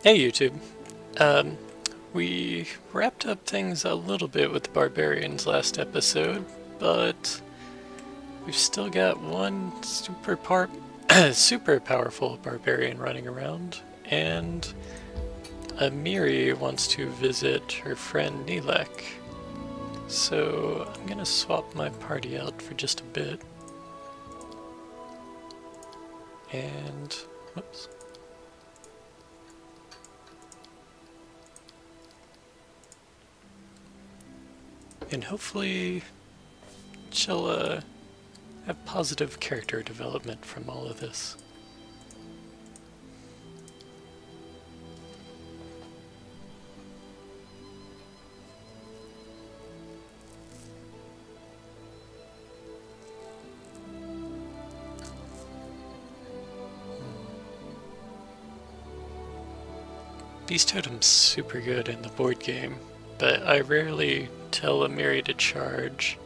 Hey YouTube. We wrapped up things a little bit with the barbarians last episode, but we've still got one super powerful barbarian running around, and Amiri wants to visit her friend Nilek. So I'm gonna swap my party out for just a bit. And whoops. And hopefully she'll have positive character development from all of this. Beast Totem's super good in the board game, but I rarely tell Amiri to charge.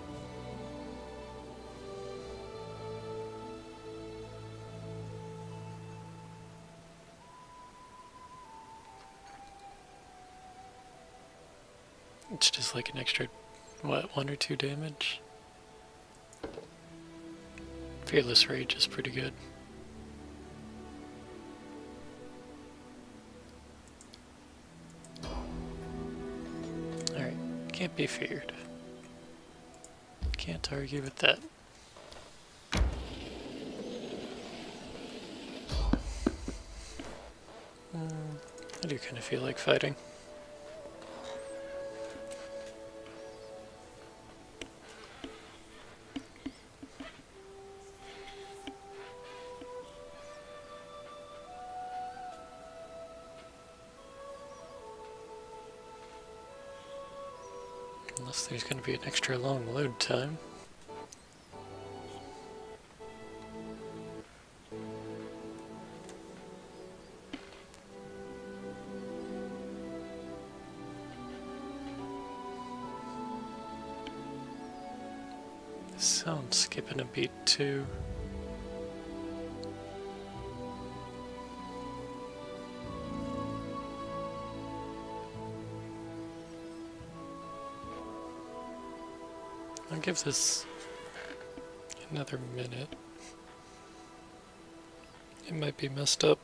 It's just like an extra, what, 1 or 2 damage? Fearless Rage is pretty good. Alright, can't be feared. Can't argue with that. I do kind of feel like fighting. Unless there's going to be an extra long load time. Sound skipping a beat too. I'll give this another minute. It might be messed up.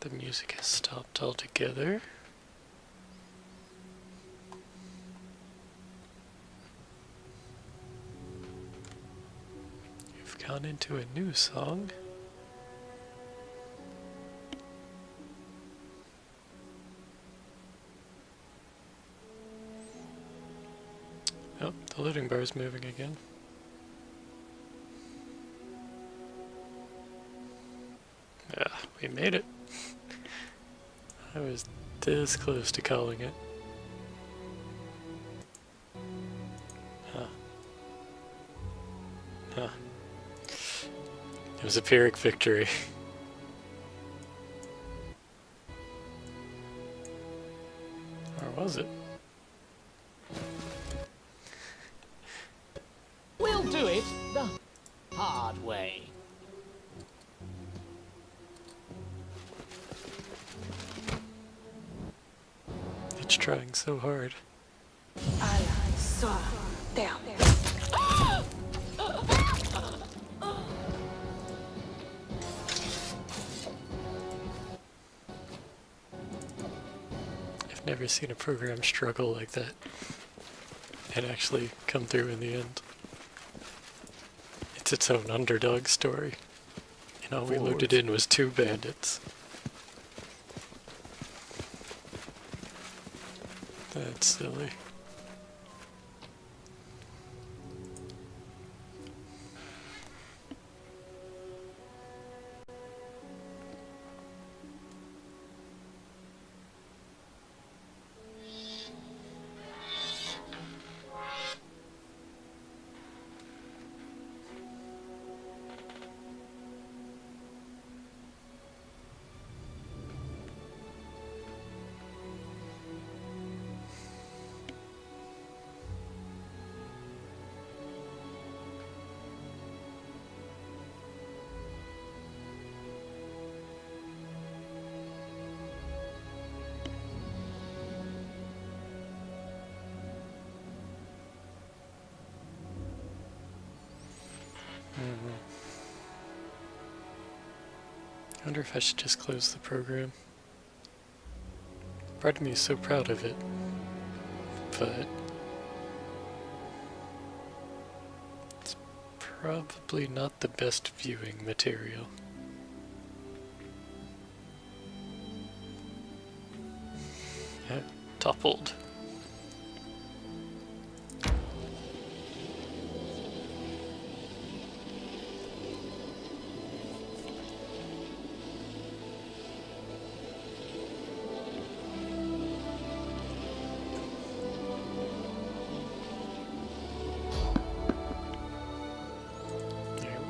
The music has stopped altogether. You've gone into a new song. Oh, the loading bar is moving again. Yeah, we made it. I was this close to calling it. Huh. Huh. It was a Pyrrhic victory. Or was it? We'll do it the hard way. It's trying so hard. I've never seen a program struggle like that and actually come through in the end. It's its own underdog story, and all we loaded in was 2 bandits. That's silly. I wonder if I should just close the program. Part of me is so proud of it, but it's probably not the best viewing material. Yeah, toppled.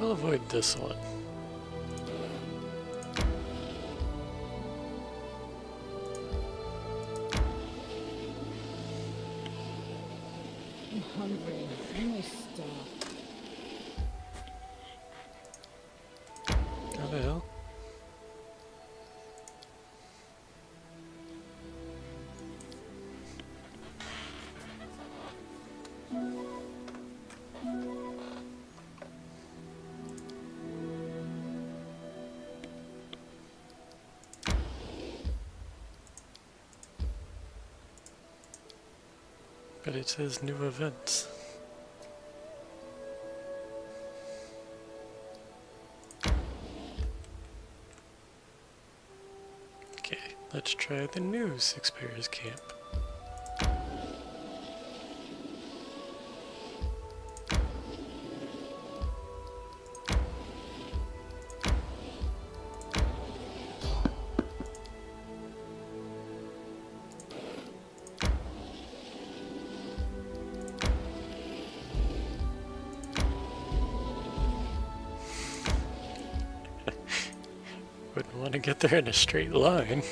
We'll avoid this one. I'm hungry. I'm really starved. How the hell? But it says new events. Okay, let's try the new Six Bears camp. Wouldn't want to get there in a straight line.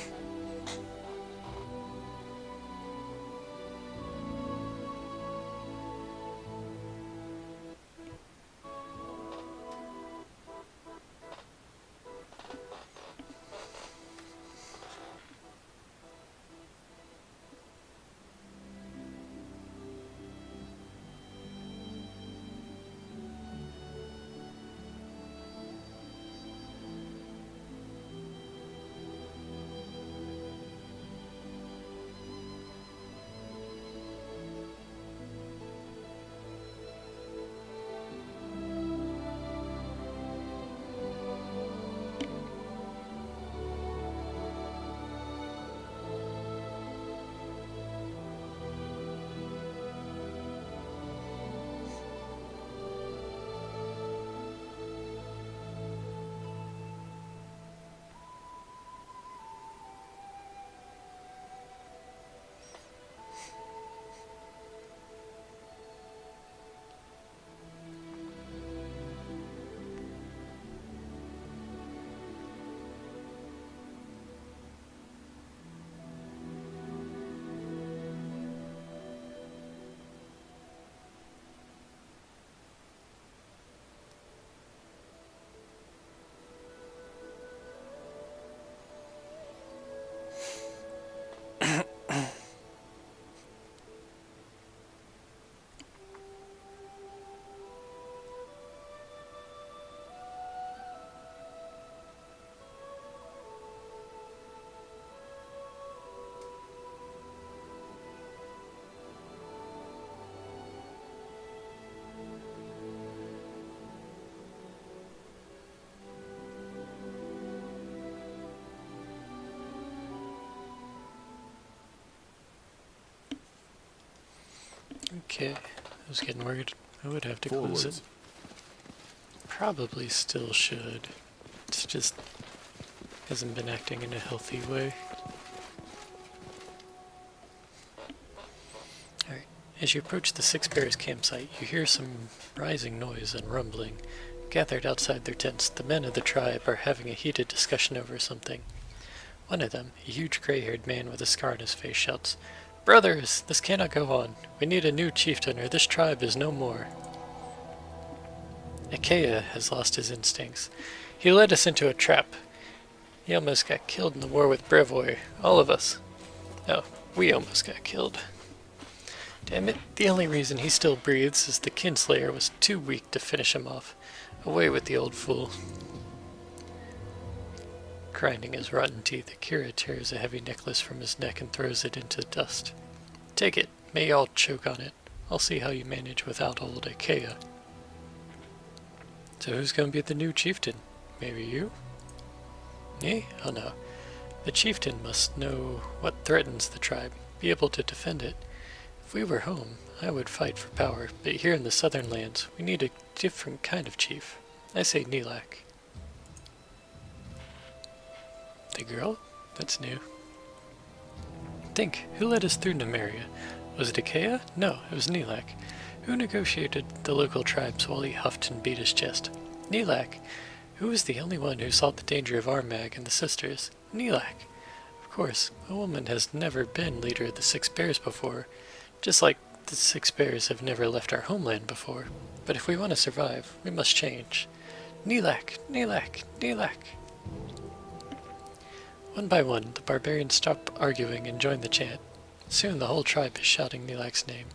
Okay, I was getting worried I would have to close it. Probably still should. It's just hasn't been acting in a healthy way. Alright, as you approach the Six Bears campsite, you hear some rising noise and rumbling. Gathered outside their tents, the men of the tribe are having a heated discussion over something. One of them, a huge gray-haired man with a scar on his face, shouts, "Brothers, this cannot go on. We need a new chieftain or this tribe is no more." Ekundo has lost his instincts. He led us into a trap. He almost got killed in the war with Brevoy. All of us. Oh, we almost got killed. Damn it, the only reason he still breathes is the Kinslayer was too weak to finish him off. Away with the old fool. Grinding his rotten teeth, Akira tears a heavy necklace from his neck and throws it into the dust. Take it. May y'all choke on it. I'll see how you manage without old Ikea. So who's going to be the new chieftain? Maybe you? Me? Oh no. The chieftain must know what threatens the tribe, be able to defend it. If we were home, I would fight for power, but here in the southern lands, we need a different kind of chief. I say Nilak. The girl? That's new. Think, who led us through Nymeria? Was it Ikea? No, it was Nilak. Who negotiated the local tribes while he huffed and beat his chest? Nilak. Who was the only one who saw the danger of Armag and the sisters? Nilak. Of course, a woman has never been leader of the Six Bears before, just like the Six Bears have never left our homeland before. But if we want to survive, we must change. Nilak! Nilak! Nilak! One by one, the barbarians stop arguing and join the chant. Soon the whole tribe is shouting Nilak's name.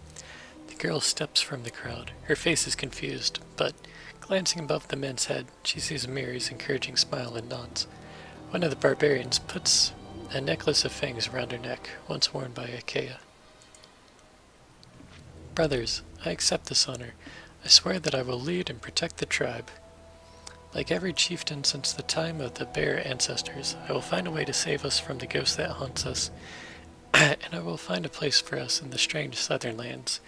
The girl steps from the crowd. Her face is confused, but glancing above the men's head, she sees Miri's encouraging smile and nods. One of the barbarians puts a necklace of fangs around her neck, once worn by Ikea. Brothers, I accept this honor. I swear that I will lead and protect the tribe. Like every chieftain since the time of the bear ancestors, I will find a way to save us from the ghost that haunts us, and I will find a place for us in the strange southern lands.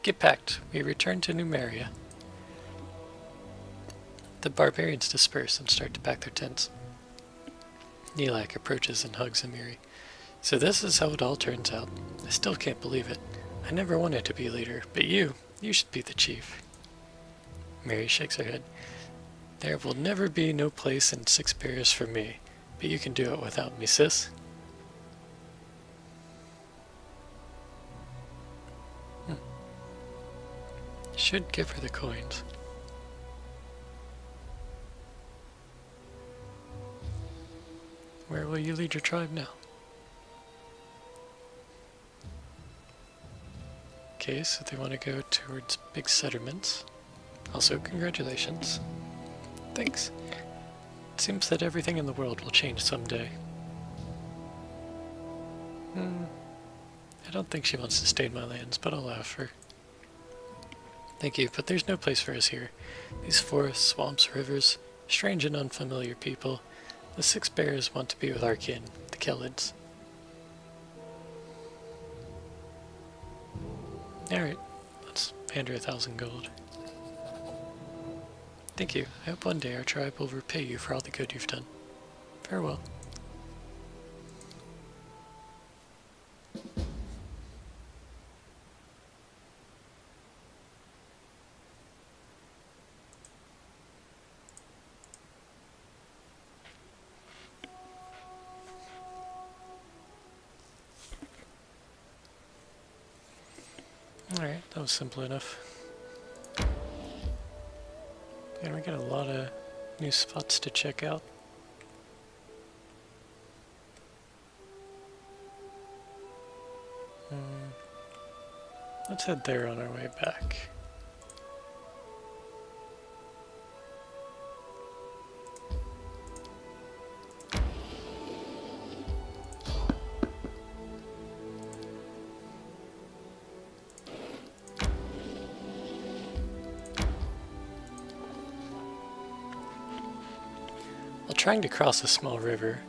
Get packed. We return to Nymeria. The barbarians disperse and start to pack their tents. Nilak approaches and hugs Amiri. So this is how it all turns out. I still can't believe it. I never wanted to be leader, but you should be the chief. Mary shakes her head. There will never be no place in Six Bears for me, but you can do it without me, sis. Should give her the coins. Where will you lead your tribe now? Okay, so they want to go towards big settlements. Also, congratulations. Thanks. It seems that everything in the world will change someday. I don't think she wants to stay in my lands, but I'll laugh her. Thank you, but there's no place for us here. These forests, swamps, rivers, strange and unfamiliar people. The Six Bears want to be with our kin, the Kellids. Alright, let's hand her 1,000 gold. Thank you. I hope one day our tribe will repay you for all the good you've done. Farewell. Alright, that was simple enough. And we got a lot of new spots to check out. Let's head there on our way back. While trying to cross a small river,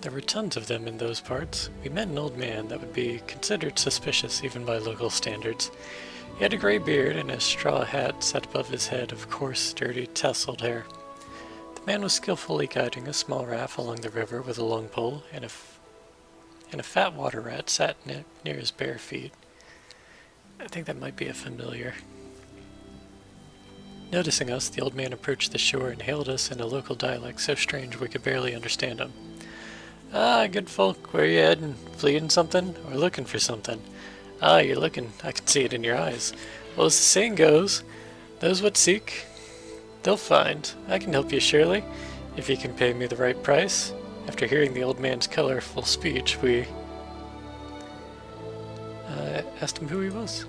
there were tons of them in those parts. We met an old man that would be considered suspicious even by local standards. He had a gray beard and a straw hat set above his head of coarse, dirty, tasseled hair. The man was skillfully guiding a small raft along the river with a long pole, and a fat water rat sat near his bare feet. I think that might be a familiar. Noticing us, the old man approached the shore and hailed us in a local dialect so strange we could barely understand him. Ah, good folk, where you heading? Fleeing something? Or looking for something? Ah, you're looking. I can see it in your eyes. Well, as the saying goes, those what seek, they'll find. I can help you surely, if you can pay me the right price. After hearing the old man's colorful speech, we asked him who he was.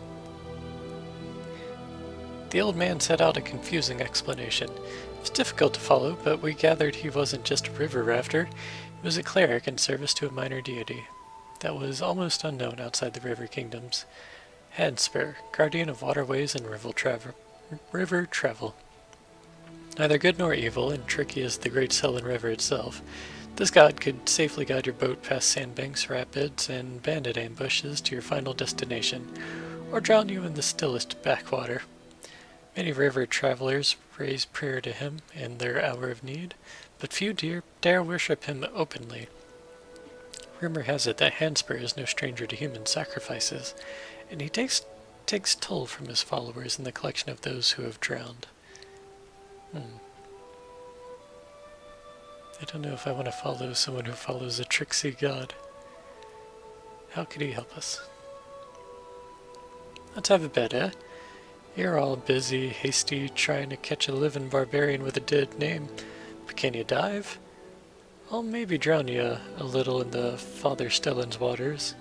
The old man set out a confusing explanation. It was difficult to follow, but we gathered he wasn't just a river rafter. He was a cleric in service to a minor deity that was almost unknown outside the river kingdoms. Hadspur, guardian of waterways and river travel. Neither good nor evil, and tricky as the Great Sullen River itself, this god could safely guide your boat past sandbanks, rapids, and bandit ambushes to your final destination, or drown you in the stillest backwater. Many river travelers raise prayer to him in their hour of need, but few dare worship him openly. Rumor has it that Hadspur is no stranger to human sacrifices, and he takes toll from his followers in the collection of those who have drowned. I don't know if I want to follow someone who follows a tricksy god. How could he help us? Let's have a bet, eh? You're all busy, hasty, trying to catch a living barbarian with a dead name. But can you dive? I'll maybe drown you a little in the Father Stellan's waters.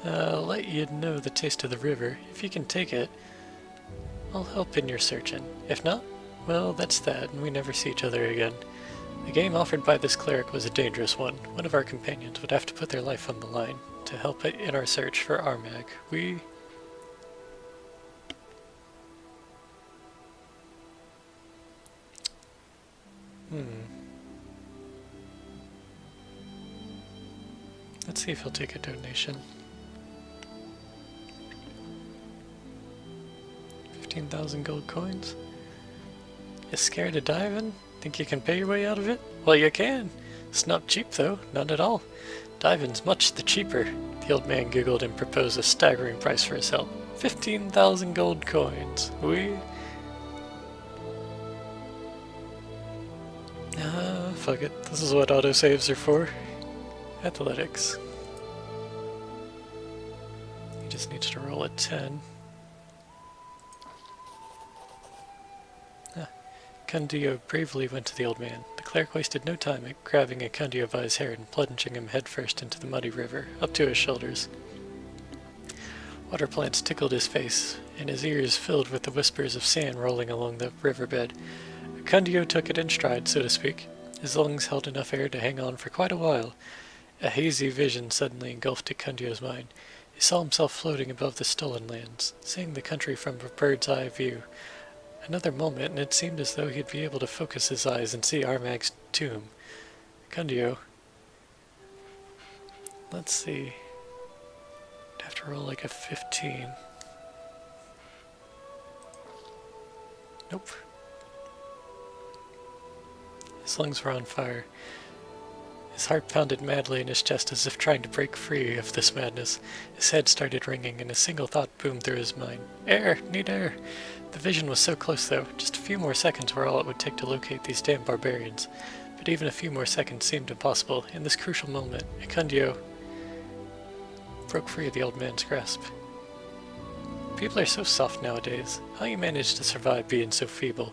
I'll let you know the taste of the river. If you can take it, I'll help in your searching. If not, well, that's that, and we never see each other again. The game offered by this cleric was a dangerous one. One of our companions would have to put their life on the line to help in our search for Armag. Let's see if he'll take a donation. 15,000 gold coins. You scared of diving? Think you can pay your way out of it? Well, you can. It's not cheap, though. Not at all. Diving's much the cheaper. The old man giggled and proposed a staggering price for his help. 15,000 gold coins. Fuck it. This is what autosaves are for. Athletics. He just needs to roll a 10. Ekundo bravely went to the old man. The cleric wasted no time at grabbing Ekundo by his hair and plunging him headfirst into the muddy river, up to his shoulders. Water plants tickled his face, and his ears filled with the whispers of sand rolling along the riverbed. Ekundo took it in stride, so to speak. His lungs held enough air to hang on for quite a while. A hazy vision suddenly engulfed Ekundo's mind. He saw himself floating above the stolen lands, seeing the country from a bird's-eye view. Another moment, and it seemed as though he'd be able to focus his eyes and see Armag's tomb. Ekundo. Let's see. I'd have to roll like a 15. Nope. His lungs were on fire. His heart pounded madly in his chest as if trying to break free of this madness. His head started ringing, and a single thought boomed through his mind. Air! Need air! The vision was so close, though. Just a few more seconds were all it would take to locate these damn barbarians. But even a few more seconds seemed impossible. In this crucial moment, Ekundo broke free of the old man's grasp. People are so soft nowadays. How you manage to survive being so feeble?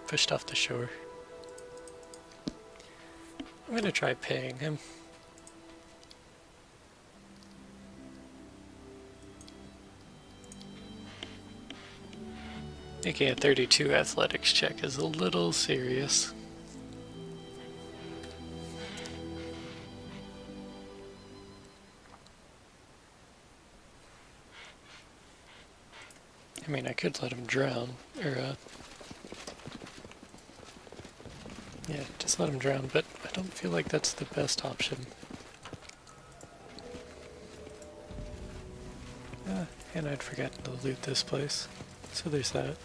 Pushed off the shore. I'm gonna try paying him. Making a 32 athletics check is a little serious. I mean, I could let him drown, or yeah, just let him drown, but I don't feel like that's the best option. And I'd forgotten to loot this place, so there's that.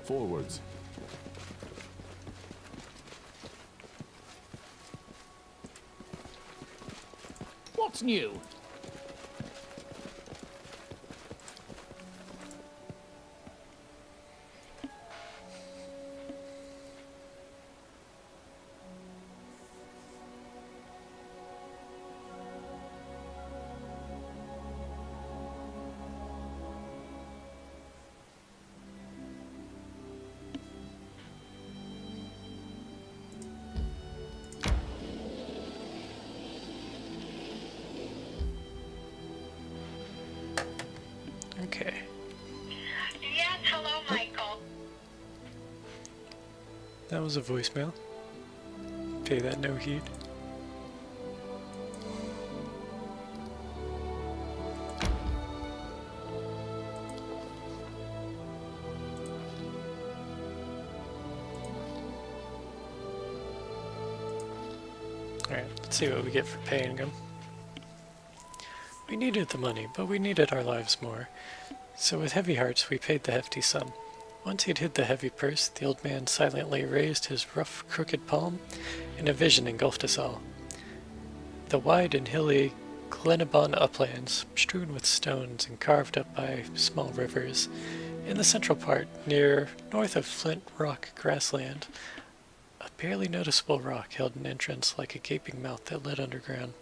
Forwards. What's new? Okay. Yes, hello, Michael. That was a voicemail. Pay that no heed. Alright, let's see what we get for paying him. We needed the money, but we needed our lives more. So with heavy hearts, we paid the hefty sum. Once he'd hid the heavy purse, the old man silently raised his rough, crooked palm, and a vision engulfed us all. The wide and hilly Glenabon uplands, strewn with stones and carved up by small rivers. In the central part, north of Flint Rock grassland, a barely noticeable rock held an entrance like a gaping mouth that led underground.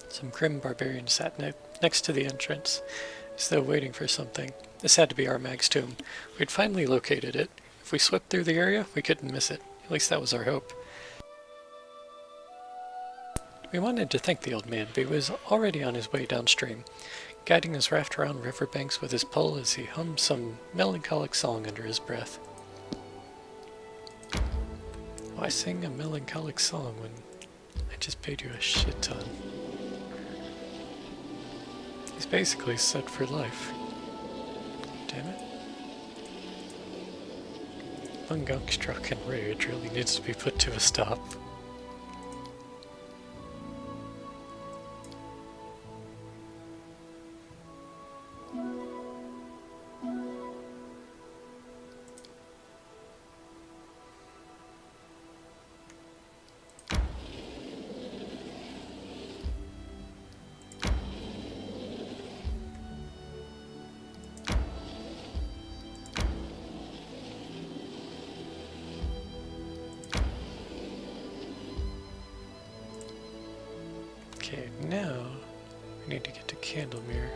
Some grim barbarian sat next to the entrance, as though waiting for something. This had to be our mag's tomb. We'd finally located it. If we swept through the area, we couldn't miss it. At least that was our hope. We wanted to thank the old man, but he was already on his way downstream, guiding his raft around riverbanks with his pole as he hummed some melancholic song under his breath. Why sing a melancholic song when I just paid you a shit ton? He's basically set for life. Damn it. Ungunk's drunken rage really needs to be put to a stop. Okay, now we need to get to Candlemere.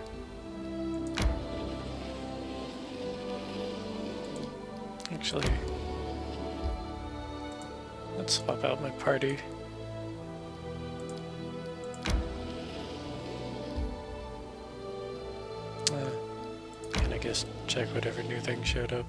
Actually, let's swap out my party. And I guess check whatever new thing showed up.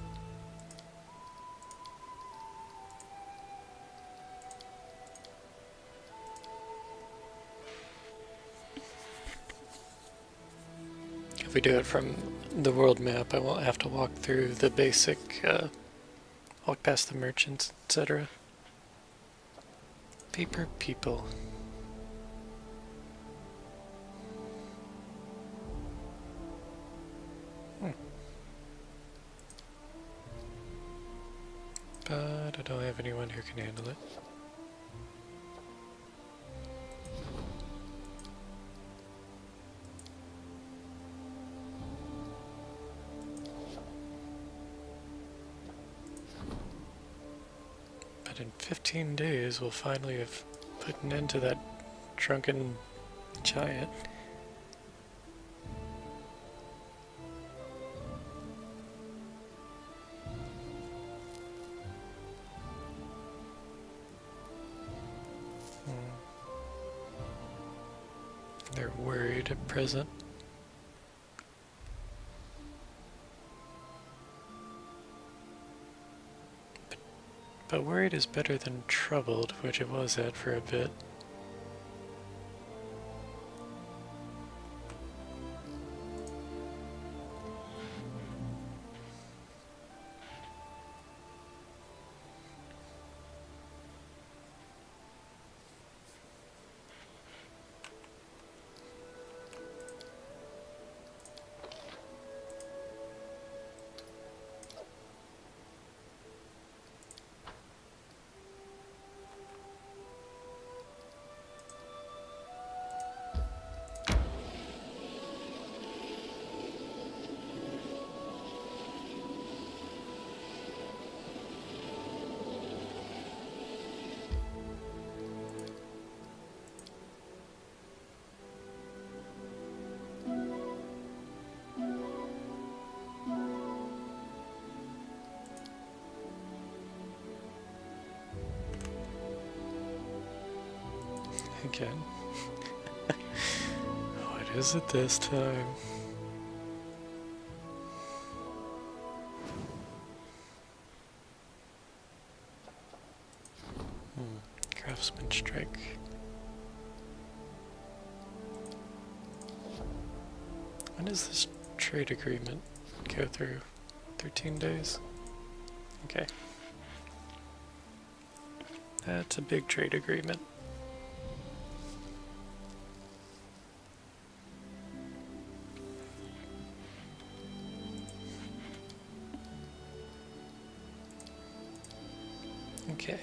If we do it from the world map, I won't have to walk through the basic, walk past the merchants, etc. Paper people. But I don't have anyone who can handle it. But in 15 days, we'll finally have put an end to that drunken giant. They're worried at present. But worried is better than troubled, which it was at for a bit. Again. What is it this time? Craftsman strike. When does this trade agreement go through? 13 days? Okay. That's a big trade agreement. Okay.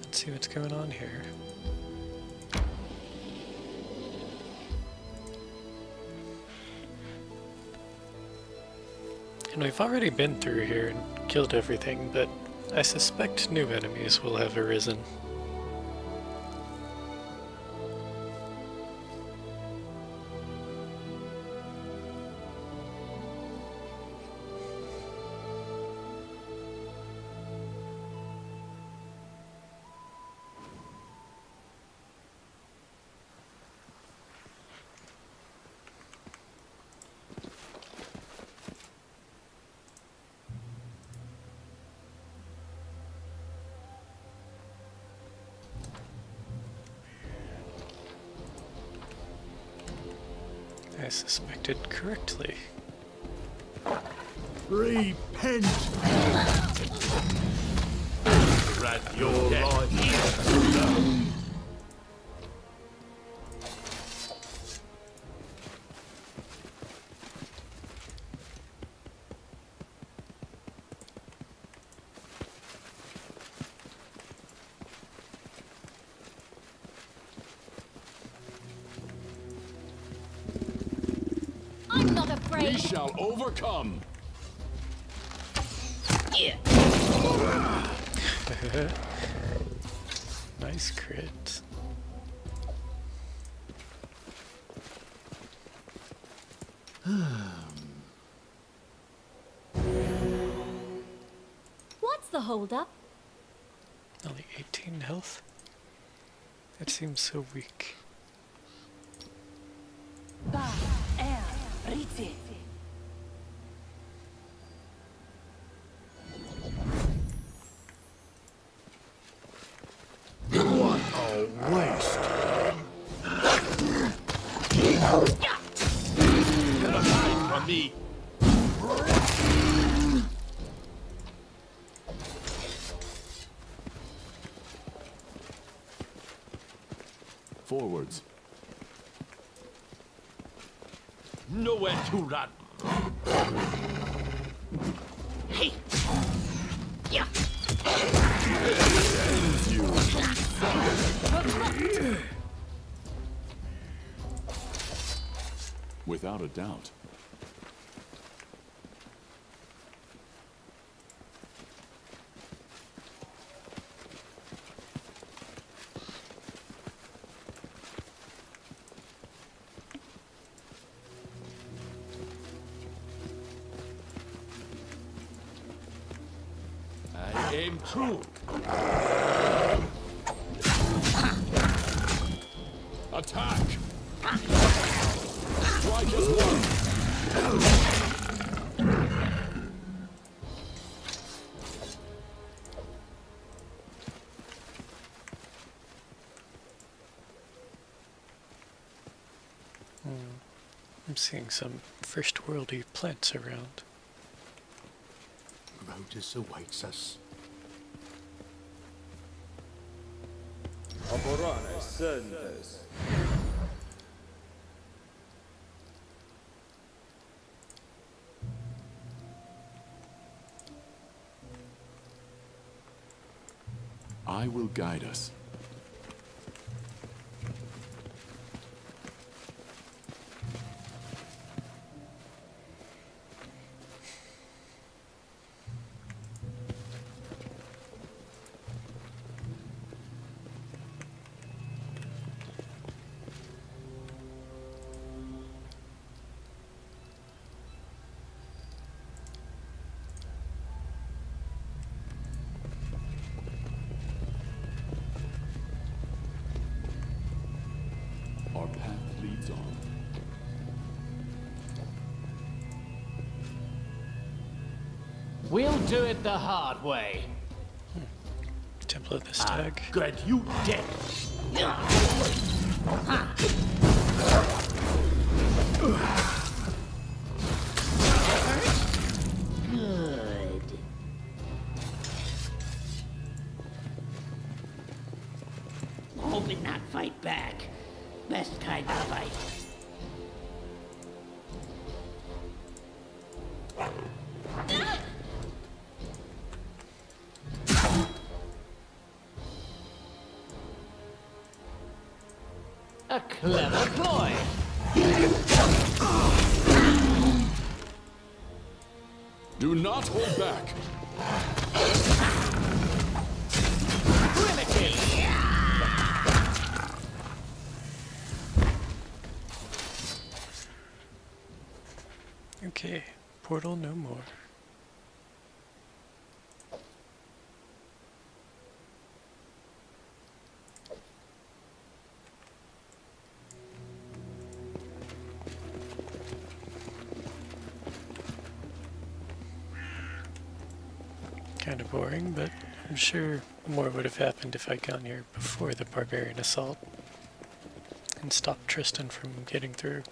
Let's see what's going on here. And we've already been through here and killed everything, but I suspect new enemies will have arisen. I suspected correctly. Repent! Rat your life. I'm not afraid. We shall overcome. Yeah. Nice crit. What's the holdup? Only 18 health? That seems so weak. What a waste. Get aside from me. Forwards. Nowhere to run. Hey! Yeah! Without a doubt. I aim true. Attack! Strike as one. I'm seeing some first worldy plants around. Grotus awaits us. I will guide us. Our path leads on. We'll do it the hard way. Temple of the Stag. Good, you dead. Good. Hope it not fight back. Best kind of fight. A clever ploy. Do not hold back. Okay, portal no more. Kind of boring, but I'm sure more would have happened if I'd gone here before the barbarian assault and stopped Tristan from getting through.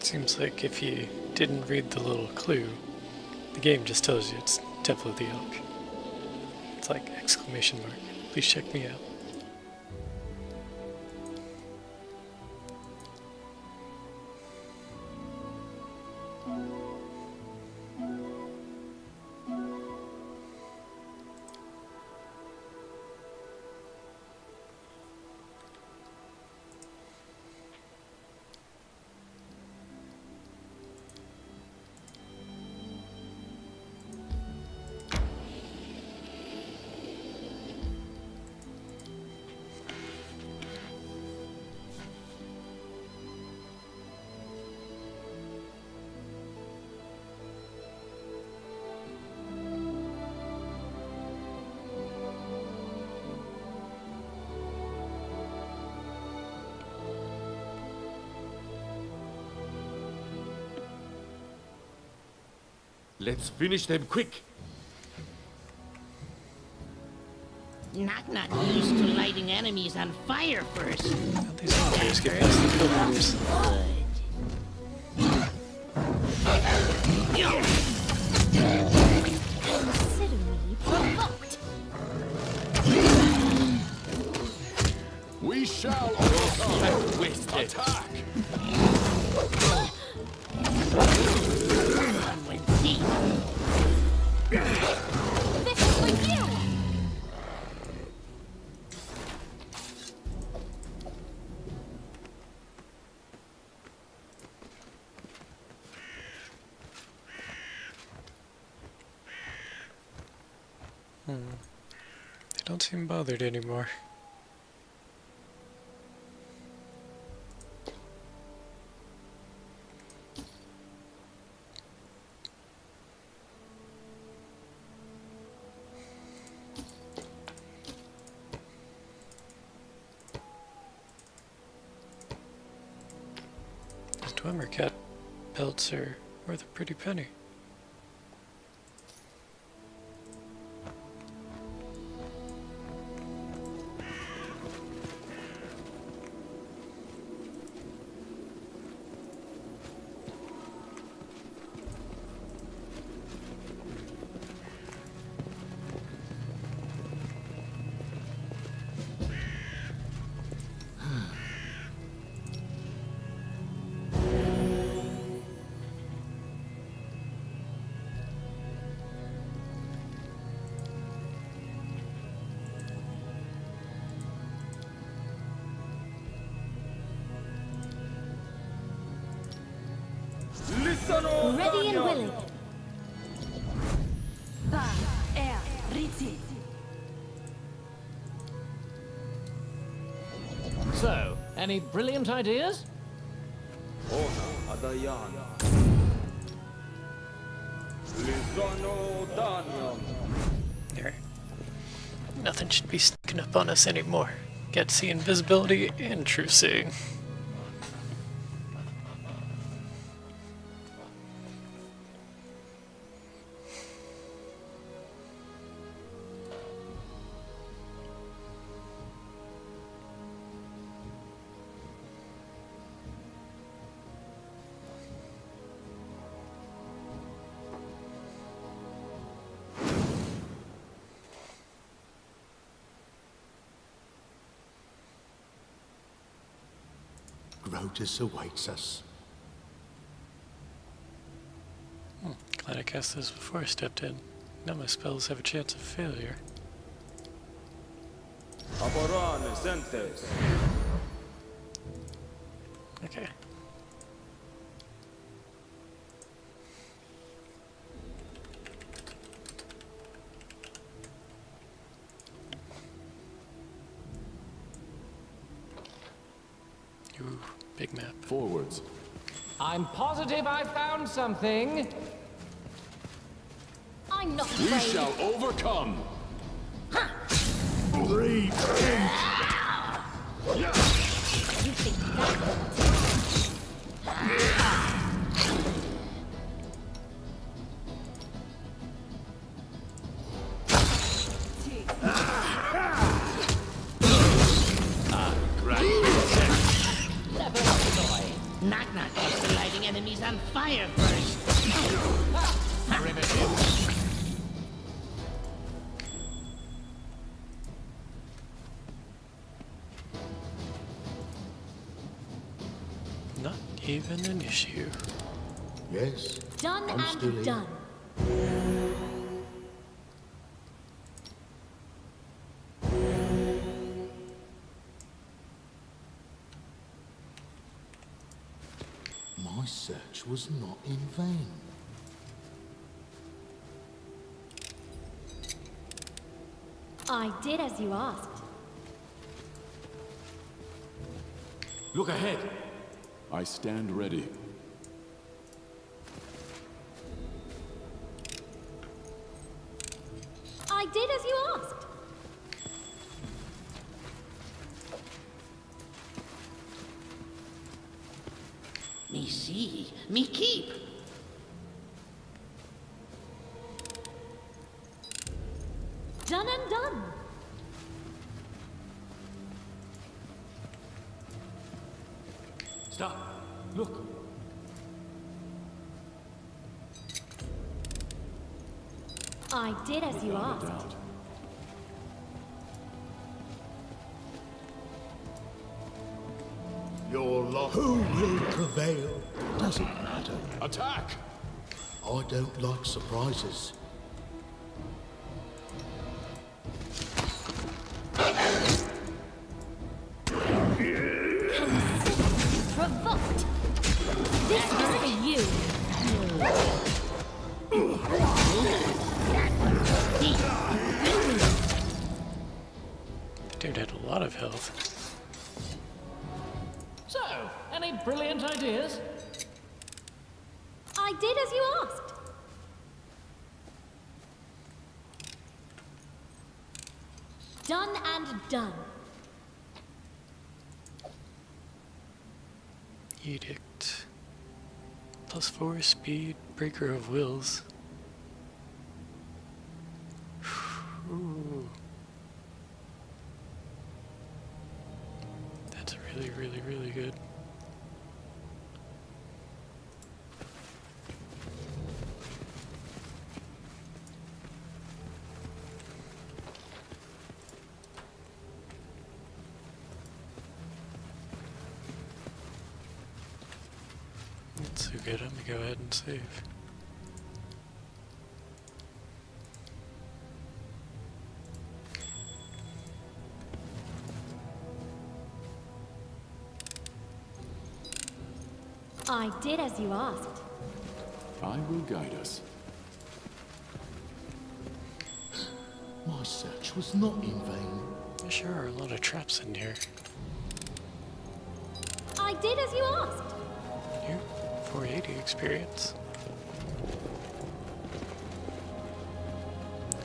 Seems like if you didn't read the little clue, the game just tells you it's Temple of the Elk. It's like exclamation mark. Please check me out. Let's finish them quick. Not used to lighting enemies on fire first. How these warriors get past the pillars? Consider me provoked. We shall overcome. Attack! Linzie. This is for you! They don't seem bothered anymore. These Dwemer cat pelts are worth a pretty penny. Ready and willing. So, any brilliant ideas? There. Nothing should be sneaking up on us anymore. Get see invisibility and true seeing. Grotus awaits us. Glad I cast this before I stepped in. Now my spells have a chance of failure. Okay. Ooh, big map. Forwards. I'm positive I found something. I'm not We afraid. shall overcome. Breathe. You think that? Knock knock has to lighting enemies on fire first. Not even an issue. Yes. Done I'm still and here. done. My search was not in vain. I did as you asked. Look ahead. I stand ready. I did as you asked. Me see, me keep. Done and done. Stop. Look. I did as you Without a asked. doubt. Your lot. Who will prevail? doesn't matter. Attack! I don't like surprises. Provoked. This is for you. Dude had a lot of health. So, any brilliant ideas? I did as you asked. Done and done. Edict. +4 speed, breaker of wills. Ooh. That's really, really, really good. That's so good, I'm gonna go ahead and save. I did as you asked. I will guide us. My search was not in vain. There sure are a lot of traps in here. I did as you asked. Here, 480 experience.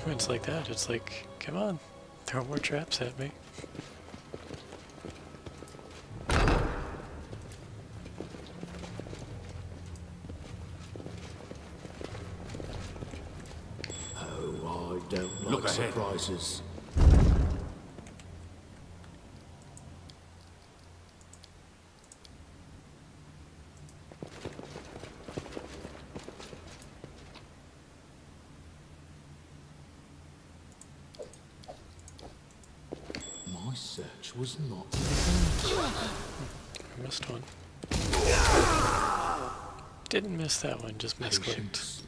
When it's like that, it's like, come on, throw more traps at me. Oh, I don't Look like ahead. surprises. My search was not in vain. I missed one. Didn't miss that one, just misclicked. Patience.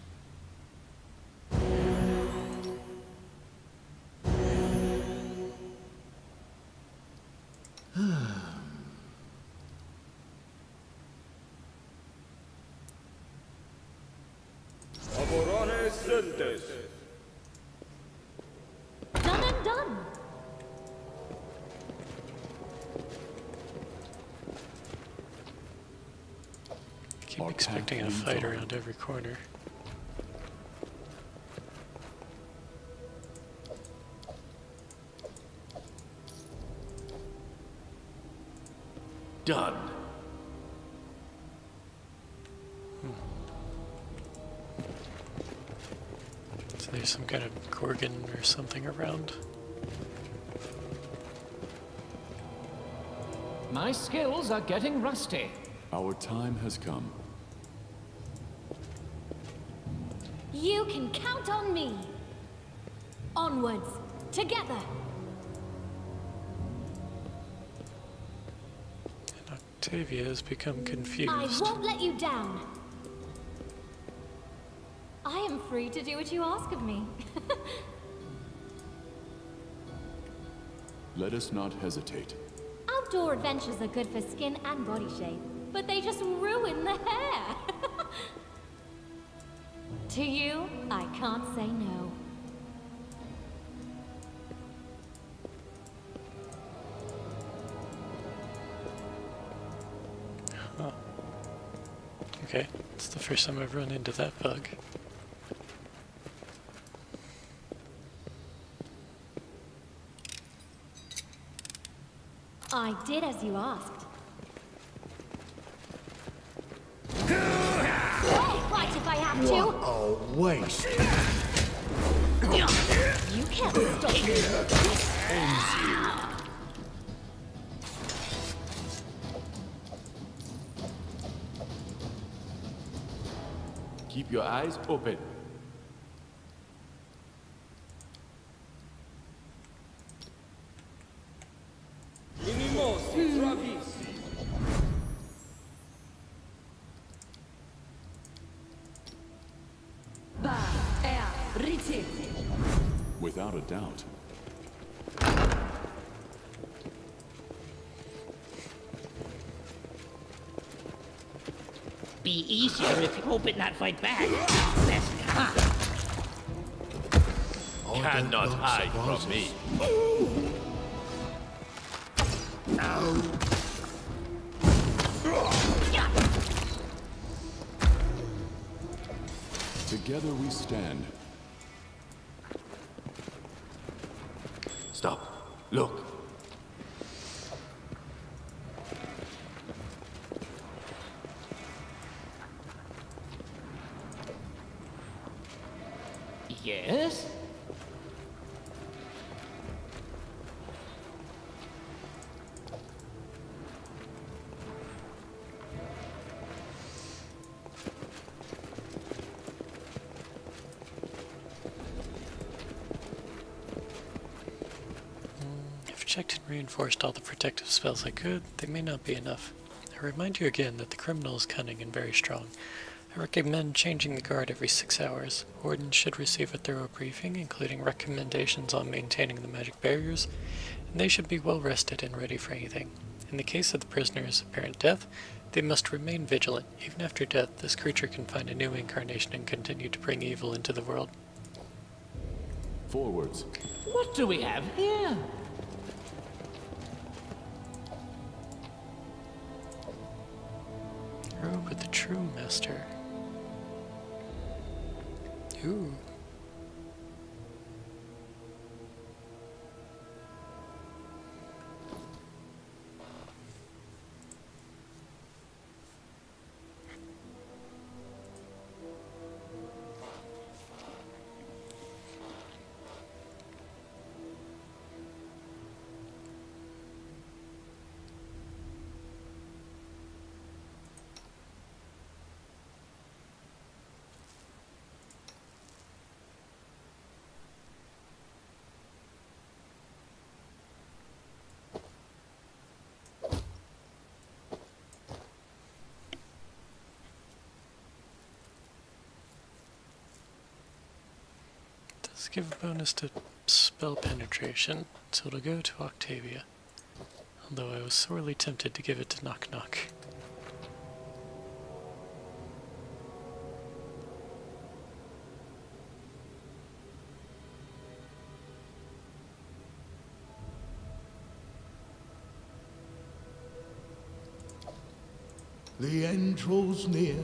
Done and done. Keep Our expecting a path fight leads on. around every corner. Done. So there's some kind of gorgon or something around. My skills are getting rusty. Our time has come. You can count on me. Onwards, together. And Octavia has become confused. I won't let you down. I am free to do what you ask of me. Let us not hesitate. Outdoor adventures are good for skin and body shape, but they just ruin the hair. To you, I can't say no. Huh. Okay, it's the first time I've run into that bug. I did as you asked. I'll fight if I have What to. a waste. You can't stop me. Keep your eyes open. without a doubt. Be easier if you hope it not fight back. Best kind. Cannot hide from me. Together we stand. Stop. Look. Yes? I've checked and reinforced all the protective spells I could. They may not be enough. I remind you again that the criminal is cunning and very strong. I recommend changing the guard every 6 hours. Wardens should receive a thorough briefing, including recommendations on maintaining the magic barriers, and they should be well rested and ready for anything. In the case of the prisoner's apparent death, they must remain vigilant. Even after death, this creature can find a new incarnation and continue to bring evil into the world. Forwards. What do we have here? Robe with the true master. Ooh. Let's give a bonus to spell penetration, so it'll go to Octavia. Although I was sorely tempted to give it to Knock Knock. The end draws near.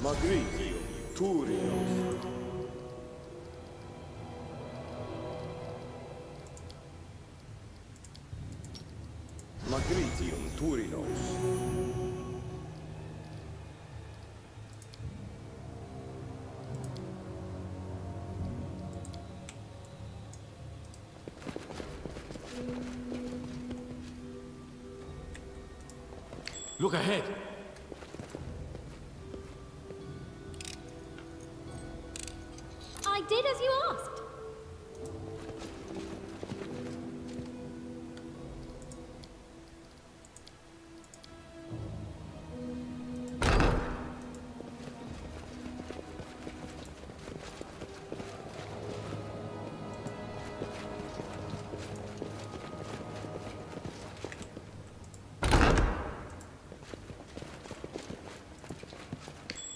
Magritio, Turios. Magritium Turinos. Look ahead. I did as you asked.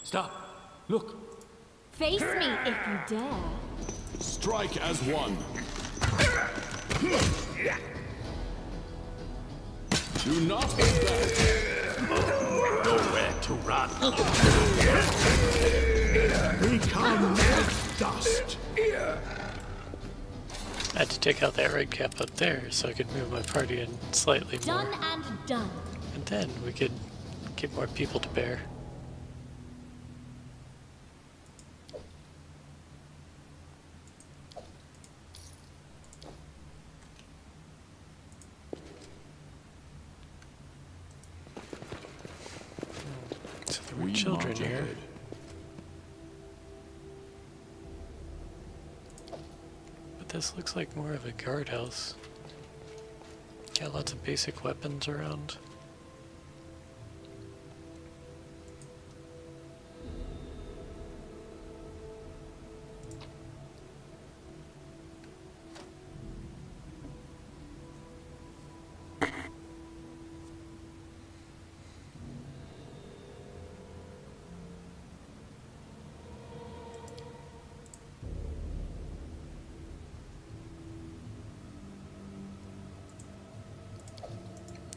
Stop. Look. Face me if you dare. Strike as one. Do not hold back. Nowhere to run. Become as dust. I had to take out that red cap up there so I could move my party in slightly more. Done and done. And then we could get more people to bear. So there were We children march here. ahead. But this looks like more of a guardhouse. Got lots of basic weapons around.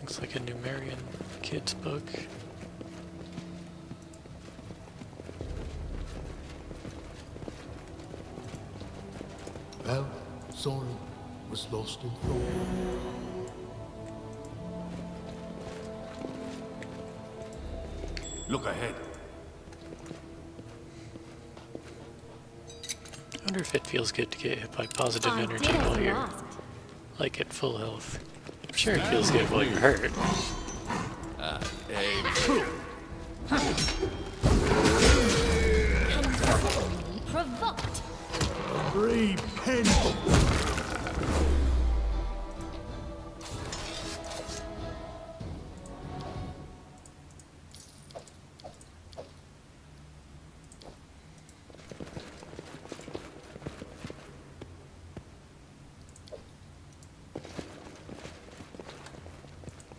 Looks like a Numerian kid's book. Well, sorry, was lost in thought. Look ahead. I wonder if it feels good to get hit by positive I energy did as while you you're asked. like at full health. I'm sure it feels good while you're hurt. Considerably provoked. Repent!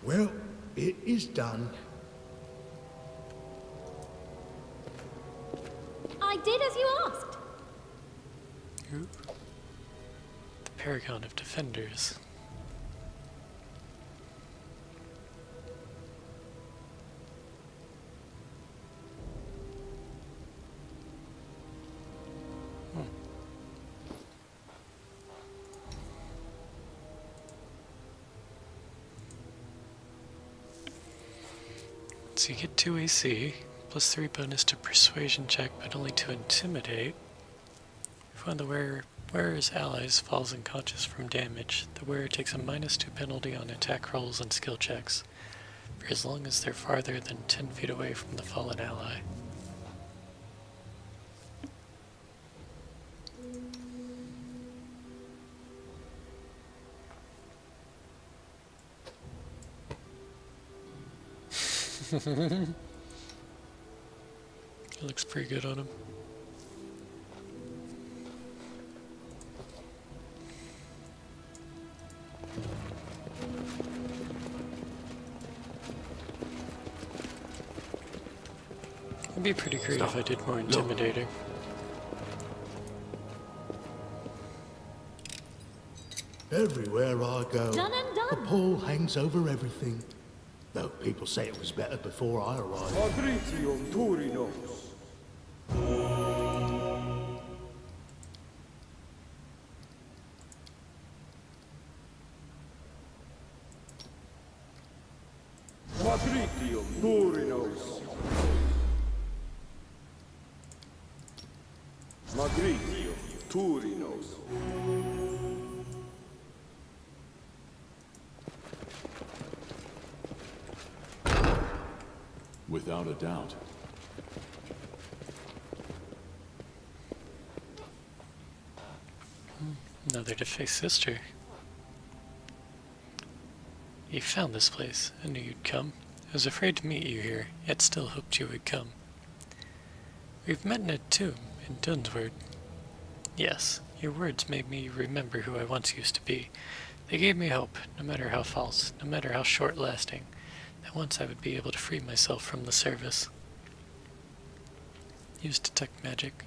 Well, it is done. I did as you asked. Ooh. The Paragon of Defenders. So you get 2 AC, plus 3 bonus to persuasion check, but only to intimidate. If one of the wearer's allies falls unconscious from damage, the wearer takes a -2 penalty on attack rolls and skill checks, for as long as they're farther than 10 feet away from the fallen ally. It looks pretty good on him. It'd be pretty great if I did more intimidating. Everywhere I go, Done and the done. pall hangs over everything. Though people say it was better before I arrived. Patricium Turinos. Patricium Turinos. Patricium Turinos. Without a doubt. Another defaced sister. You found this place. I knew you'd come. I was afraid to meet you here, yet still hoped you would come. We've met in a tomb in Dunsword. Yes, your words made me remember who I once used to be. They gave me hope, no matter how false, no matter how short-lasting, that once I would be able to free myself from the service. Use detect magic.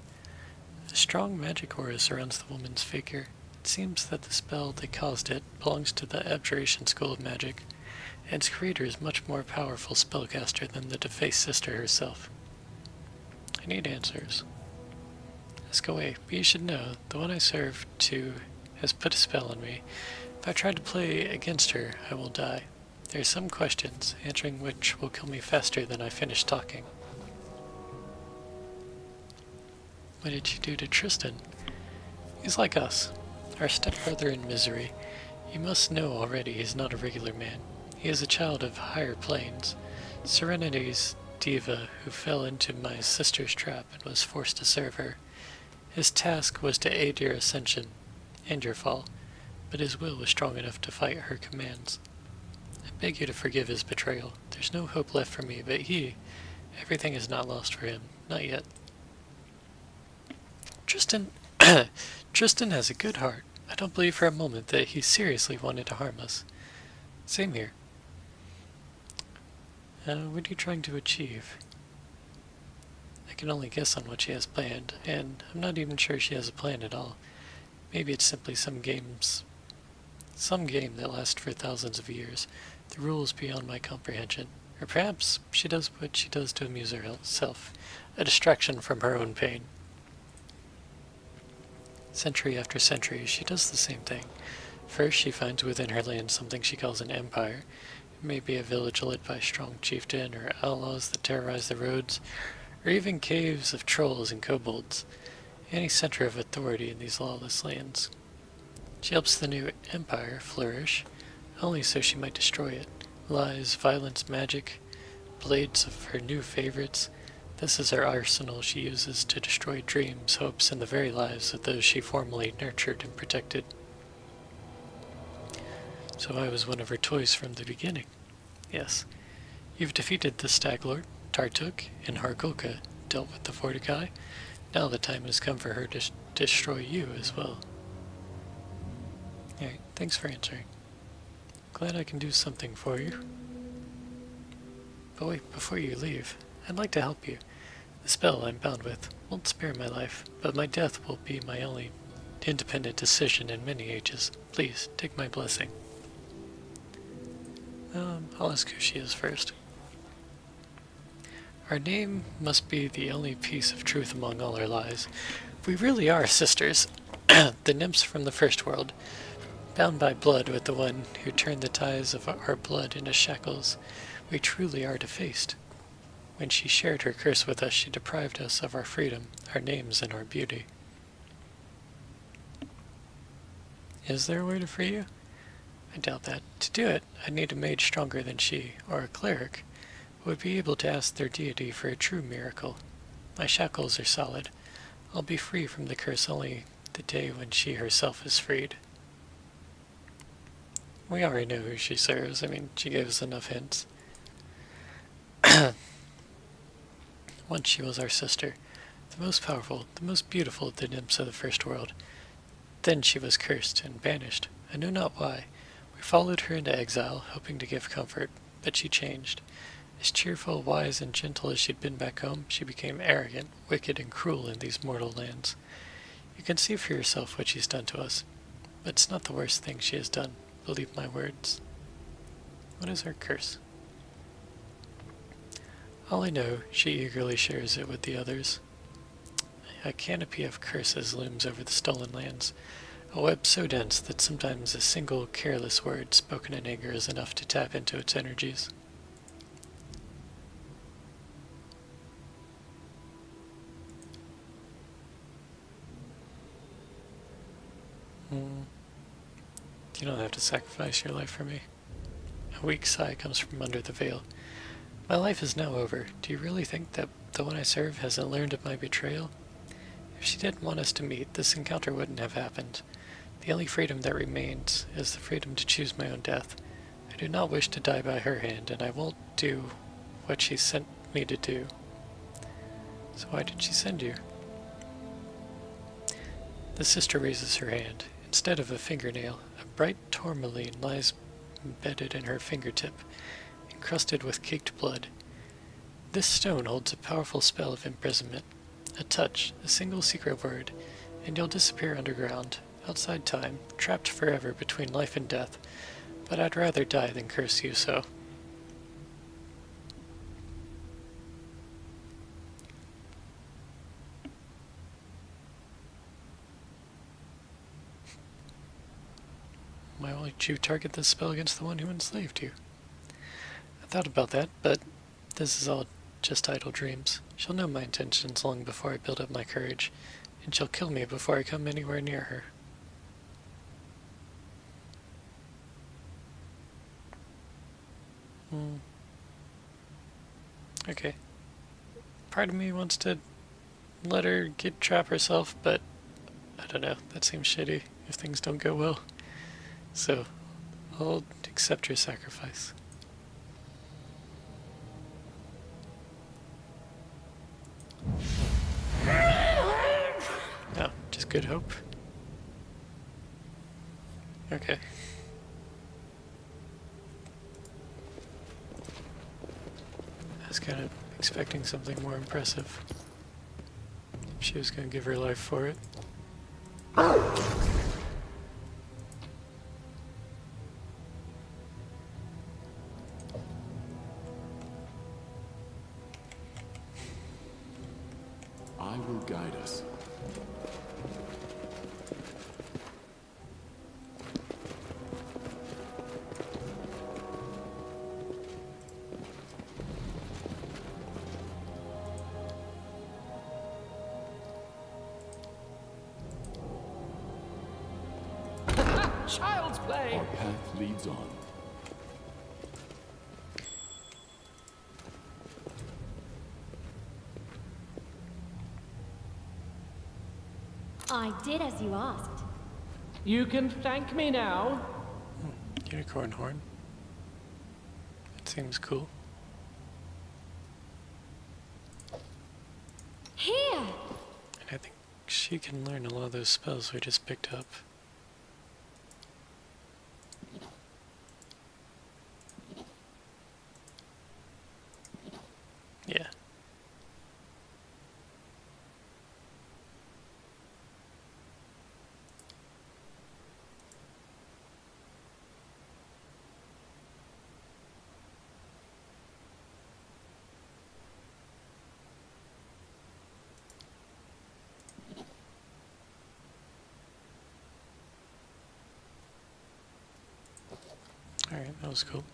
A strong magic aura surrounds the woman's figure. It seems that the spell that caused it belongs to the Abjuration School of Magic, and its creator is much more powerful spellcaster than the defaced sister herself. I need answers. Ask away, but you should know, the one I serve to has put a spell on me. If I try to play against her, I will die. There are some questions, answering which will kill me faster than I finish talking. What did you do to Tristan? He's like us, our stepbrother in misery. You must know already he's not a regular man. He is a child of higher planes. Serenity's diva who fell into my sister's trap and was forced to serve her. His task was to aid your ascension, and your fall, but his will was strong enough to fight her commands. beg you to forgive his betrayal. There's no hope left for me, but everything is not lost for him. Not yet. Tristan, Tristan has a good heart. I don't believe for a moment that he seriously wanted to harm us. Same here. What are you trying to achieve? I can only guess on what she has planned, and I'm not even sure she has a plan at all. Maybe it's simply some game that lasts for thousands of years, the rules beyond my comprehension. Or perhaps she does what she does to amuse herself, a distraction from her own pain. Century after century, she does the same thing. First, she finds within her land something she calls an empire. It may be a village led by a strong chieftain, or outlaws that terrorize the roads, or even caves of trolls and kobolds, any center of authority in these lawless lands. She helps the new empire flourish, only so she might destroy it. Lies, violence, magic, blades of her new favorites. This is her arsenal she uses to destroy dreams, hopes, and the very lives of those she formerly nurtured and protected. So I was one of her toys from the beginning. Yes. You've defeated the Stag Lord, Tartuk, and Hargulka, dealt with the Fortikai. Now the time has come for her to destroy you as well. Alright, thanks for answering. Glad I can do something for you. But wait, before you leave, I'd like to help you. The spell I'm bound with won't spare my life, but my death will be my only independent decision in many ages. Please, take my blessing. I'll ask who she is first. Our name must be the only piece of truth among all our lies. We really are sisters, the nymphs from the first world, bound by blood with the one who turned the ties of our blood into shackles. We truly are defaced. When she shared her curse with us, she deprived us of our freedom, our names, and our beauty. Is there a way to free you? I doubt that. To do it, I'd need a mage stronger than she, or a cleric, who would be able to ask their deity for a true miracle. My shackles are solid. I'll be free from the curse only the day when she herself is freed. We already know who she serves. I mean, she gave us enough hints. Once she was our sister, the most powerful, the most beautiful of the nymphs of the first world. Then she was cursed and banished. I know not why. We followed her into exile, hoping to give comfort, but she changed. As cheerful, wise, and gentle as she'd been back home, she became arrogant, wicked, and cruel in these mortal lands. You can see for yourself what she's done to us, but it's not the worst thing she has done. Believe my words. What is her curse? All I know, she eagerly shares it with the others. A canopy of curses looms over the stolen lands, a web so dense that sometimes a single careless word spoken in anger is enough to tap into its energies. You don't have to sacrifice your life for me. A weak sigh comes from under the veil. My life is now over. Do you really think that the one I serve hasn't learned of my betrayal? If she didn't want us to meet, this encounter wouldn't have happened. The only freedom that remains is the freedom to choose my own death. I do not wish to die by her hand, and I won't do what she sent me to do. So why did she send you? The sister raises her hand. Instead of a fingernail, a bright tourmaline lies embedded in her fingertip, encrusted with caked blood. This stone holds a powerful spell of imprisonment. A touch, a single secret word, and you'll disappear underground, outside time, trapped forever between life and death. But I'd rather die than curse you so. Why won't you target this spell against the one who enslaved you? I thought about that, but this is all just idle dreams. She'll know my intentions long before I build up my courage, and she'll kill me before I come anywhere near her. Okay. Part of me wants to let her trap herself, but I don't know, that seems shitty if things don't go well. So, I'll accept your sacrifice. Good Hope. Okay. I was kind of expecting something more impressive. She was going to give her life for it. I will guide us. Child's play! Our path leads on. I did as you asked. You can thank me now. Unicorn horn. That seems cool. Here! And I think she can learn a lot of those spells we just picked up. Yeah. Alright, that was cool.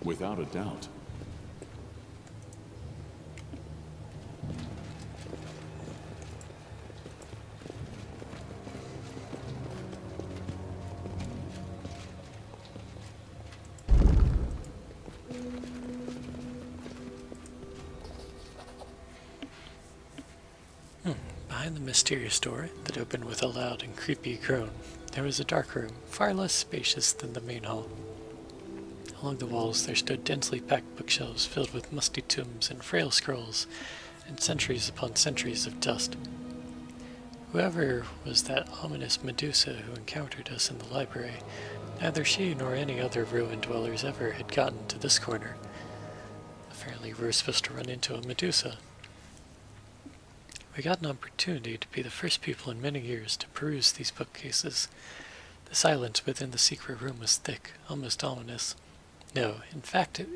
Without a doubt. Behind the mysterious door that opened with a loud and creepy groan, there was a dark room, far less spacious than the main hall. Along the walls there stood densely packed bookshelves filled with musty tomes and frail scrolls, and centuries upon centuries of dust. Whoever was that ominous Medusa who encountered us in the library, neither she nor any other ruin dwellers ever had gotten to this corner. Apparently we were supposed to run into a Medusa. We got an opportunity to be the first people in many years to peruse these bookcases. The silence within the secret room was thick, almost ominous. No, in fact, it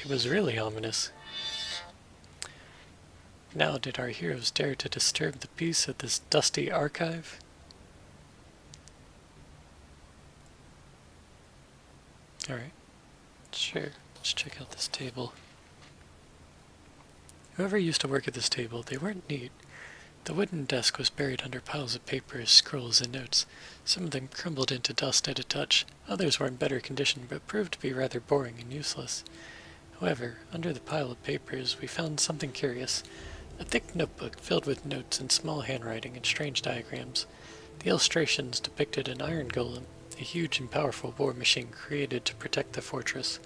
was really ominous. Now did our heroes dare to disturb the peace of this dusty archive? Alright, sure, let's check out this table. Whoever used to work at this table, they weren't neat. The wooden desk was buried under piles of papers, scrolls, and notes. Some of them crumbled into dust at a touch. Others were in better condition, but proved to be rather boring and useless. However, under the pile of papers, we found something curious. A thick notebook filled with notes in small handwriting and strange diagrams. The illustrations depicted an iron golem, a huge and powerful war machine created to protect the fortress.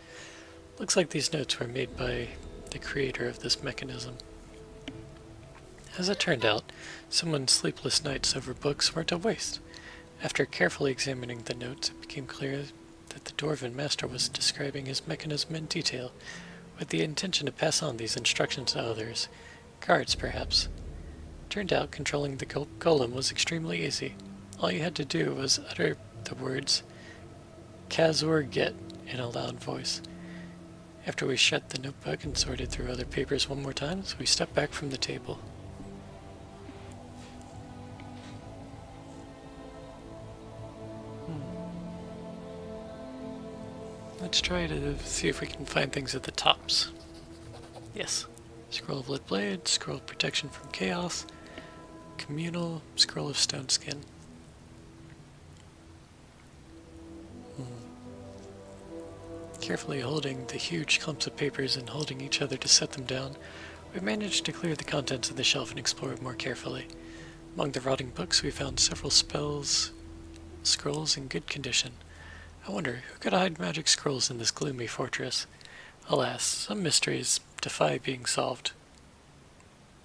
Looks like these notes were made by the creator of this mechanism. As it turned out, someone's sleepless nights over books weren't a waste. After carefully examining the notes, it became clear that the Dwarven master was describing his mechanism in detail, with the intention to pass on these instructions to others. Guards, perhaps. Turned out controlling the golem was extremely easy. All you had to do was utter the words Kazor Get in a loud voice. After we shut the notebook and sorted through other papers one more time, we stepped back from the table. Let's try to see if we can find things at the tops. Yes. Scroll of Lit Blade, Scroll of Protection from Chaos, Communal, Scroll of Stone Skin. Carefully holding the huge clumps of papers and holding each other to set them down, we managed to clear the contents of the shelf and explore it more carefully. Among the rotting books, we found several scrolls in good condition. I wonder, who could hide magic scrolls in this gloomy fortress? Alas, some mysteries defy being solved.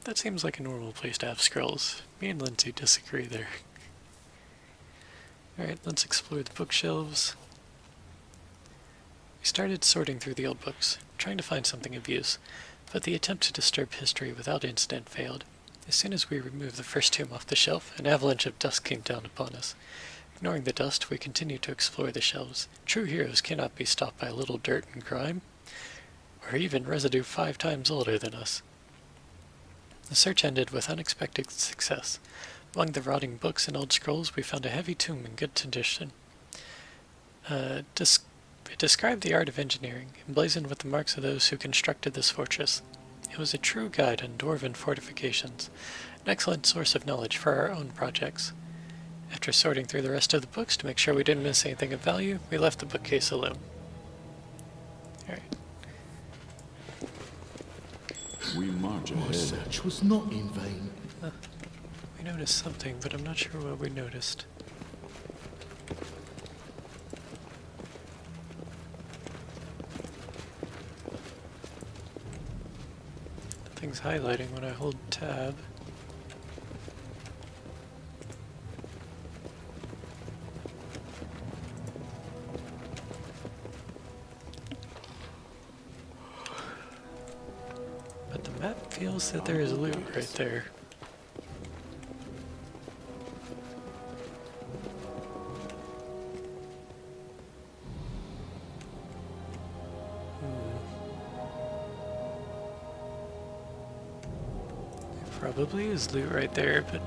That seems like a normal place to have scrolls. Me and Lindsay disagree there. Alright, let's explore the bookshelves. We started sorting through the old books, trying to find something of use, but the attempt to disturb history without incident failed. As soon as we removed the first tomb off the shelf, an avalanche of dust came down upon us. Ignoring the dust, we continued to explore the shelves. True heroes cannot be stopped by a little dirt and grime, or even residue 5 times older than us. The search ended with unexpected success. Among the rotting books and old scrolls, we found a heavy tomb in good condition. It described the art of engineering, emblazoned with the marks of those who constructed this fortress. It was a true guide on dwarven fortifications, an excellent source of knowledge for our own projects. After sorting through the rest of the books to make sure we didn't miss anything of value, we left the bookcase alone. Alright. We march My ahead. search was not in vain. We noticed something, but I'm not sure what we noticed. Nothing's highlighting when I hold tab. But the map feels that there is loot right there. Probably is loot right there, but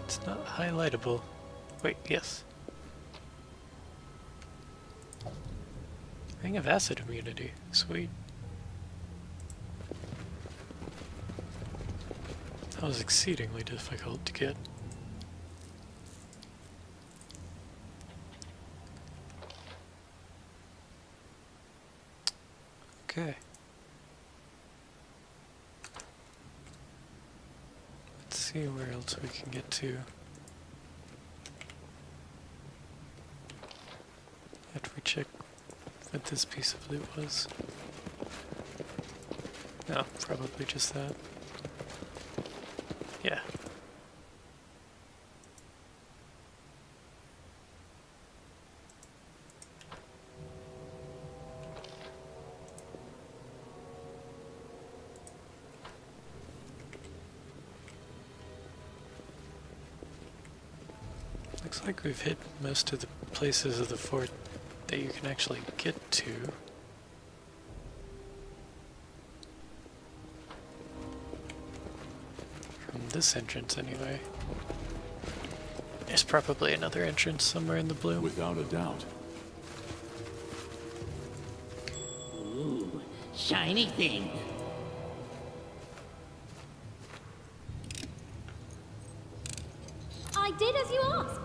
it's not highlightable. Wait, yes. Ring of Acid Immunity. Sweet. That was exceedingly difficult to get. Okay. See where else we can get to. After we check what this piece of loot was. No, probably just that. Yeah. Looks like we've hit most of the places of the fort that you can actually get to. From this entrance, anyway. There's probably another entrance somewhere in the blue. Without a doubt. Ooh, shiny thing. I did as you asked.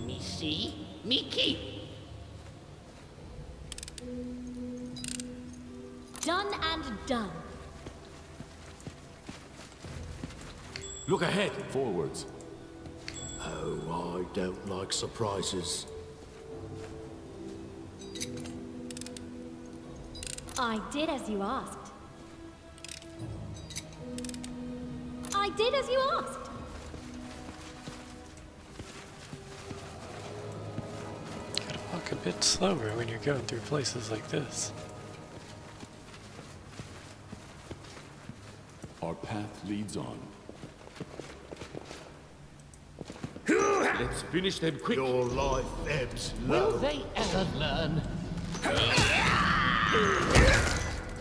Me see, me keep. Done and done. Look ahead. Forwards. Oh, I don't like surprises. I did as you asked. I did as you asked. Gotta walk a bit slower when you're going through places like this. Our path leads on. Let's finish them quick. Your life ebbs Will low. they ever learn?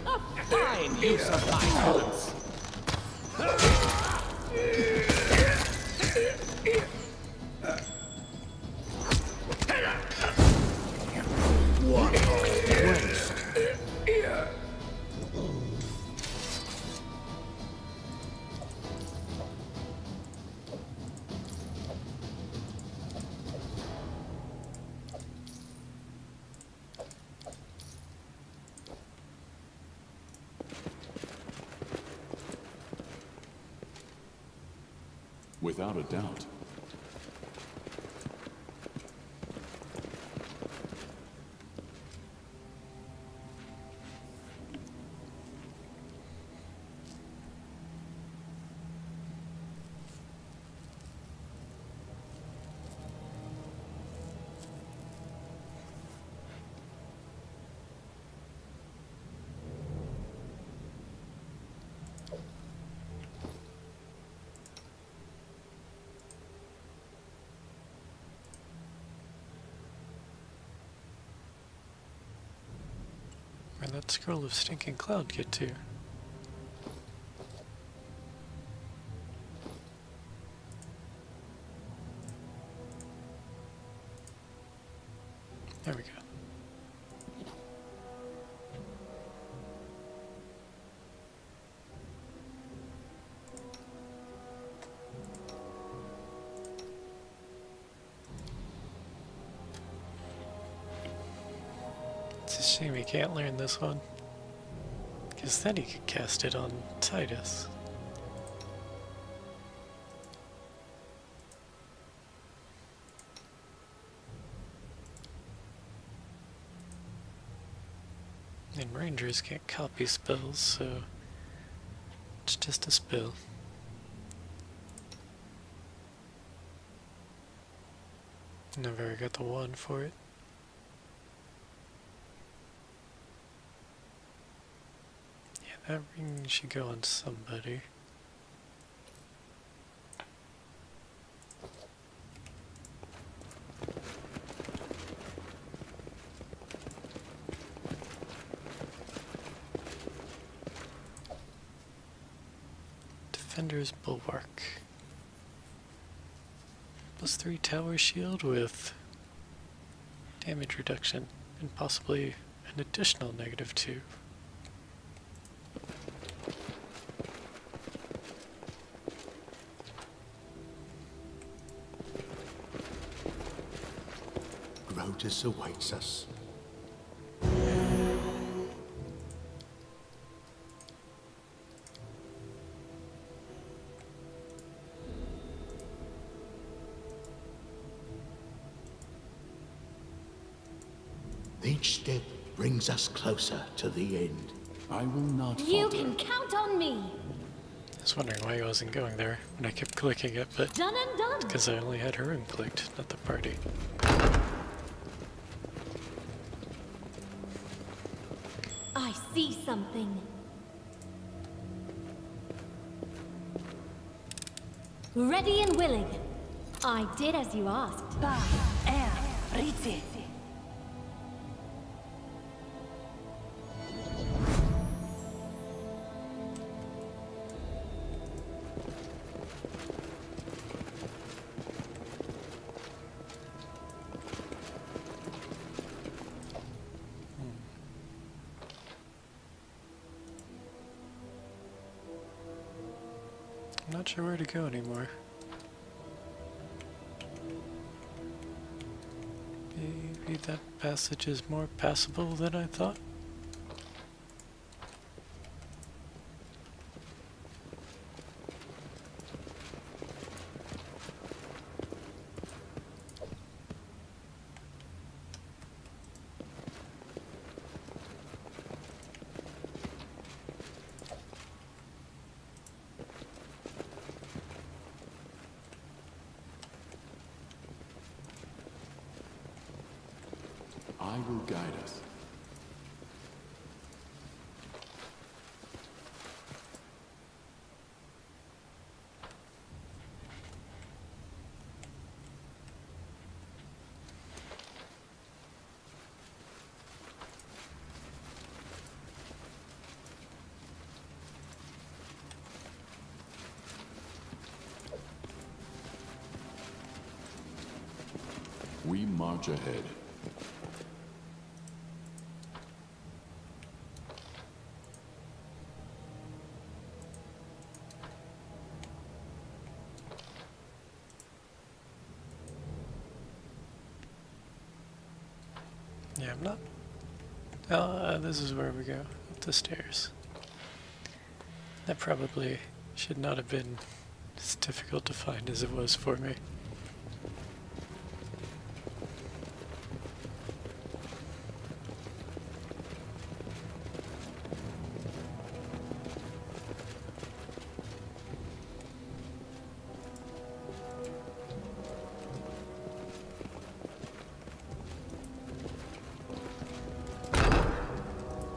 A fine use of my talents. West. Without a doubt. Where'd that scroll of stinking cloud get to? There we go. It's a shame he can't learn this one, because then he could cast it on Titus. And rangers can't copy spells, so it's just a spell. Never got the one for it. Yeah, that ring should go on somebody. Defender's Bulwark. +3 tower shield with damage reduction and possibly an additional -2. Grotus awaits us. Each step brings us closer to the end. I will not You falter. can count on me. I was wondering why I wasn't going there when I kept clicking it, but Done and done. because I only had her own clicked, not the party. I see something. Ready and willing. I did as you asked. I'm not sure where to go anymore. Maybe that passage is more passable than I thought. I will guide us. We march ahead. Yeah, I'm not. Oh, this is where we go. Up the stairs. That probably should not have been as difficult to find as it was for me.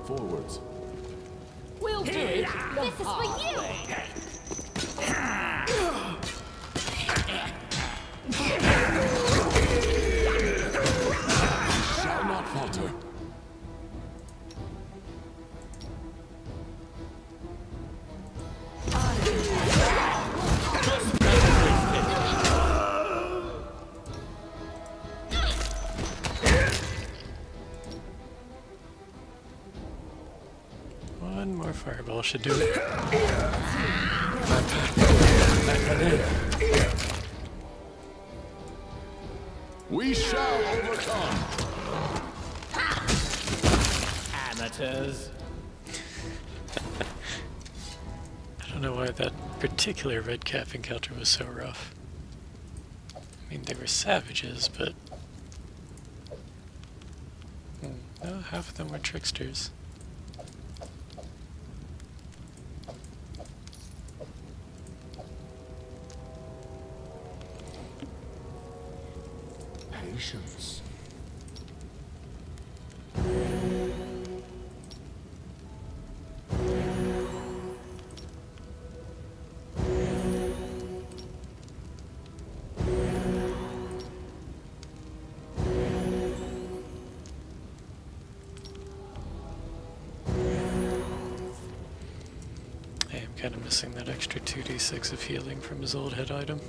Forwards. We'll do it. This is for you! Shall not falter. One more fireball should do it. We shall overcome. Amateurs. I don't know why that particular red calf encounter was so rough. I mean, they were savages, but... no, half of them were tricksters. Patience. I am kind of missing that extra 2d6 of healing from his old head item.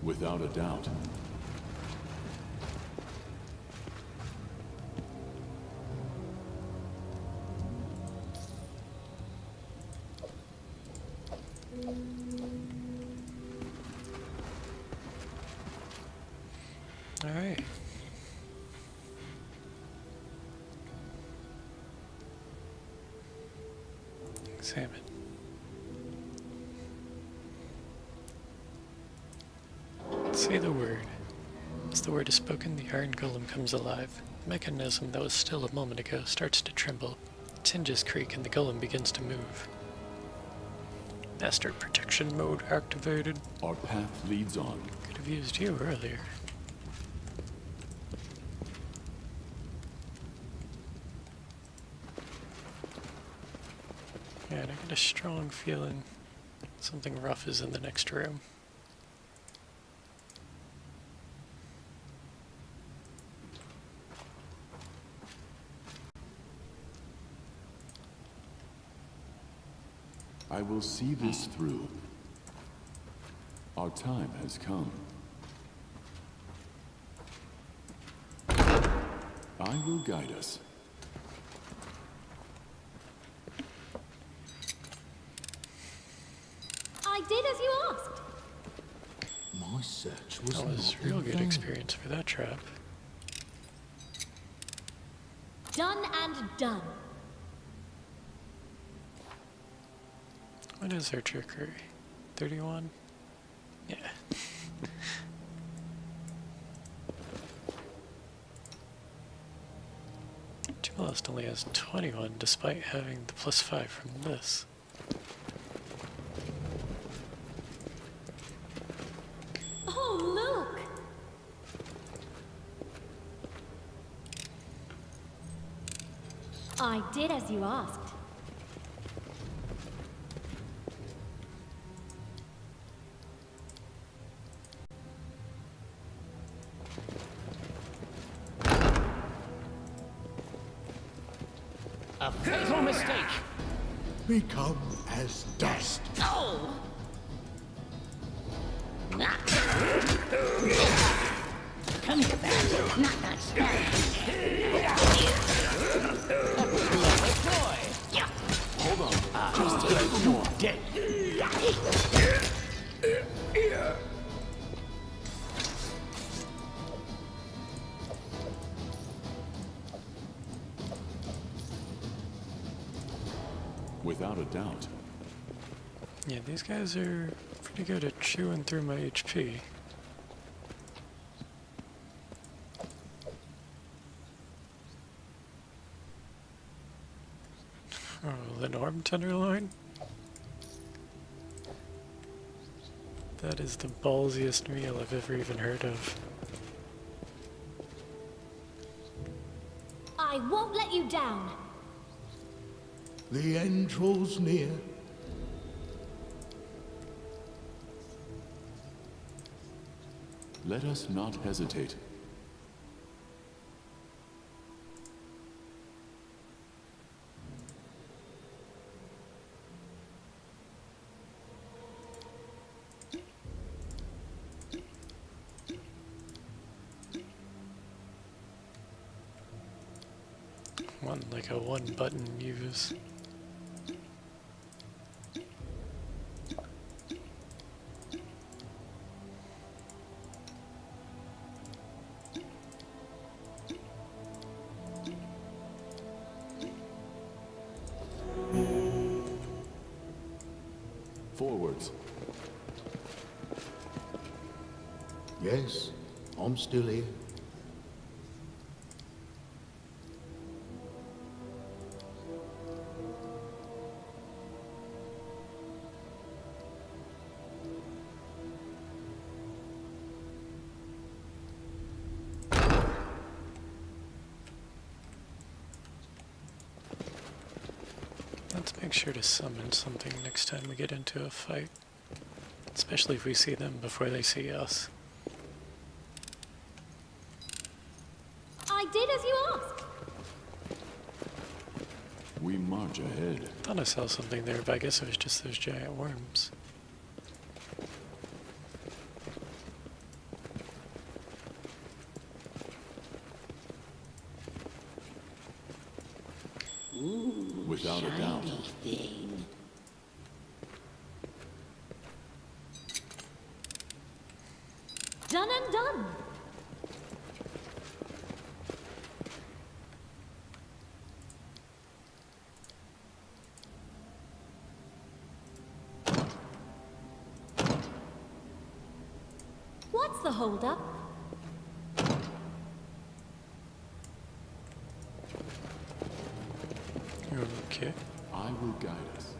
Without a doubt. All right. Examine. Say the word. As the word is spoken, the iron golem comes alive. The mechanism that was still a moment ago starts to tremble. Its hinges creak and the golem begins to move. Master protection mode activated. Our path leads on. Could have used you earlier. Yeah, and I get a strong feeling something rough is in the next room. I will see this through. Our time has come. I will guide us. I did as you asked. My search was That was not real in good vain. experience for that trap. Done and done. What is our trickery? 31? Yeah. Duelist only has 21 despite having the +5 from this. Oh, look! I did as you asked. A fatal mistake. Become as dust. Oh! Come here, bastard. Not that stuff. Hold on. Just a little more. Dead. without a doubt. Yeah, these guys are pretty good at chewing through my HP. Oh, an arm tenderloin? That is the ballsiest meal I've ever even heard of. I won't let you down. The end draws near. Let us not hesitate. One like a one-button use. Forwards. Yes, I'm still here. Let's make sure to summon something next time we get into a fight. Especially if we see them before they see us. I did as you asked. We march ahead. Thought I saw something there, but I guess it was just those giant worms. Ooh, Without a doubt. shiny thing. Done and done. What's the holdup? Okay. I will guide us.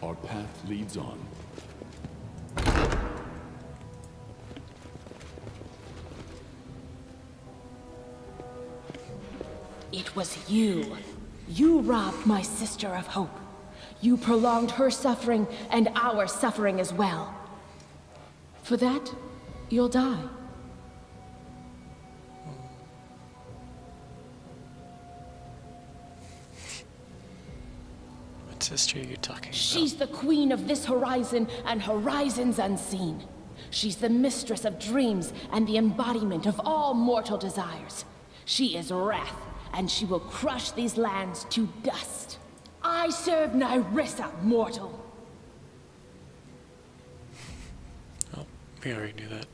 Our path leads on. It was you. You robbed my sister of hope. You prolonged her suffering and our suffering as well. For that, you'll die. What sister are you talking about? She's the queen of this horizon and horizons unseen. She's the mistress of dreams and the embodiment of all mortal desires. She is wrath, and she will crush these lands to dust. I serve Nyrissa, mortal. Oh, we already knew that.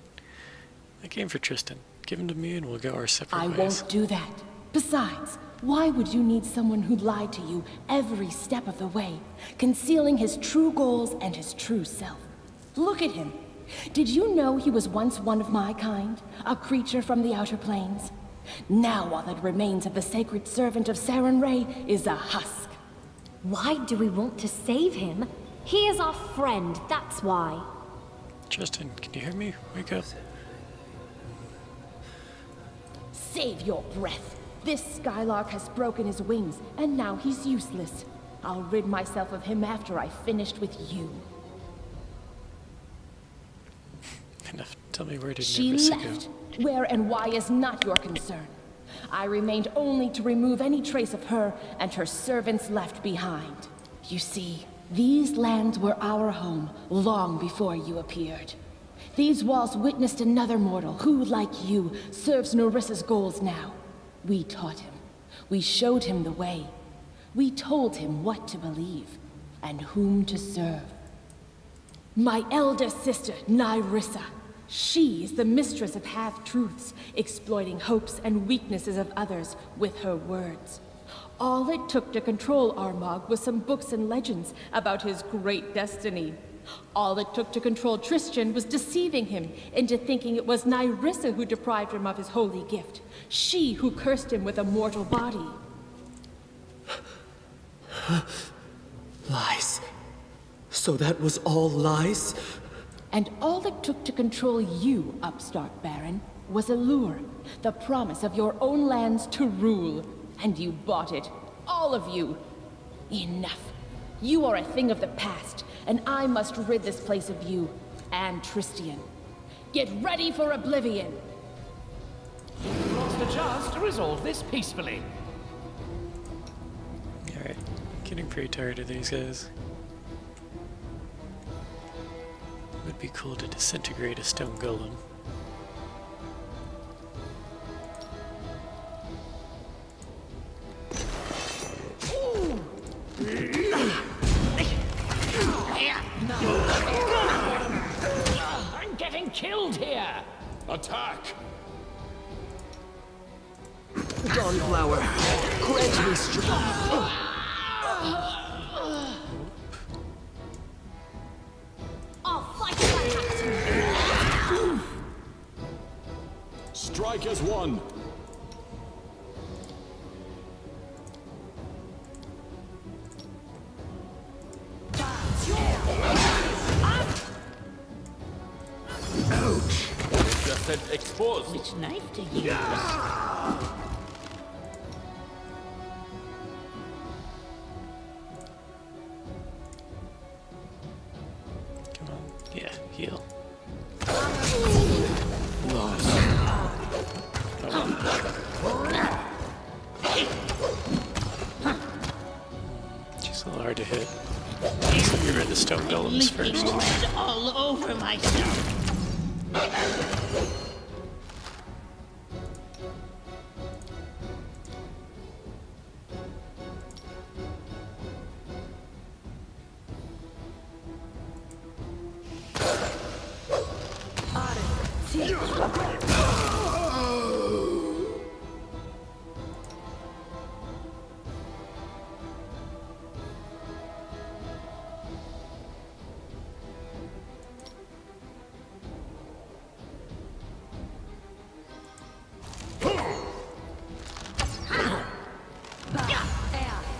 I came for Tristan. Give him to me and we'll go our separate ways. I won't do that. Besides, why would you need someone who lied to you every step of the way, concealing his true goals and his true self? Look at him. Did you know he was once one of my kind, a creature from the outer planes? Now all that remains of the sacred servant of Saren Ray is a husk. Why do we want to save him? He is our friend, that's why. Tristan, can you hear me? Wake up. Save your breath. This skylark has broken his wings, and now he's useless. I'll rid myself of him after I've finished with you. Enough. Tell me, where did She Nyrissa left. go? Where and why is not your concern. I remained only to remove any trace of her and her servants left behind. You see, these lands were our home long before you appeared. These walls witnessed another mortal who, like you, serves Nerissa's goals now. We taught him. We showed him the way. We told him what to believe and whom to serve. My elder sister, Nerissa. She is the mistress of half-truths, exploiting hopes and weaknesses of others with her words. All it took to control Armagh was some books and legends about his great destiny. All it took to control Tristan was deceiving him into thinking it was Nerissa who deprived him of his holy gift. She who cursed him with a mortal body. Lies. So that was all lies? And all it took to control you, upstart Baron, was a lure. The promise of your own lands to rule. And you bought it. All of you. Enough. You are a thing of the past, and I must rid this place of you, and Tristan. Get ready for oblivion! What's the chance to resolve this peacefully? Alright, getting pretty tired of these guys. Would be cool to disintegrate a stone golem. I'm getting killed here! Attack! Dawnflower, grant me strength. I'll fight back. Strike as one. Just said exposed. Which knife to use? Come on. Yeah, heal. She's a little hard to hit. So get rid of the stone golems first. Blood all over myself.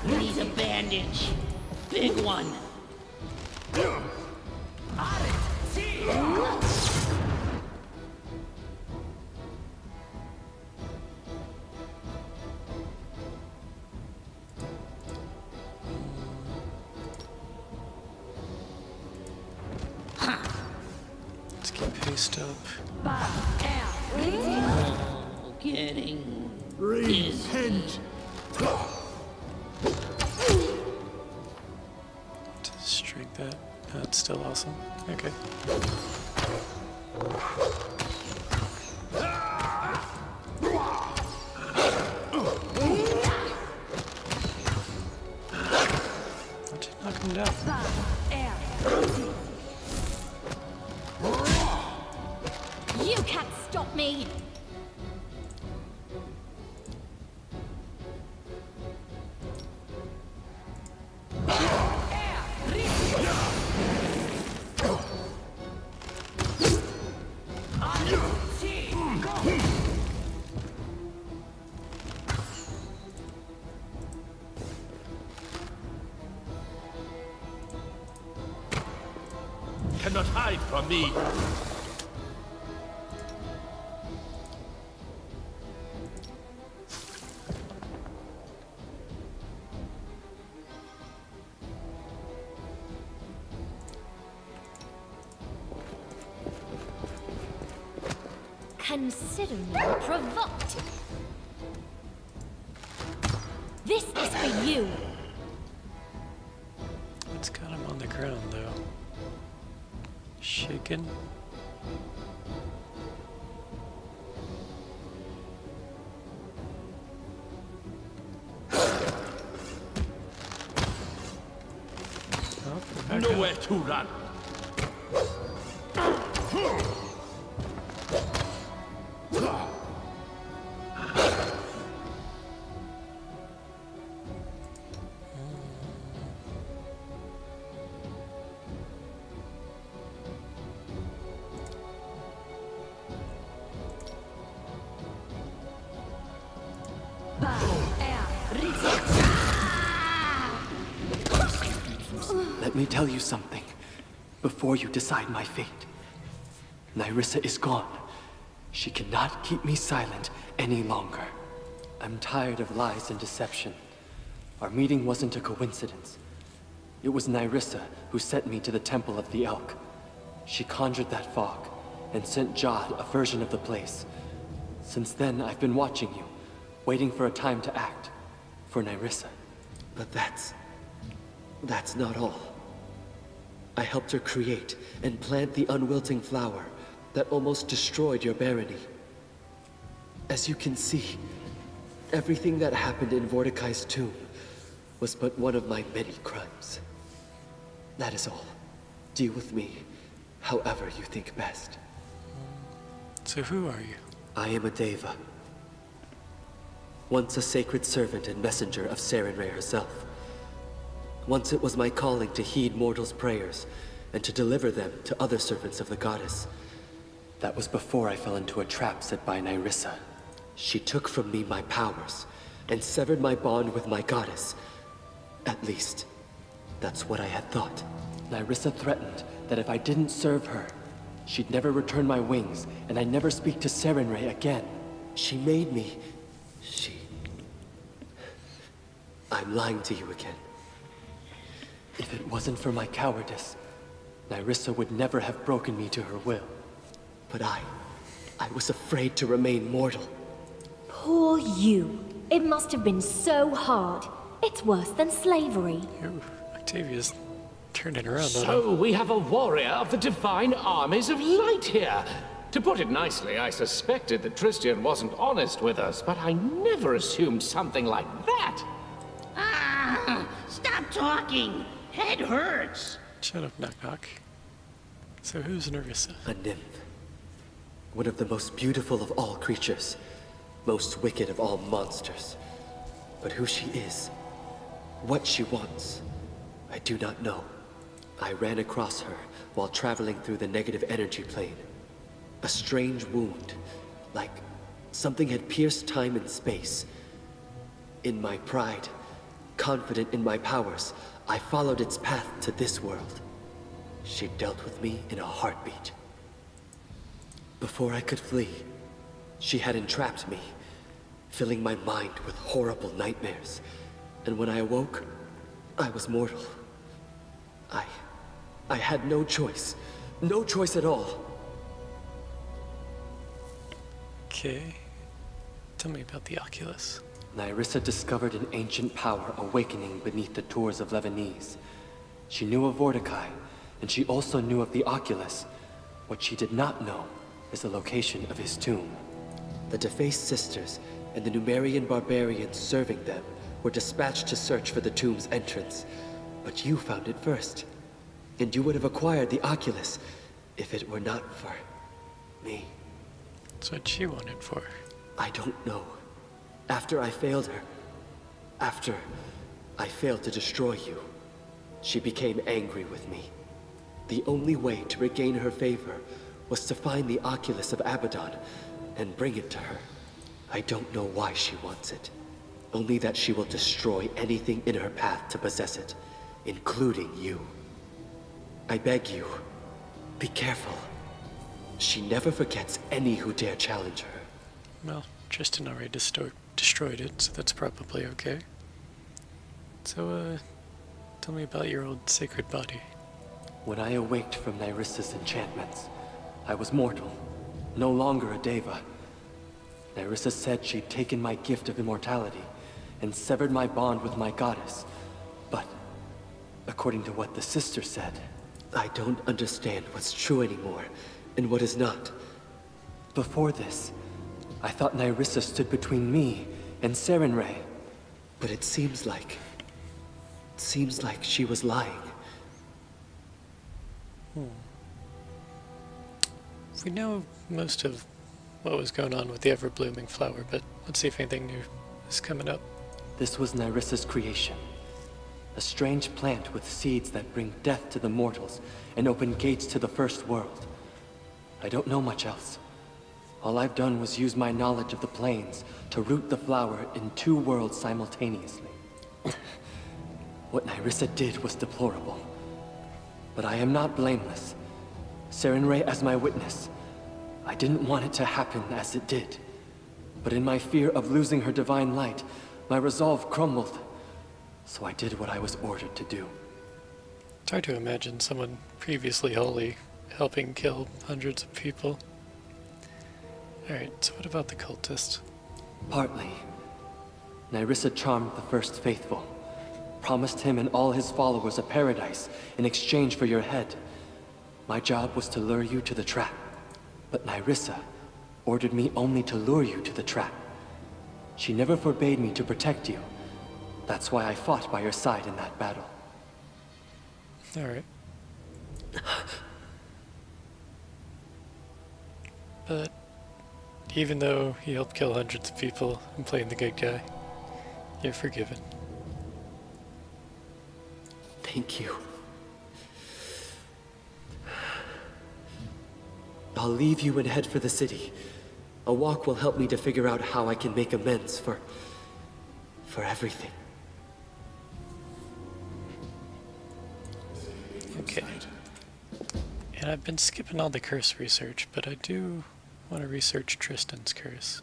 Need a bandage. Big one. Let's get paste up. Oh, getting Repent! Just shrink that. That's still awesome. Okay. How'd you knock him down? You can't stop me! Cannot hide from me. Consider me provoked. This is for you. It's got him on the ground though. Shaken. Nowhere to run. Let me tell you something before you decide my fate. Nyrissa is gone. She cannot keep me silent any longer. I'm tired of lies and deception. Our meeting wasn't a coincidence. It was Nyrissa who sent me to the Temple of the Elk. She conjured that fog and sent Jod a version of the place. Since then, I've been watching you, waiting for a time to act. For Nyrissa. But that's not all. I helped her create and plant the unwilting flower that almost destroyed your barony. As you can see, everything that happened in Mordecai's tomb was but one of my many crimes. That is all. Deal with me however you think best. So who are you? I am a Deva. Once a sacred servant and messenger of Sarenrae herself. Once it was my calling to heed mortals' prayers and to deliver them to other servants of the goddess. That was before I fell into a trap set by Nyrissa. She took from me my powers and severed my bond with my goddess. At least, that's what I had thought. Nyrissa threatened that if I didn't serve her, she'd never return my wings and I'd never speak to Sarenrae again. She made me... I'm lying to you again. If it wasn't for my cowardice, Nyrissa would never have broken me to her will. But I was afraid to remain mortal. Poor you. It must have been so hard. It's worse than slavery. Ooh, Octavia's turning around on him. So we have a warrior of the divine armies of light here. To put it nicely, I suspected that Tristan wasn't honest with us, but I never assumed something like that. Stop talking. Head hurts. Shut up, knock knock. So who's Nyrissa? A nymph. One of the most beautiful of all creatures. Most wicked of all monsters. But who she is, what she wants, I do not know. I ran across her while traveling through the negative energy plane. A strange wound, like something had pierced time and space. In my pride, confident in my powers, I followed its path to this world. She dealt with me in a heartbeat. Before I could flee, she had entrapped me, filling my mind with horrible nightmares. And when I awoke, I was mortal. I had no choice. No choice at all. Okay. Tell me about the Oculus. Nyrissa discovered an ancient power awakening beneath the tours of Lebanese. She knew of Mordecai, and she also knew of the Oculus. What she did not know is the location of his tomb. The defaced sisters and the Numerian barbarians serving them were dispatched to search for the tomb's entrance. But you found it first. And you would have acquired the Oculus if it were not for me. That's what she wanted for. I don't know. After I failed her, after I failed to destroy you, she became angry with me. The only way to regain her favor was to find the Oculus of Abaddon and bring it to her. I don't know why she wants it. Only that she will destroy anything in her path to possess it, including you. I beg you, be careful. She never forgets any who dare challenge her. Well, Tristan already destroyed it, so that's probably okay. So, tell me about your old sacred body. When I awaked from Nyrissa's enchantments, I was mortal, no longer a Deva. Nyrissa said she'd taken my gift of immortality and severed my bond with my goddess. But, according to what the sister said, I don't understand what's true anymore, and what is not. Before this, I thought Nyrissa stood between me and Sarenrae, but it seems like she was lying. We know most of what was going on with the ever-blooming flower, but let's see if anything new is coming up. This was Nyrissa's creation. A strange plant with seeds that bring death to the mortals and open gates to the first world. I don't know much else. All I've done was use my knowledge of the planes to root the flower in 2 worlds simultaneously. What Nyrissa did was deplorable. But I am not blameless. Sarenrae as my witness. I didn't want it to happen as it did. But in my fear of losing her divine light, my resolve crumbled. So I did what I was ordered to do. It's hard to imagine someone previously holy helping kill hundreds of people. Alright, so what about the cultist? Partly. Nyrissa charmed the first faithful. Promised him and all his followers a paradise in exchange for your head. My job was to lure you to the trap. But Nyrissa ordered me only to lure you to the trap. She never forbade me to protect you. That's why I fought by your side in that battle. Alright. But even though he helped kill hundreds of people and playing the good guy, you're forgiven. Thank you. I'll leave you and head for the city. A walk will help me to figure out how I can make amends for everything. Okay. And I've been skipping all the curse research, but I do want to research Tristan's curse.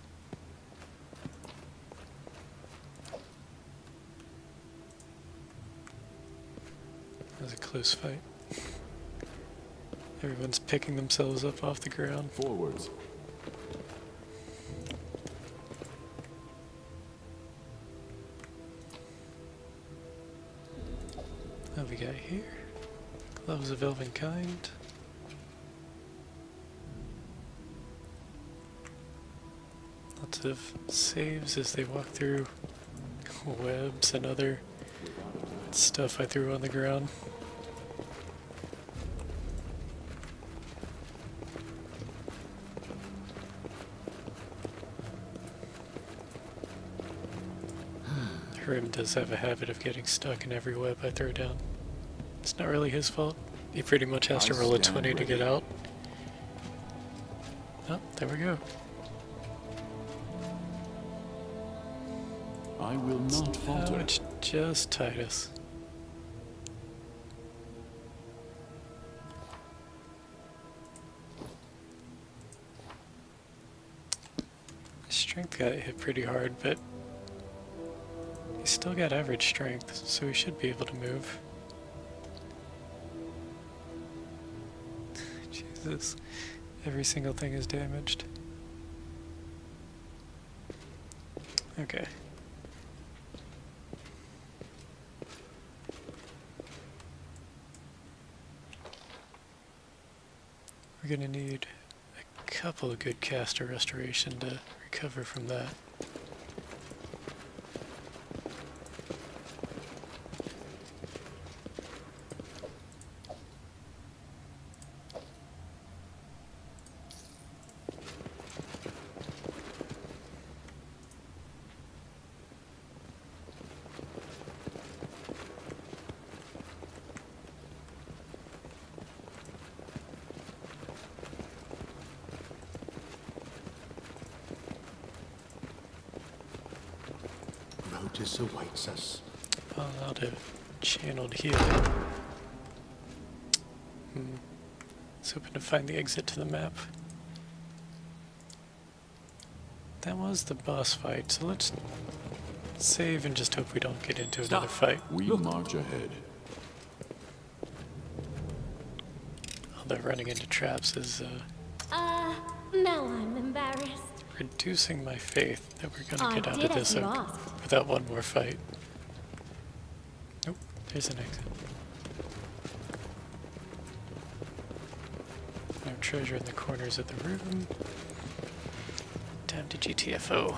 That was a close fight. Everyone's picking themselves up off the ground. Forwards. What we got here? Gloves of Elven Kind. Lots of saves as they walk through webs and other stuff I threw on the ground. Rim does have a habit of getting stuck in every web I throw down. It's not really his fault. He pretty much has to roll a 20 to get out. Oh, there we go. I will not falter. Oh, it's just Titus. Strength got hit pretty hard, but he's still got average strength, so he should be able to move. Jesus, every single thing is damaged. Okay. We're gonna need a couple of good caster restoration to recover from that. Notice awaits us. Well, out of channeled healing. Let's hoping to find the exit to the map. That was the boss fight, so let's save and just hope we don't get into another fight. We march ahead. Although running into traps is now I'm embarrassed. reducing my faith that we're gonna get out did of as this you asked. without one more fight. Nope, there's an exit. There treasure in the corners of the room. Time to GTFO.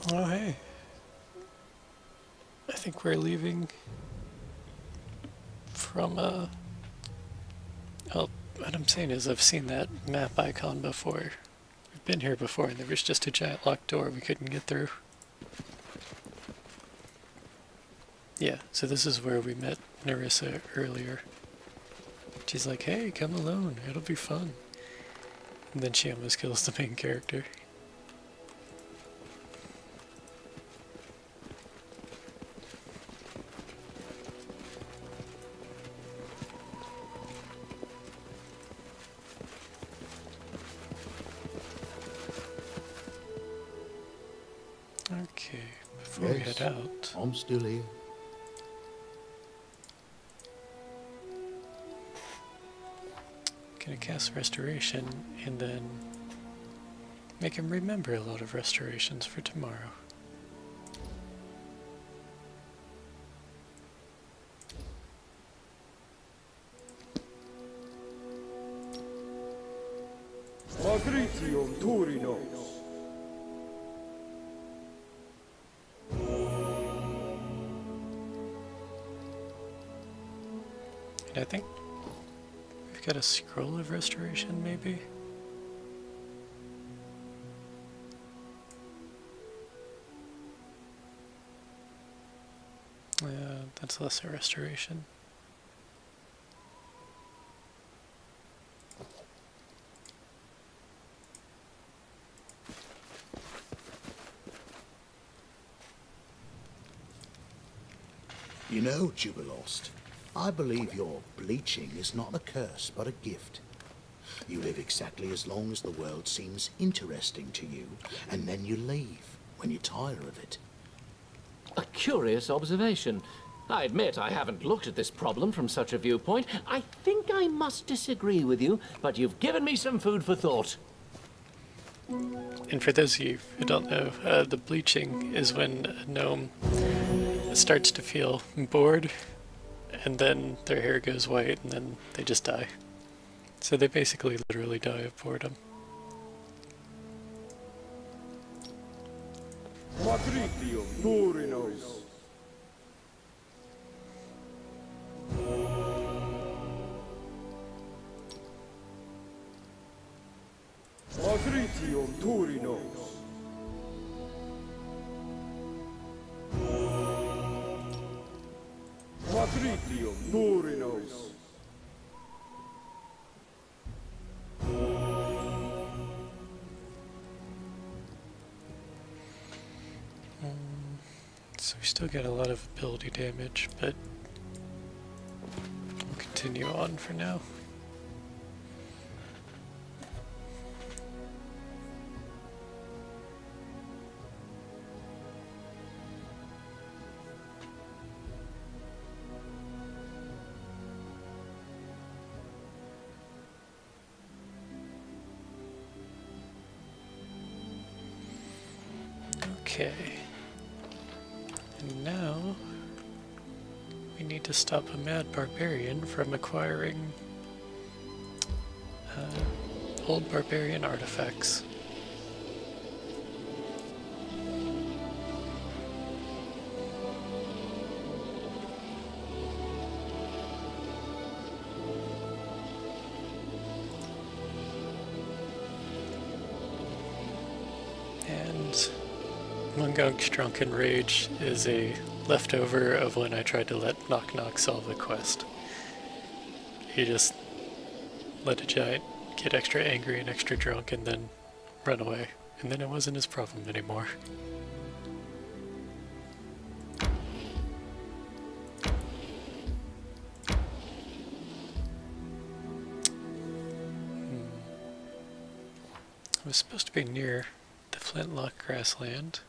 Oh, hey. I think we're leaving from, well, what I'm saying is I've seen that map icon before. We've been here before and there was just a giant locked door we couldn't get through. Yeah, so this is where we met Nerissa earlier. She's like, hey, come alone, it'll be fun. And then she almost kills the main character. Okay, before we head out... I'm still here. Gonna cast Restoration and then make him remember a lot of restorations for tomorrow. Patricium Turinos. And I think we've got a scroll of restoration, maybe? That's less a restoration. You know, Jubilost, I believe your bleaching is not a curse, but a gift. You live exactly as long as the world seems interesting to you, and then you leave when you tire of it. A curious observation. I admit I haven't looked at this problem from such a viewpoint. I think I must disagree with you, but you've given me some food for thought. And for those of you who don't know, the bleaching is when a gnome starts to feel bored, and then their hair goes white, and then they just die. So they basically literally die of boredom. Patricium Turinos. Patricium Turinos. Patricium Turinos. So we still get a lot of ability damage, but we'll continue on for now. Okay. And now we need to stop a mad barbarian from acquiring old barbarian artifacts. And Mungunk's Drunken Rage is a leftover of when I tried to let Knock Knock solve the quest. He just let a giant get extra angry and extra drunk and then run away. And then it wasn't his problem anymore. was supposed to be near the Flintlock grassland.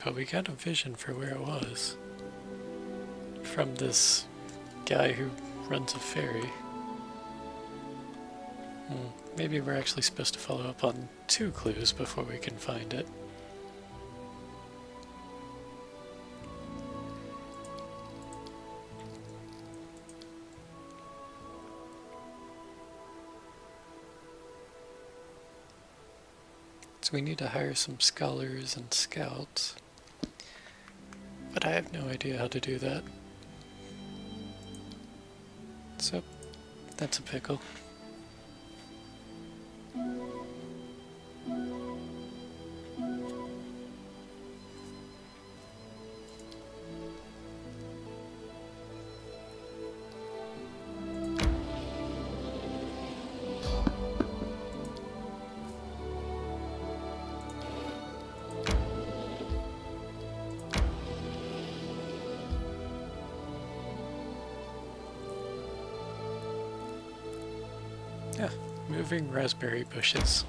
But we got a vision for where it was from this guy who runs a ferry. Maybe we're actually supposed to follow up on 2 clues before we can find it. So we need to hire some scholars and scouts. But I have no idea how to do that. So, that's a pickle. Yeah, moving raspberry bushes.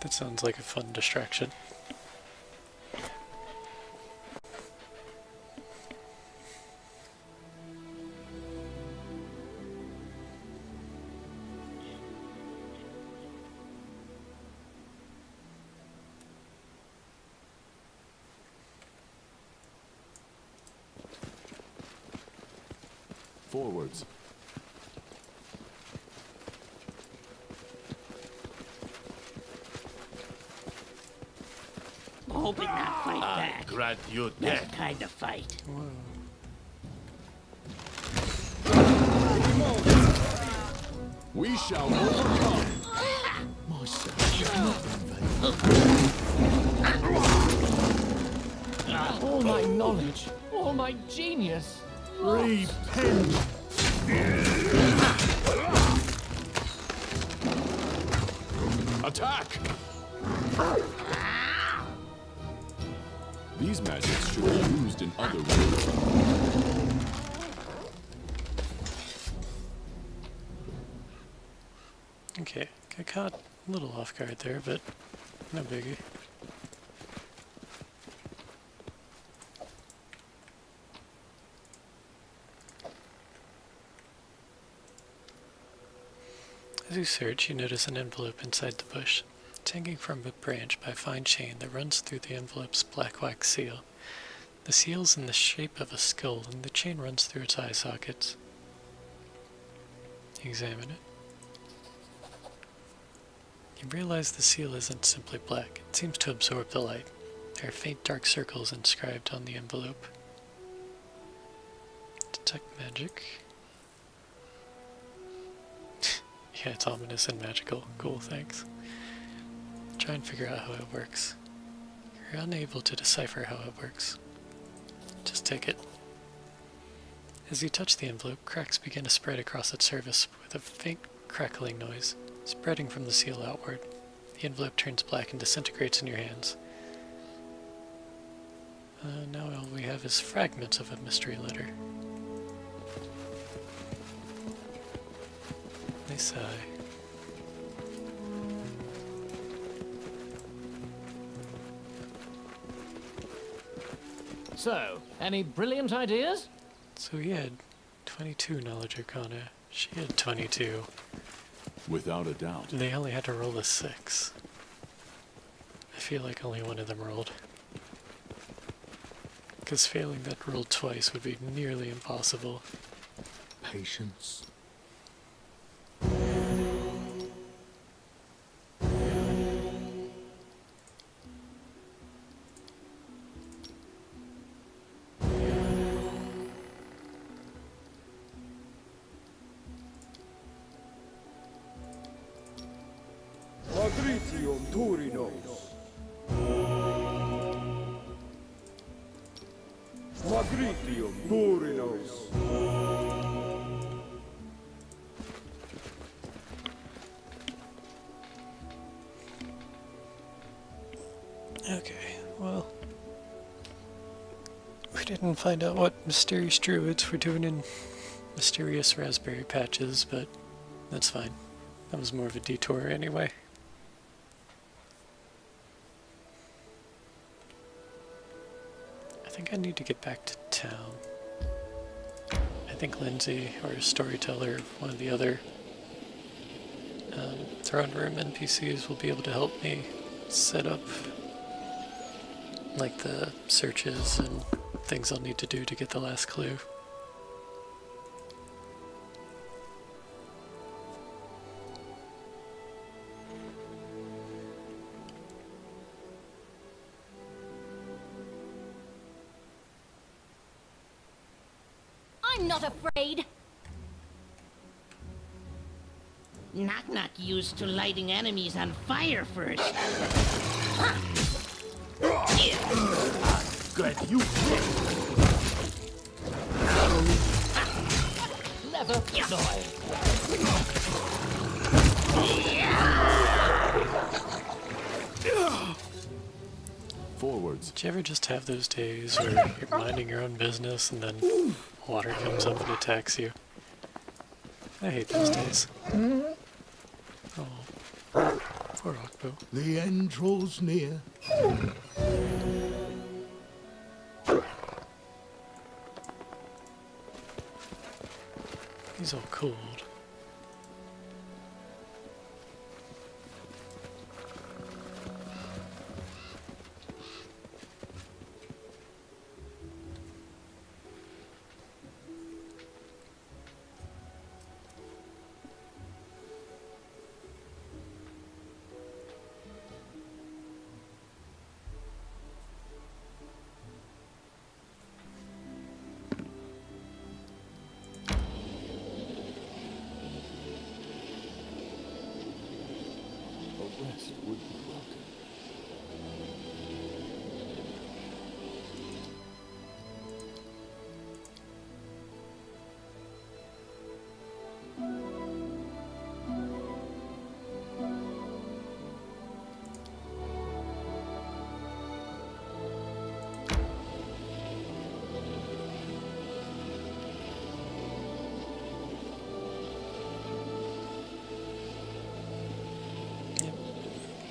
That sounds like a fun distraction. Forwards. Hoping not fight back. Grant you Best death. kind of fight. We shall overcome. My search has not been vain. All my knowledge, all my genius. Repent! Attack! These magics should be used in other ways. Okay, got caught a little off guard there, but no biggie. As you search, you notice an envelope inside the bush. It's hanging from a branch by a fine chain that runs through the envelope's black wax seal. The seal's in the shape of a skull, and the chain runs through its eye sockets. You examine it. You realize the seal isn't simply black. It seems to absorb the light. There are faint dark circles inscribed on the envelope. Detect magic. Yeah, it's ominous and magical. Cool, thanks. Try and figure out how it works. You're unable to decipher how it works. Just take it. As you touch the envelope, cracks begin to spread across its surface with a faint crackling noise, spreading from the seal outward. The envelope turns black and disintegrates in your hands. Now all we have is fragments of a mystery letter. I sigh. So, any brilliant ideas? So he had 22 knowledge arcana. She had 22. Without a doubt. They only had to roll a 6. I feel like only one of them rolled. Because failing that roll twice would be nearly impossible. Patience. Magritium Turinos. Magritium Turinos. Okay, well, we didn't find out what mysterious druids were doing in mysterious raspberry patches, but that's fine. That was more of a detour anyway. I think I need to get back to town. I think Linzie, or a storyteller, one of the other throne room NPCs will be able to help me set up like the searches and things I'll need to do to get the last clue. I'm not afraid. Knock-knock used to lighting enemies on fire first. Good, you Clever boy. Forwards. Did you ever just have those days where you're minding your own business and then water comes up and attacks you? I hate those days. Oh, poor Okbo. The end draws near. He's all cold. Rest would be welcome.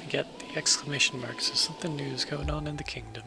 Get the exclamation marks, so something new is going on in the kingdom.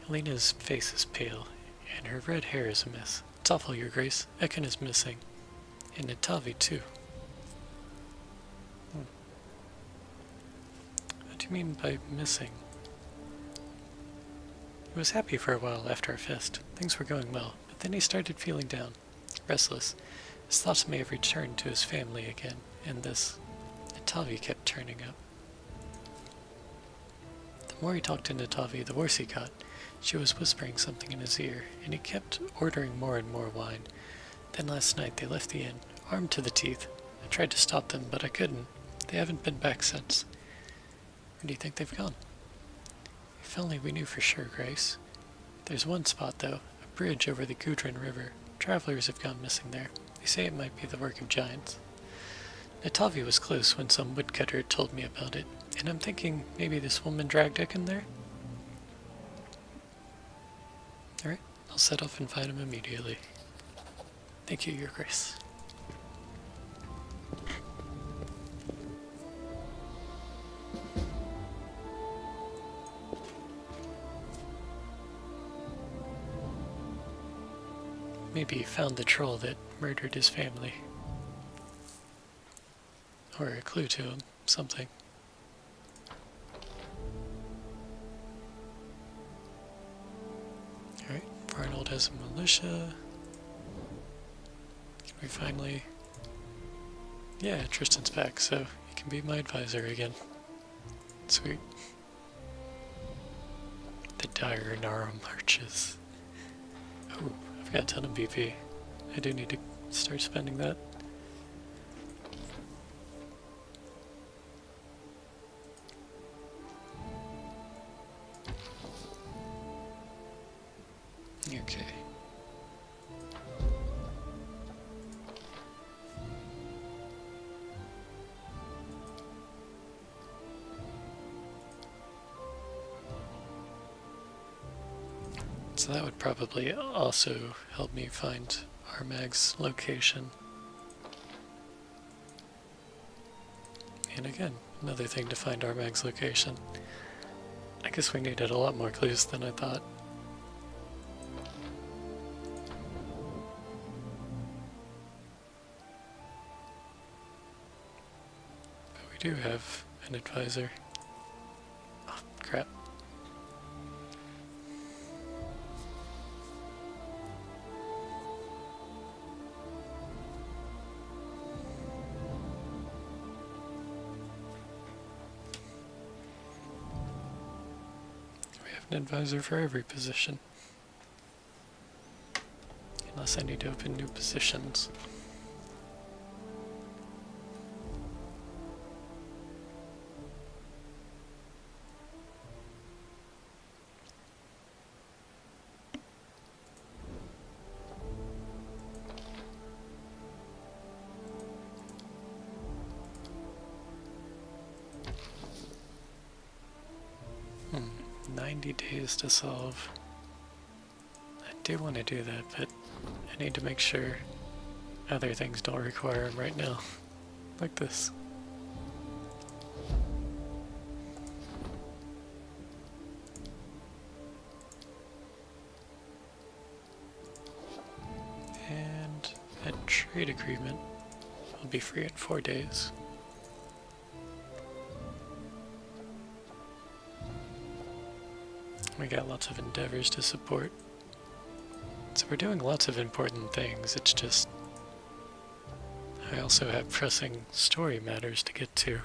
Lena's face is pale, and her red hair is amiss. It's awful, Your Grace. Ekon is missing. And Natavi, too. What do you mean by missing? He was happy for a while after our fest. Things were going well, but then he started feeling down, restless. His thoughts may have returned to his family again, and this Natavi kept turning up. The more he talked to Natavi, the worse he got. She was whispering something in his ear, and he kept ordering more and more wine. Then last night they left the inn, armed to the teeth. I tried to stop them, but I couldn't. They haven't been back since. Where do you think they've gone? If only we knew for sure, Grace. There's one spot, though, a bridge over the Gudrun River. Travelers have gone missing there. They say it might be the work of giants. Natavi was close when some woodcutter told me about it, and I'm thinking maybe this woman dragged Ekundo there? I'll set off and find him immediately. Thank you, Your Grace. Maybe he found the troll that murdered his family. Or a clue to him, something. Alright, Arnold has a militia. Can we finally... Yeah, Tristan's back, so he can be my advisor again. Sweet. The dire Nara marches. Oh, I've got a ton of BP. I do need to start spending that. Okay. So that would probably also help me find Armag's location. And again, another thing to find Armag's location. I guess we needed a lot more clues than I thought. But we do have an advisor. Oh, crap. An advisor for every position. Unless I need to open new positions. Hmm. 90 days to solve. I do want to do that, but I need to make sure other things don't require them right now. Like this. And a trade agreement will be free in 4 days. We got lots of endeavors to support. So we're doing lots of important things, it's just... I also have pressing story matters to get to.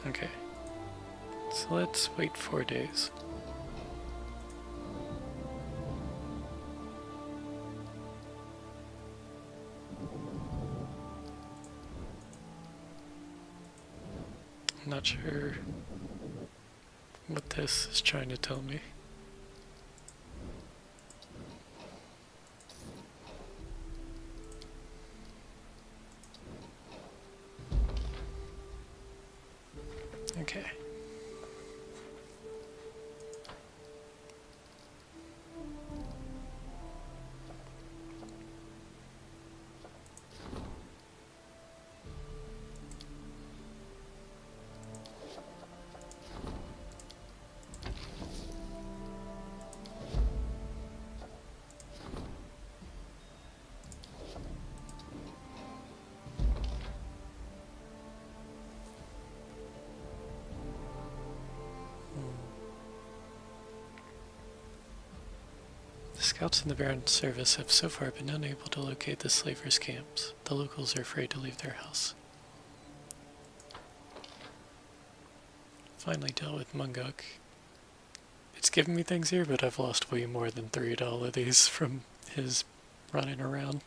Okay, so let's wait 4 days. I'm not sure what this is trying to tell me. Okay. The scouts in the Baron's service have so far been unable to locate the slavers' camps. The locals are afraid to leave their house. Finally dealt with Mungok. It's given me things here, but I've lost way more than 3 to all of these from his running around.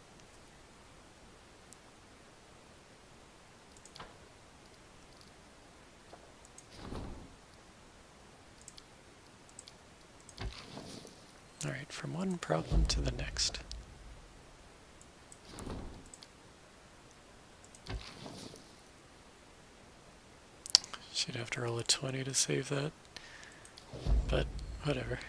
Alright, from one problem to the next. She'd have to roll a 20 to save that, but whatever.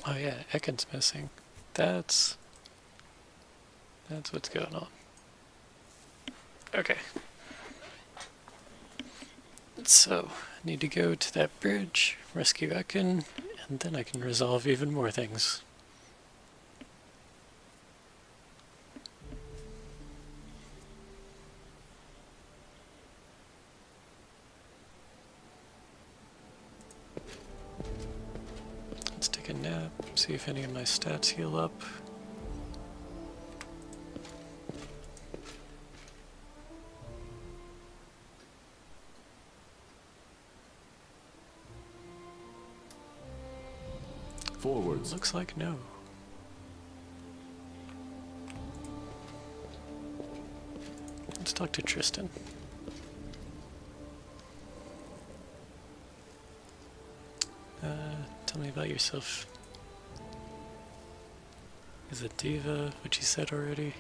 Oh yeah, Ekundo's missing. That's what's going on. Okay. So, I need to go to that bridge, rescue Ekundo, and then I can resolve even more things. Let's take a nap, see if any of my stats heal up. Forwards. Looks like no. Let's talk to Tristan. Tell me about yourself. Is it diva, which you said already?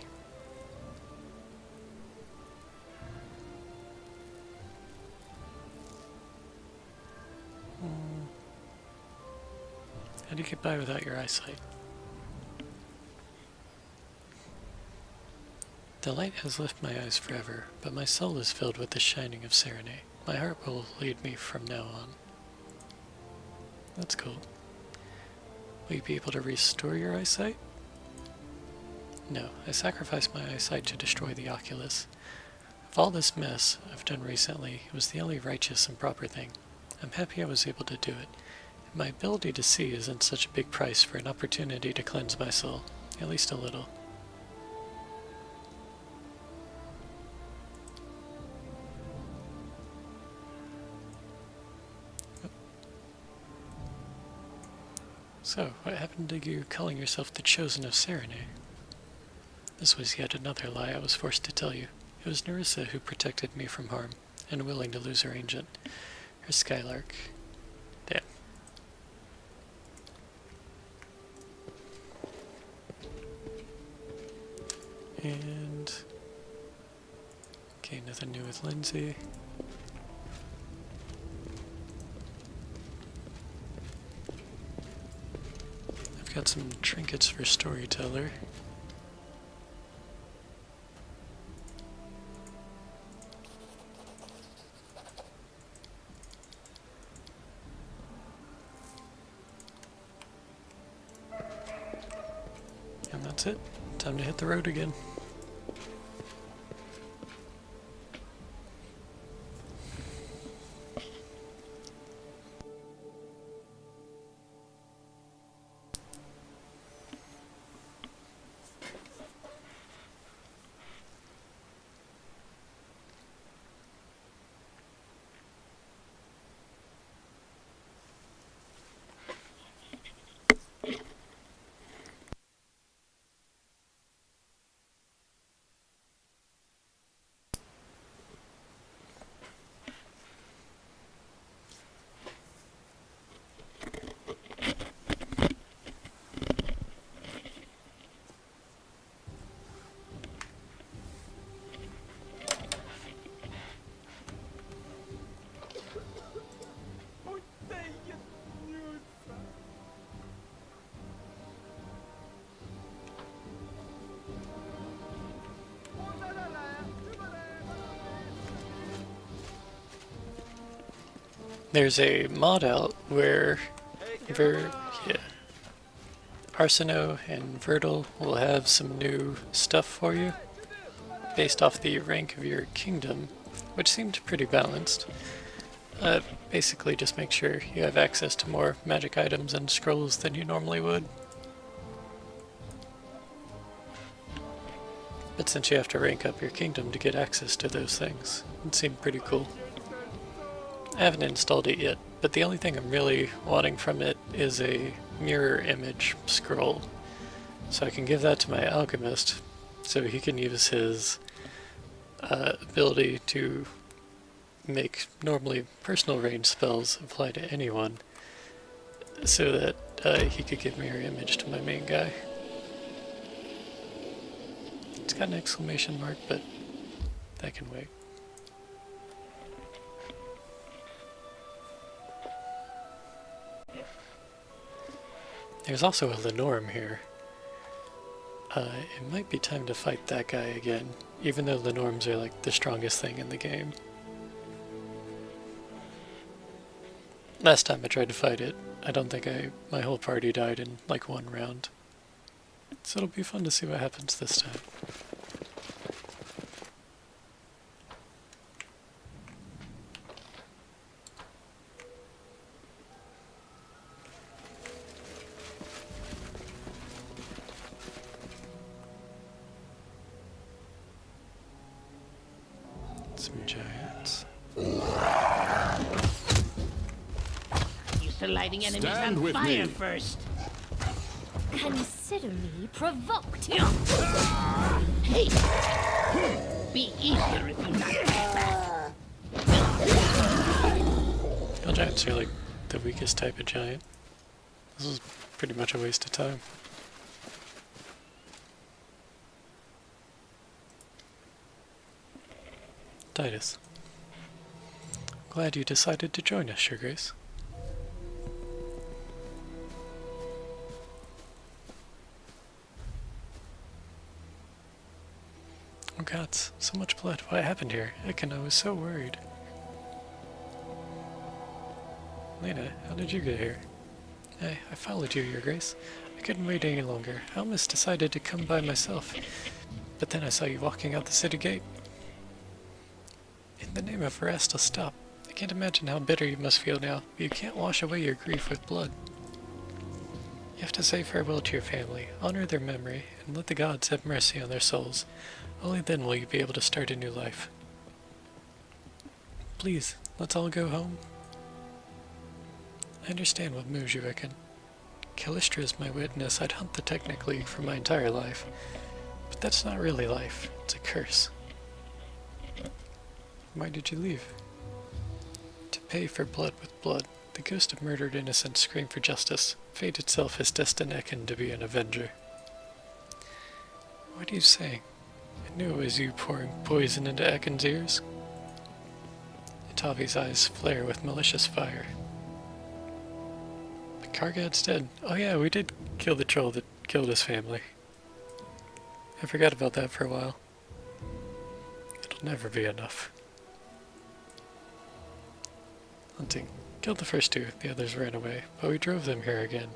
How do you get by without your eyesight? The light has left my eyes forever, but my soul is filled with the shining of Serenade. My heart will lead me from now on. That's cool. Will you be able to restore your eyesight? No, I sacrificed my eyesight to destroy the oculus. Of all this mess I've done recently, it was the only righteous and proper thing. I'm happy I was able to do it. My ability to see isn't such a big price for an opportunity to cleanse my soul, at least a little. So, what happened to you calling yourself the Chosen of Serenade? This was yet another lie I was forced to tell you. It was Nerissa who protected me from harm, and willing to lose her agent, her Skylark. Damn. And okay, nothing new with Linzie. I've got some trinkets for Storyteller. And that's it. Time to hit the road again. There's a mod out where Arsino and Vertil will have some new stuff for you based off the rank of your kingdom, which seemed pretty balanced. Basically just make sure you have access to more magic items and scrolls than you normally would. But since you have to rank up your kingdom to get access to those things, it seemed pretty cool. I haven't installed it yet, but the only thing I'm really wanting from it is a mirror image scroll. So I can give that to my alchemist, so he can use his ability to make normally personal range spells apply to anyone, so that he could give mirror image to my main guy. It's got an exclamation mark, but that can wait. There's also a Lenorm here. It might be time to fight that guy again, even though Lenorms are like the strongest thing in the game. Last time I tried to fight it, I don't think my whole party died in like one round. So it'll be fun to see what happens this time. Some giants. Used to lighting enemies Stand on with fire me. first. Consider me provoked. Hey! Be easier if you knock back. Hell giants are like the weakest type of giant. This is pretty much a waste of time. Titus. Glad you decided to join us, Your Grace. Oh gods, so much blood. What happened here? Ekundo was so worried. Lena, how did you get here? Hey, I followed you, Your Grace. I couldn't wait any longer. I almost decided to come by myself, but then I saw you walking out the city gate. In the name of rest, I'll stop. I can't imagine how bitter you must feel now, but you can't wash away your grief with blood. You have to say farewell to your family, honor their memory, and let the gods have mercy on their souls. Only then will you be able to start a new life. Please, let's all go home. I understand what moves you, Ekon. Callistra is my witness. I'd hunt the Technic League for my entire life. But that's not really life. It's a curse. Why did you leave? To pay for blood with blood. The ghost of murdered innocents screamed for justice. Fate itself has destined Ekon to be an avenger. What are you saying? I knew it was you pouring poison into Ekon's ears. Itavi's eyes flare with malicious fire. But Kargad's dead. Oh yeah, we did kill the troll that killed his family. I forgot about that for a while. It'll never be enough. Hunting. Killed the first two, the others ran away, but we drove them here again.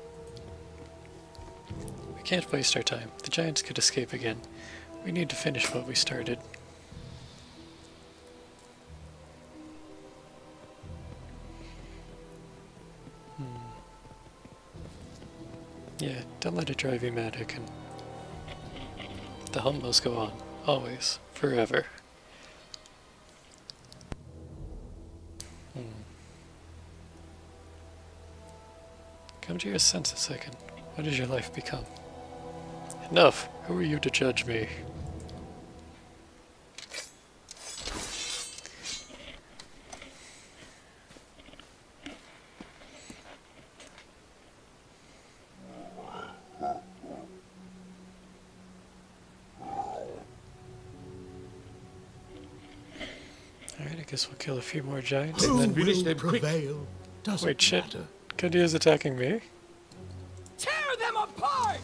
We can't waste our time. The giants could escape again. We need to finish what we started. Yeah, don't let it drive you mad, Ekon. The hunt must go on. Always. Forever. Come to your senses, Ekon. What has your life become? Enough! Who are you to judge me? Alright, I guess we'll kill a few more giants and then finish them quick. Prevail. Doesn't wait, shit. matter. Kandia's attacking me? Tear them apart!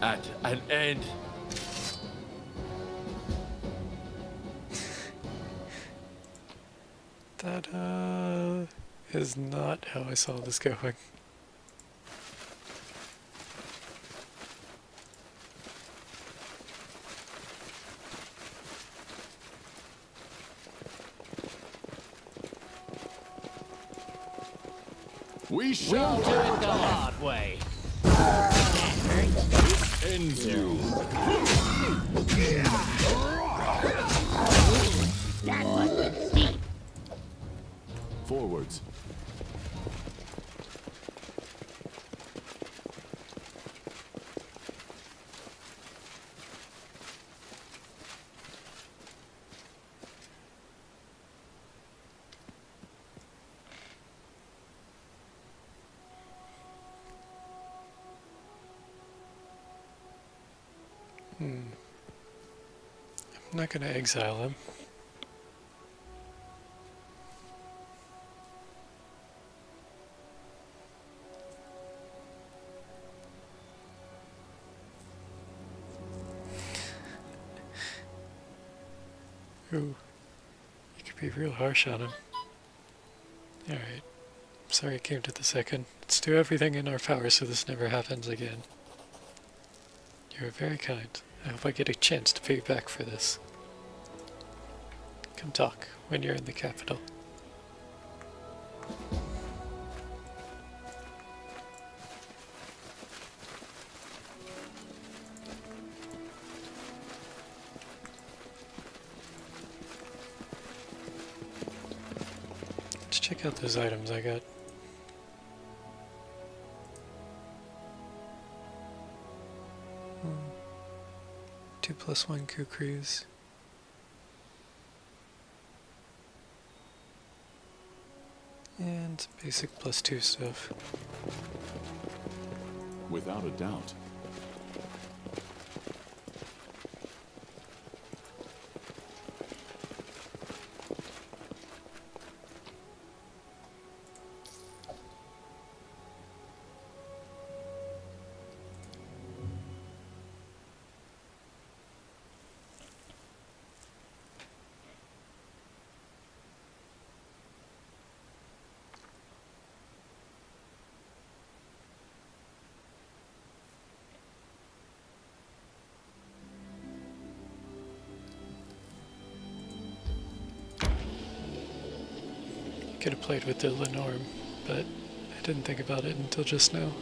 At an end. That, is not how I saw this going. We shall Do it the hard way. end you. That was steep. Forwards. I'm not gonna exile him. Ooh, you could be real harsh on him. Alright, sorry it came to the second. Let's do everything in our power so this never happens again. You're very kind. I hope I get a chance to pay you back for this. Come talk when you're in the capital. Let's check out those items I got. +1 kukris. And basic +2 stuff. Without a doubt. Could have played with the Lenorm, but I didn't think about it until just now.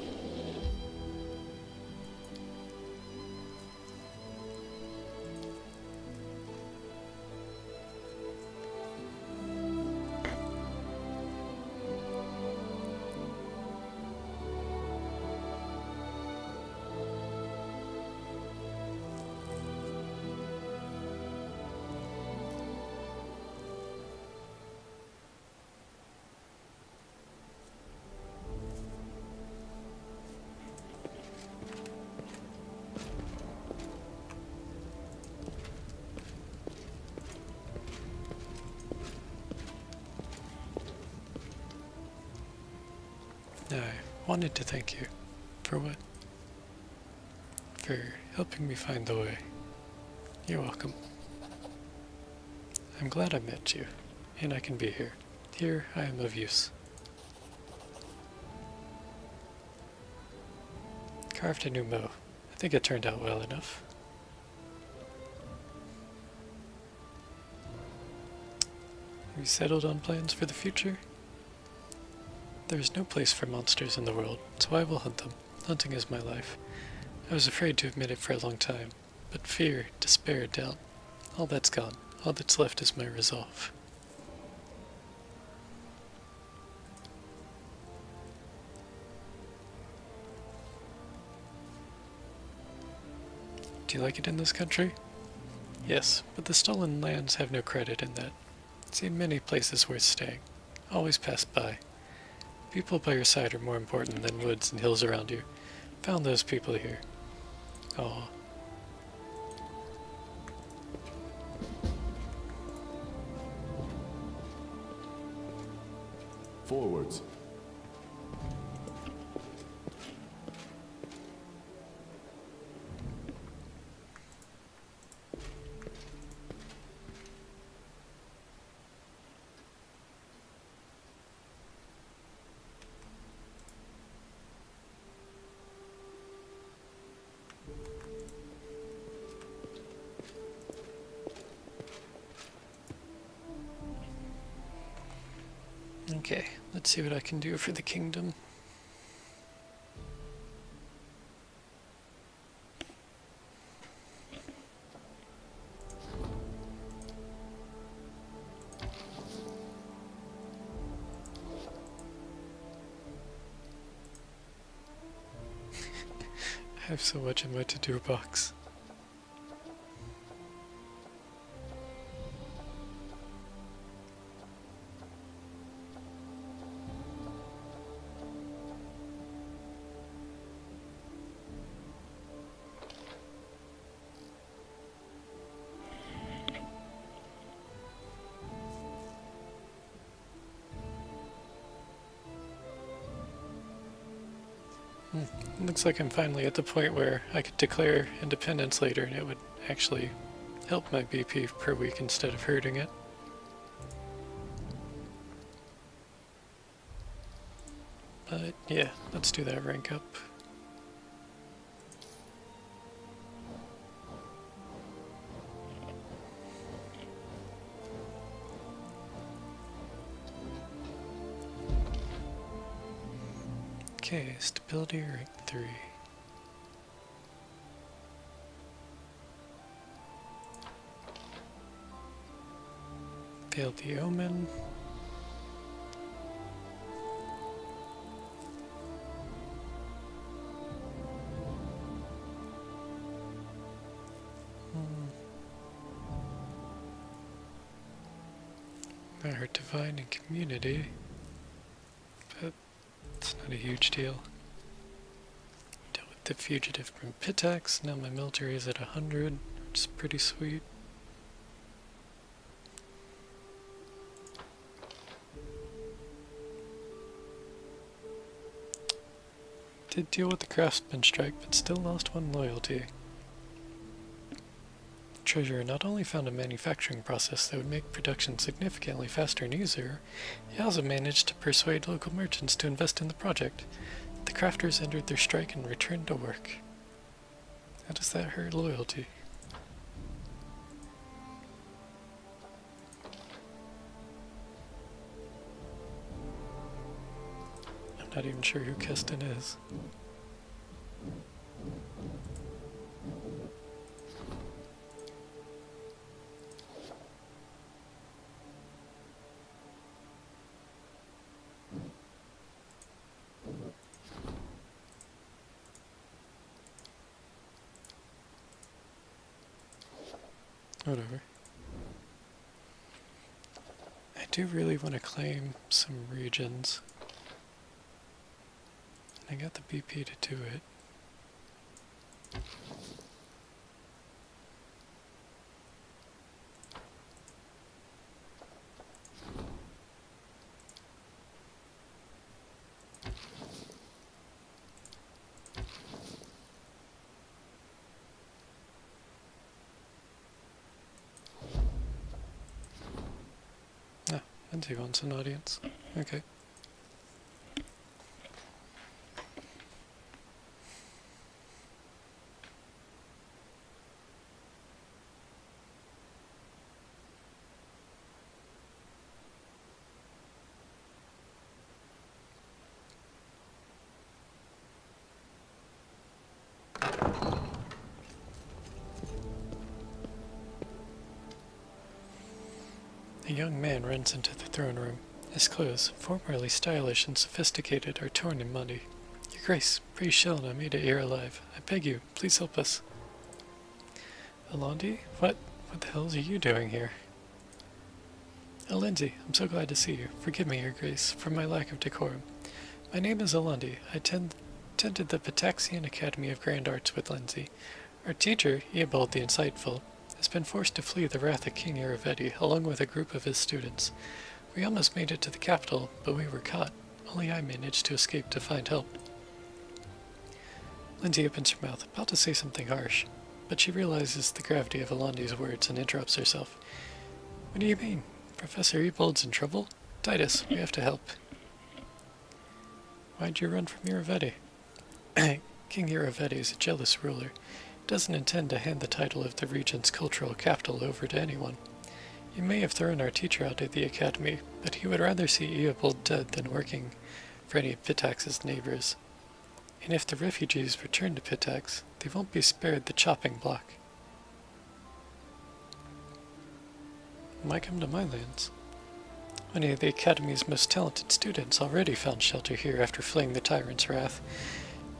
I wanted to thank you. For what? For helping me find the way. You're welcome. I'm glad I met you, and I can be here. Here I am of use. Carved a new mow. I think it turned out well enough. Have you settled on plans for the future? There is no place for monsters in the world, so I will hunt them. Hunting is my life. I was afraid to admit it for a long time, but fear, despair, doubt, all that's gone. All that's left is my resolve. Do you like it in this country? Yes, but the stolen lands have no credit in that. Seen many places worth staying. Always pass by. People by your side are more important than woods and hills around you. Found those people here. Aw. Forwards. Okay, let's see what I can do for the kingdom. have so much in my to-do box. Looks like I'm finally at the point where I could declare independence later and it would actually help my BP per week instead of hurting it. But yeah, let's do that rank up. Okay, stability rank 3. Failed the omen. I heard divine and community, but it's not a huge deal. Dealt with the fugitive from Pitax. Now my military is at 100, which is pretty sweet. Did deal with the craftsman strike, but still lost 1 loyalty. The treasurer not only found a manufacturing process that would make production significantly faster and easier, he also managed to persuade local merchants to invest in the project. The crafters entered their strike and returned to work. How does that hurt loyalty? I'm not even sure who Keston is. Whatever. I do really want to claim some regions. I got the BP to do it. Ah, Linzie wants an audience. Okay. A young man runs into the throne room. His clothes, formerly stylish and sophisticated, are torn and muddy. Your Grace, pray Sheldon, I made it here alive. I beg you, please help us. Alandi? What the hell are you doing here? Oh, Linzie, I'm so glad to see you. Forgive me, Your Grace, for my lack of decorum. My name is Alandi. I attended the Pitaxian Academy of Grand Arts with Linzie. Our teacher, Eobald the Insightful, has been forced to flee the wrath of King Iravetti along with a group of his students. We almost made it to the capital, but we were caught. Only I managed to escape to find help. Linzie opens her mouth, about to say something harsh, but she realizes the gravity of Alandi's words and interrupts herself. What do you mean? Professor Eobald's in trouble? Titus, we have to help. Why'd you run from Iravetti? King Iravetti is a jealous ruler. Doesn't intend to hand the title of the region's cultural capital over to anyone. He may have thrown our teacher out of the academy, but he would rather see Eobald dead than working for any of Pitax's neighbors. And if the refugees return to Pitax, they won't be spared the chopping block. Why come to my lands? Many of the academy's most talented students already found shelter here after fleeing the tyrant's wrath.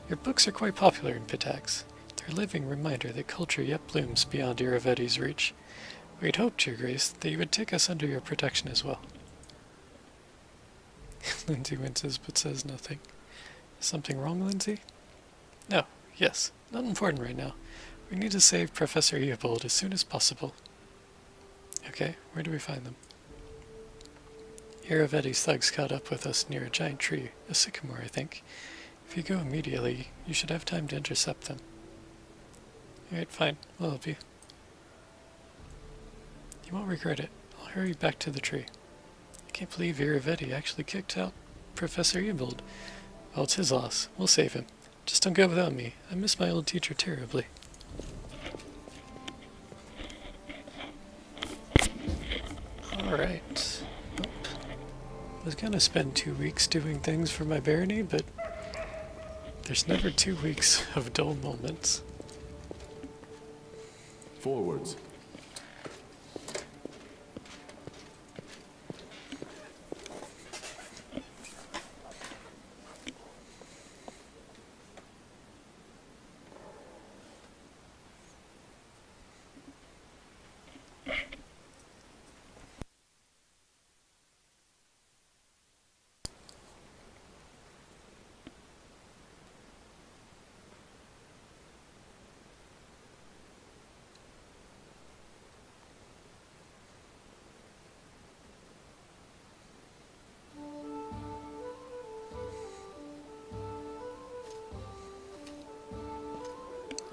Your books are quite popular in Pitax. They're a living reminder that culture yet blooms beyond Iravetti's reach. We'd hoped, Your Grace, that you would take us under your protection as well. Linzie winces but says nothing. Is something wrong, Linzie? No, yes, not important right now. We need to save Professor Eobold as soon as possible. Okay, where do we find them? Iravetti's thugs caught up with us near a giant tree, a sycamore, I think. If you go immediately, you should have time to intercept them. Alright, fine, we'll help you. You won't regret it. I'll hurry back to the tree. I can't believe Iravetti actually kicked out Professor Eobold. Well, it's his loss. We'll save him. Just don't go without me. I miss my old teacher terribly. Alright. I was gonna spend 2 weeks doing things for my barony, but there's never 2 weeks of dull moments. Forwards.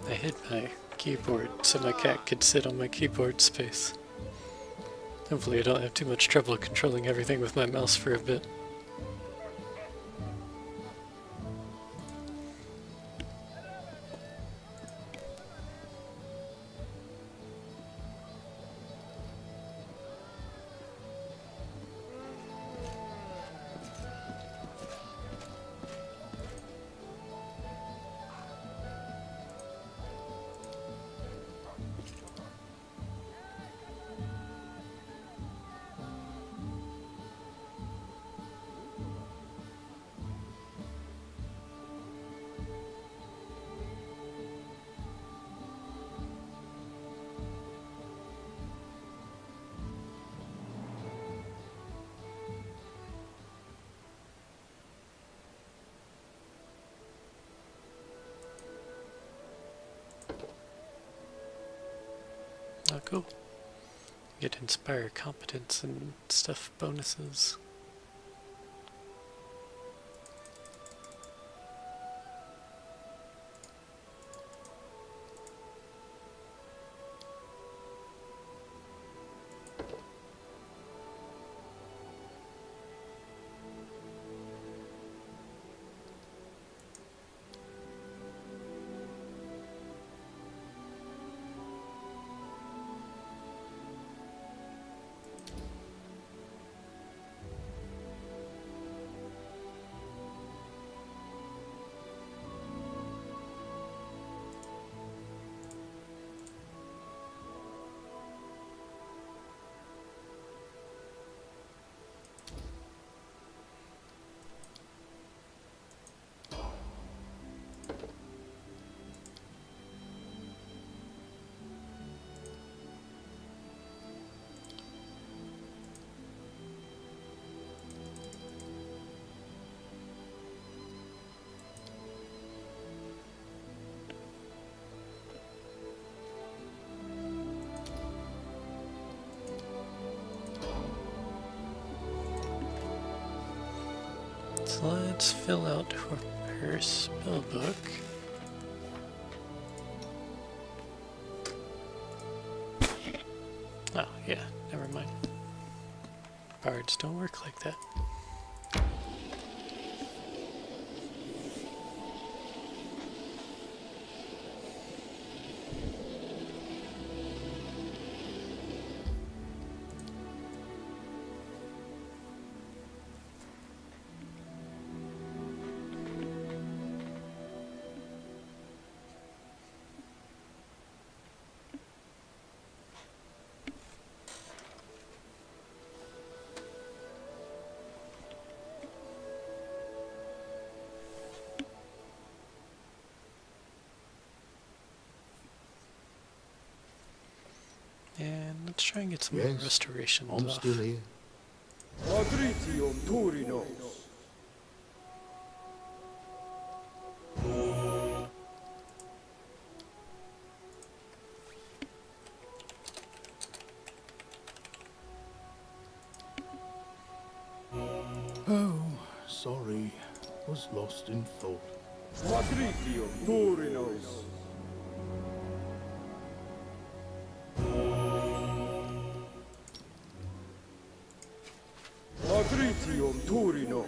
I hid my keyboard so my cat could sit on my keyboard space. Hopefully I don't have too much trouble controlling everything with my mouse for a bit. Oh, cool. You get inspire competence and stuff bonuses. So let's fill out her spell book. Oh, yeah, never mind. Bards don't work like that. Let's try and get some Yes, restorations I'm off. still here. Magritium Turinos. Oh, sorry. Was lost in thought. Magritium Turinos. Magritium Turinos.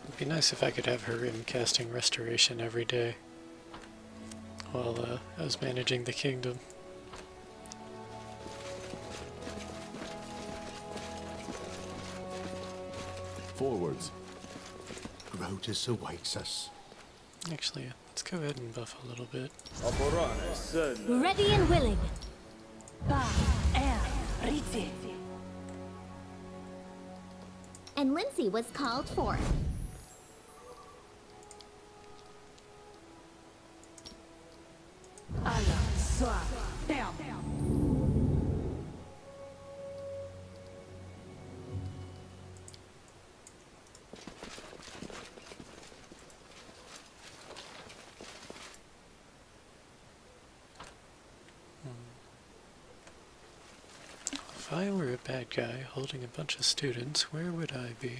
It'd be nice if I could have her in casting restoration every day while I was managing the kingdom. Forwards. Grotus awaits us. Actually, let's go ahead and buff a little bit. Aborane Sen. Ready and willing. And Linzie was called forth. If I were a bad guy holding a bunch of students, where would I be?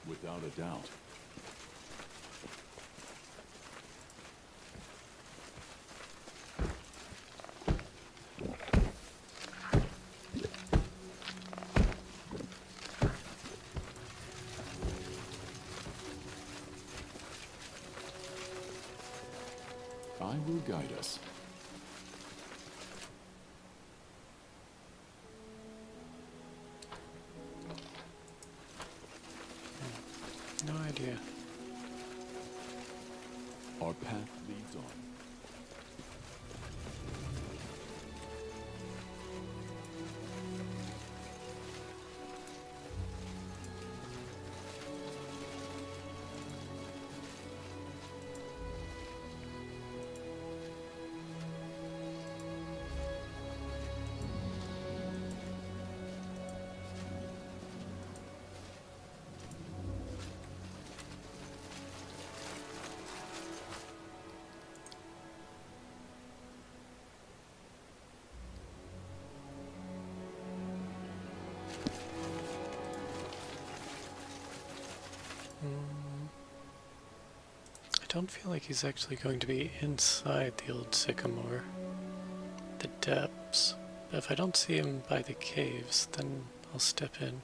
Without a doubt. I will guide us. No idea. Our path leads on. I don't feel like he's actually going to be inside the old sycamore. The depths. But if I don't see him by the caves, then I'll step in.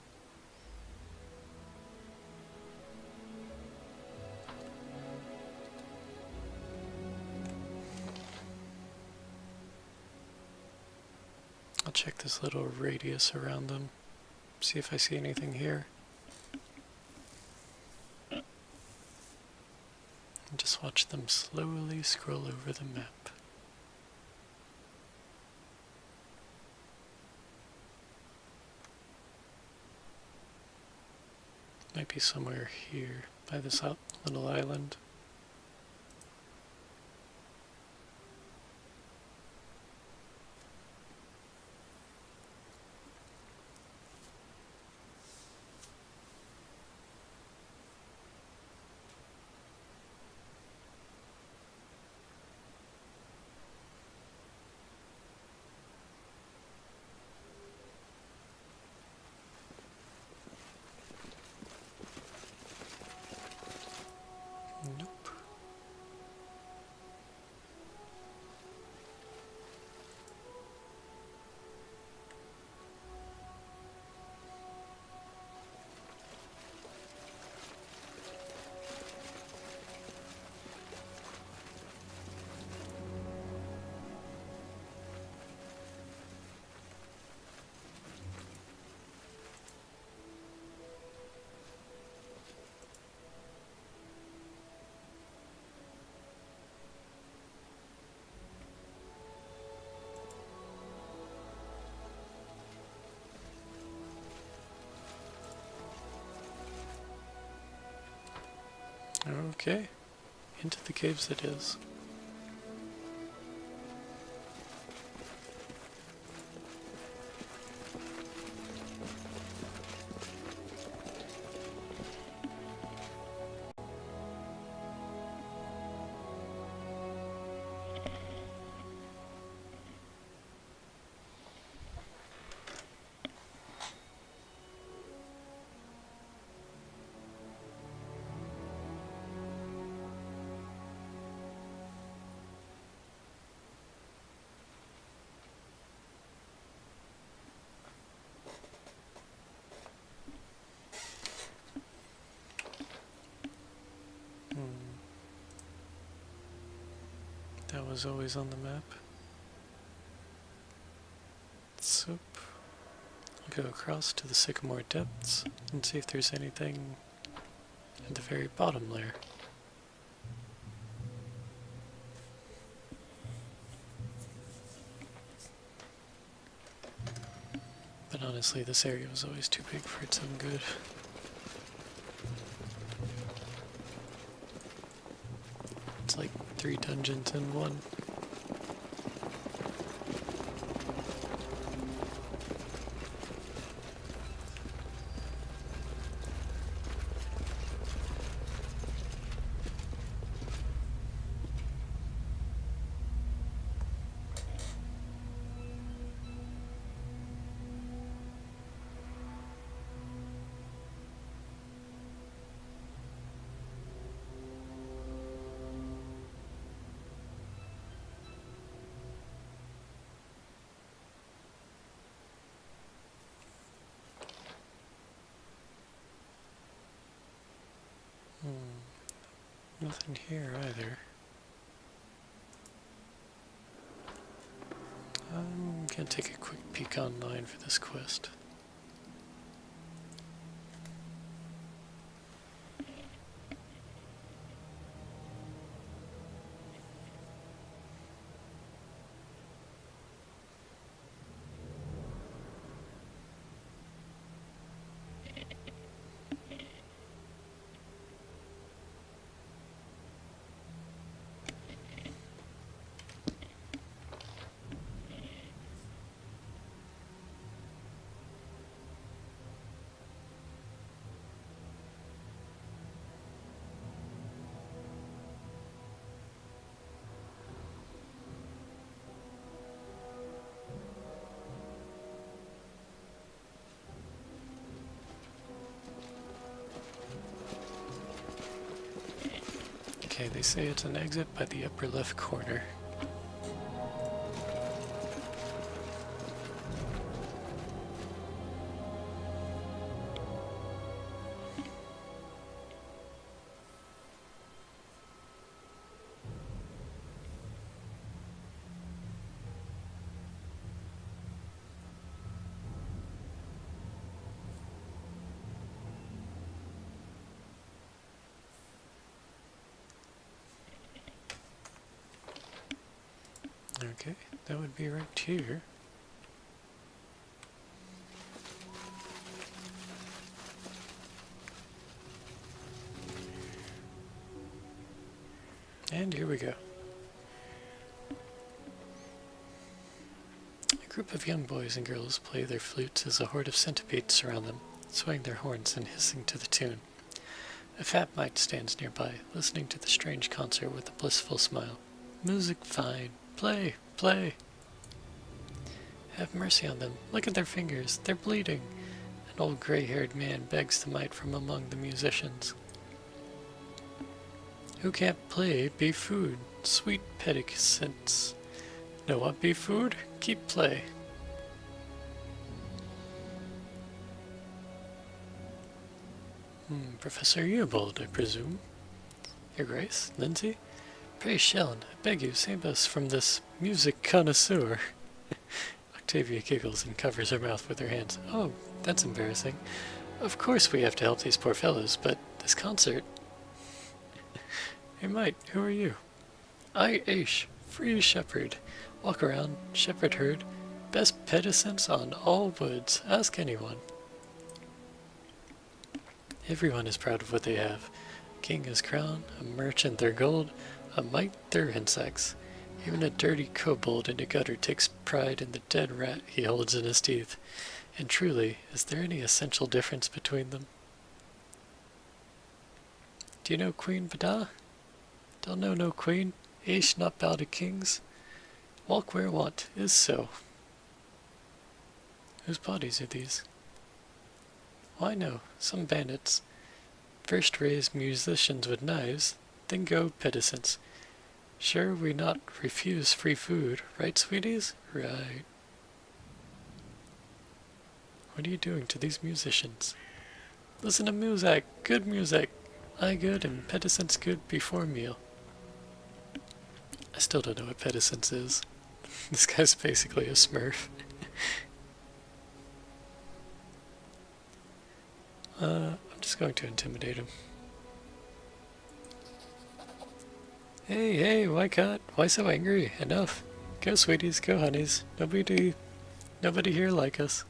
I'll check this little radius around them, see if I see anything here. And just watch them slowly scroll over the map. Might be somewhere here by this little island. No Okay, into the caves it is. That was always on the map. So, I'll go across to the Sycamore Depths and see if there's anything at the very bottom layer. But honestly, this area was always too big for its own good. It's like 3 dungeons in one. Nothing here either. I'm gonna take a quick peek online for this quest. Okay, they say it's an exit by the upper left corner. Okay, that would be right here. And here we go. A group of young boys and girls play their flutes as a horde of centipedes surround them, swaying their horns and hissing to the tune. A fat mite stands nearby, listening to the strange concert with a blissful smile. Music fine. Play, play. Have mercy on them. Look at their fingers. They're bleeding. An old gray-haired man begs the mite from among the musicians. Who can't play, be food. Sweet petticents. Know what be food? Keep play. Professor Eubald, I presume. Your Grace, Linzie? Pray, Shellen, I beg you, save us from this music connoisseur. Octavia giggles and covers her mouth with her hands. Oh, that's embarrassing. Of course we have to help these poor fellows, but this concert... Hey, mate, who are you? I, Aish, free shepherd. Walk around, shepherd herd. Best petticents on all woods. Ask anyone. Everyone is proud of what they have. King his crown, a merchant their gold, a mite their insects. Even a dirty kobold in a gutter takes pride in the dead rat he holds in his teeth. And truly, is there any essential difference between them? Do you know Queen Bada? Don't know no queen, Aish not bow to kings. Walk where want is so. Whose bodies are these? Why no, some bandits. First raise musicians with knives, then go pedicents. Sure we not refuse free food, right sweeties? Right. What are you doing to these musicians? Listen to music, good music. I good and pedicents good before meal. I still don't know what pedicents is. This guy's basically a smurf. I'm just going to intimidate him. Hey, why cut? Why so angry? Enough. Go sweeties, go honeys. Nobody here like us.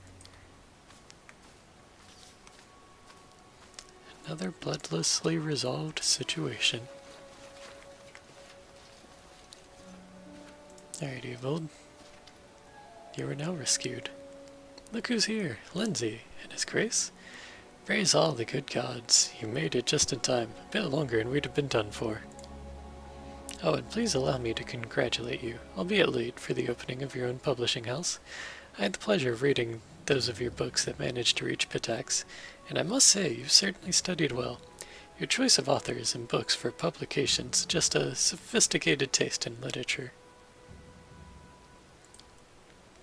Another bloodlessly resolved situation. Alright, Evold. You are now rescued. Look who's here, Linzie and his grace. Praise all the good gods. You made it just in time. A bit longer and we'd have been done for. Oh, and please allow me to congratulate you, albeit late, for the opening of your own publishing house. I had the pleasure of reading those of your books that managed to reach Pitax, and I must say you've certainly studied well. Your choice of authors and books for publication suggests a sophisticated taste in literature.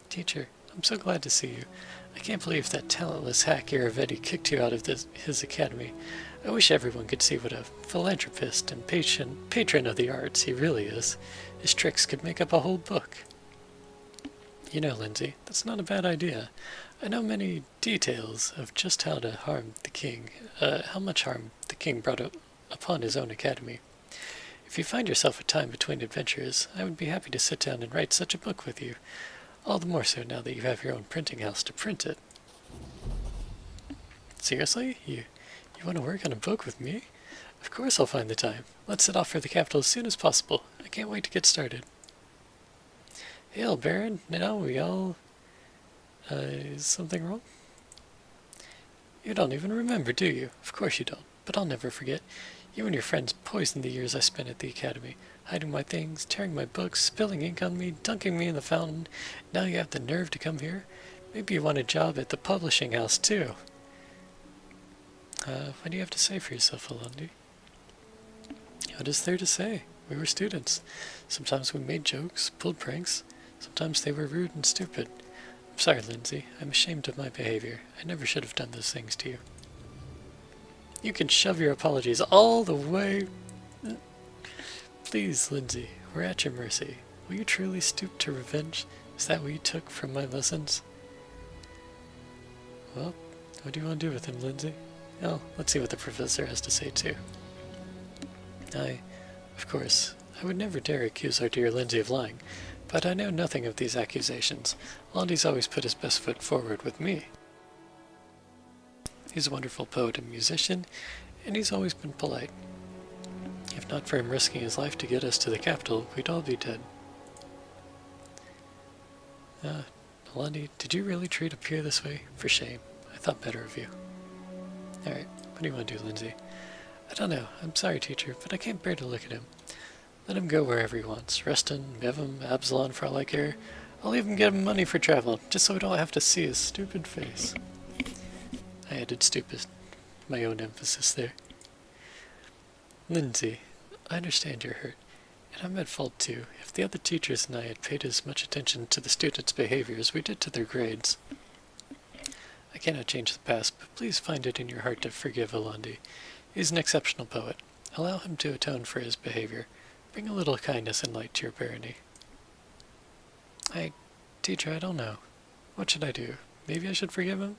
Teacher, I'm so glad to see you. I can't believe that talentless hack Iravetti kicked you out of his academy. I wish everyone could see what a philanthropist and patron of the arts he really is. His tricks could make up a whole book. You know, Linzie, that's not a bad idea. I know many details of just how to harm the king, how much harm the king brought upon his own academy. If you find yourself a time between adventures, I would be happy to sit down and write such a book with you. All the more so now that you have your own printing house to print it. Seriously? You want to work on a book with me? Of course I'll find the time. Let's set off for the capital as soon as possible. I can't wait to get started. Hail, Baron. Now we all... is something wrong? You don't even remember, do you? Of course you don't. But I'll never forget. You and your friends poisoned the years I spent at the academy. Hiding my things, tearing my books, spilling ink on me, dunking me in the fountain. Now you have the nerve to come here? Maybe you want a job at the publishing house, too. What do you have to say for yourself, Alandi? What is there to say? We were students. Sometimes we made jokes, pulled pranks. Sometimes they were rude and stupid. I'm sorry, Linzie. I'm ashamed of my behavior. I never should have done those things to you. You can shove your apologies all the way... Please, Linzie, we're at your mercy. Will you truly stoop to revenge? Is that what you took from my lessons? Well, what do you want to do with him, Linzie? Oh, let's see what the professor has to say, too. Of course, I would never dare accuse our dear Linzie of lying, but I know nothing of these accusations. Londy's always put his best foot forward with me. He's a wonderful poet and musician, and he's always been polite. If not for him risking his life to get us to the capital, we'd all be dead. Londy, did you really treat a peer this way? For shame. I thought better of you. Alright, what do you want to do, Linzie? I don't know. I'm sorry, teacher, but I can't bear to look at him. Let him go wherever he wants. Reston, Bevum, Absalon, for all I care. I'll even give him money for travel, just so we don't have to see his stupid face. I added stupid. My own emphasis there. Linzie, I understand you're hurt, and I'm at fault too. If the other teachers and I had paid as much attention to the students' behavior as we did to their grades. I cannot change the past, but please find it in your heart to forgive Alandi. He's an exceptional poet. Allow him to atone for his behavior. Bring a little kindness and light to your barony. Teacher, I don't know. What should I do? Maybe I should forgive him?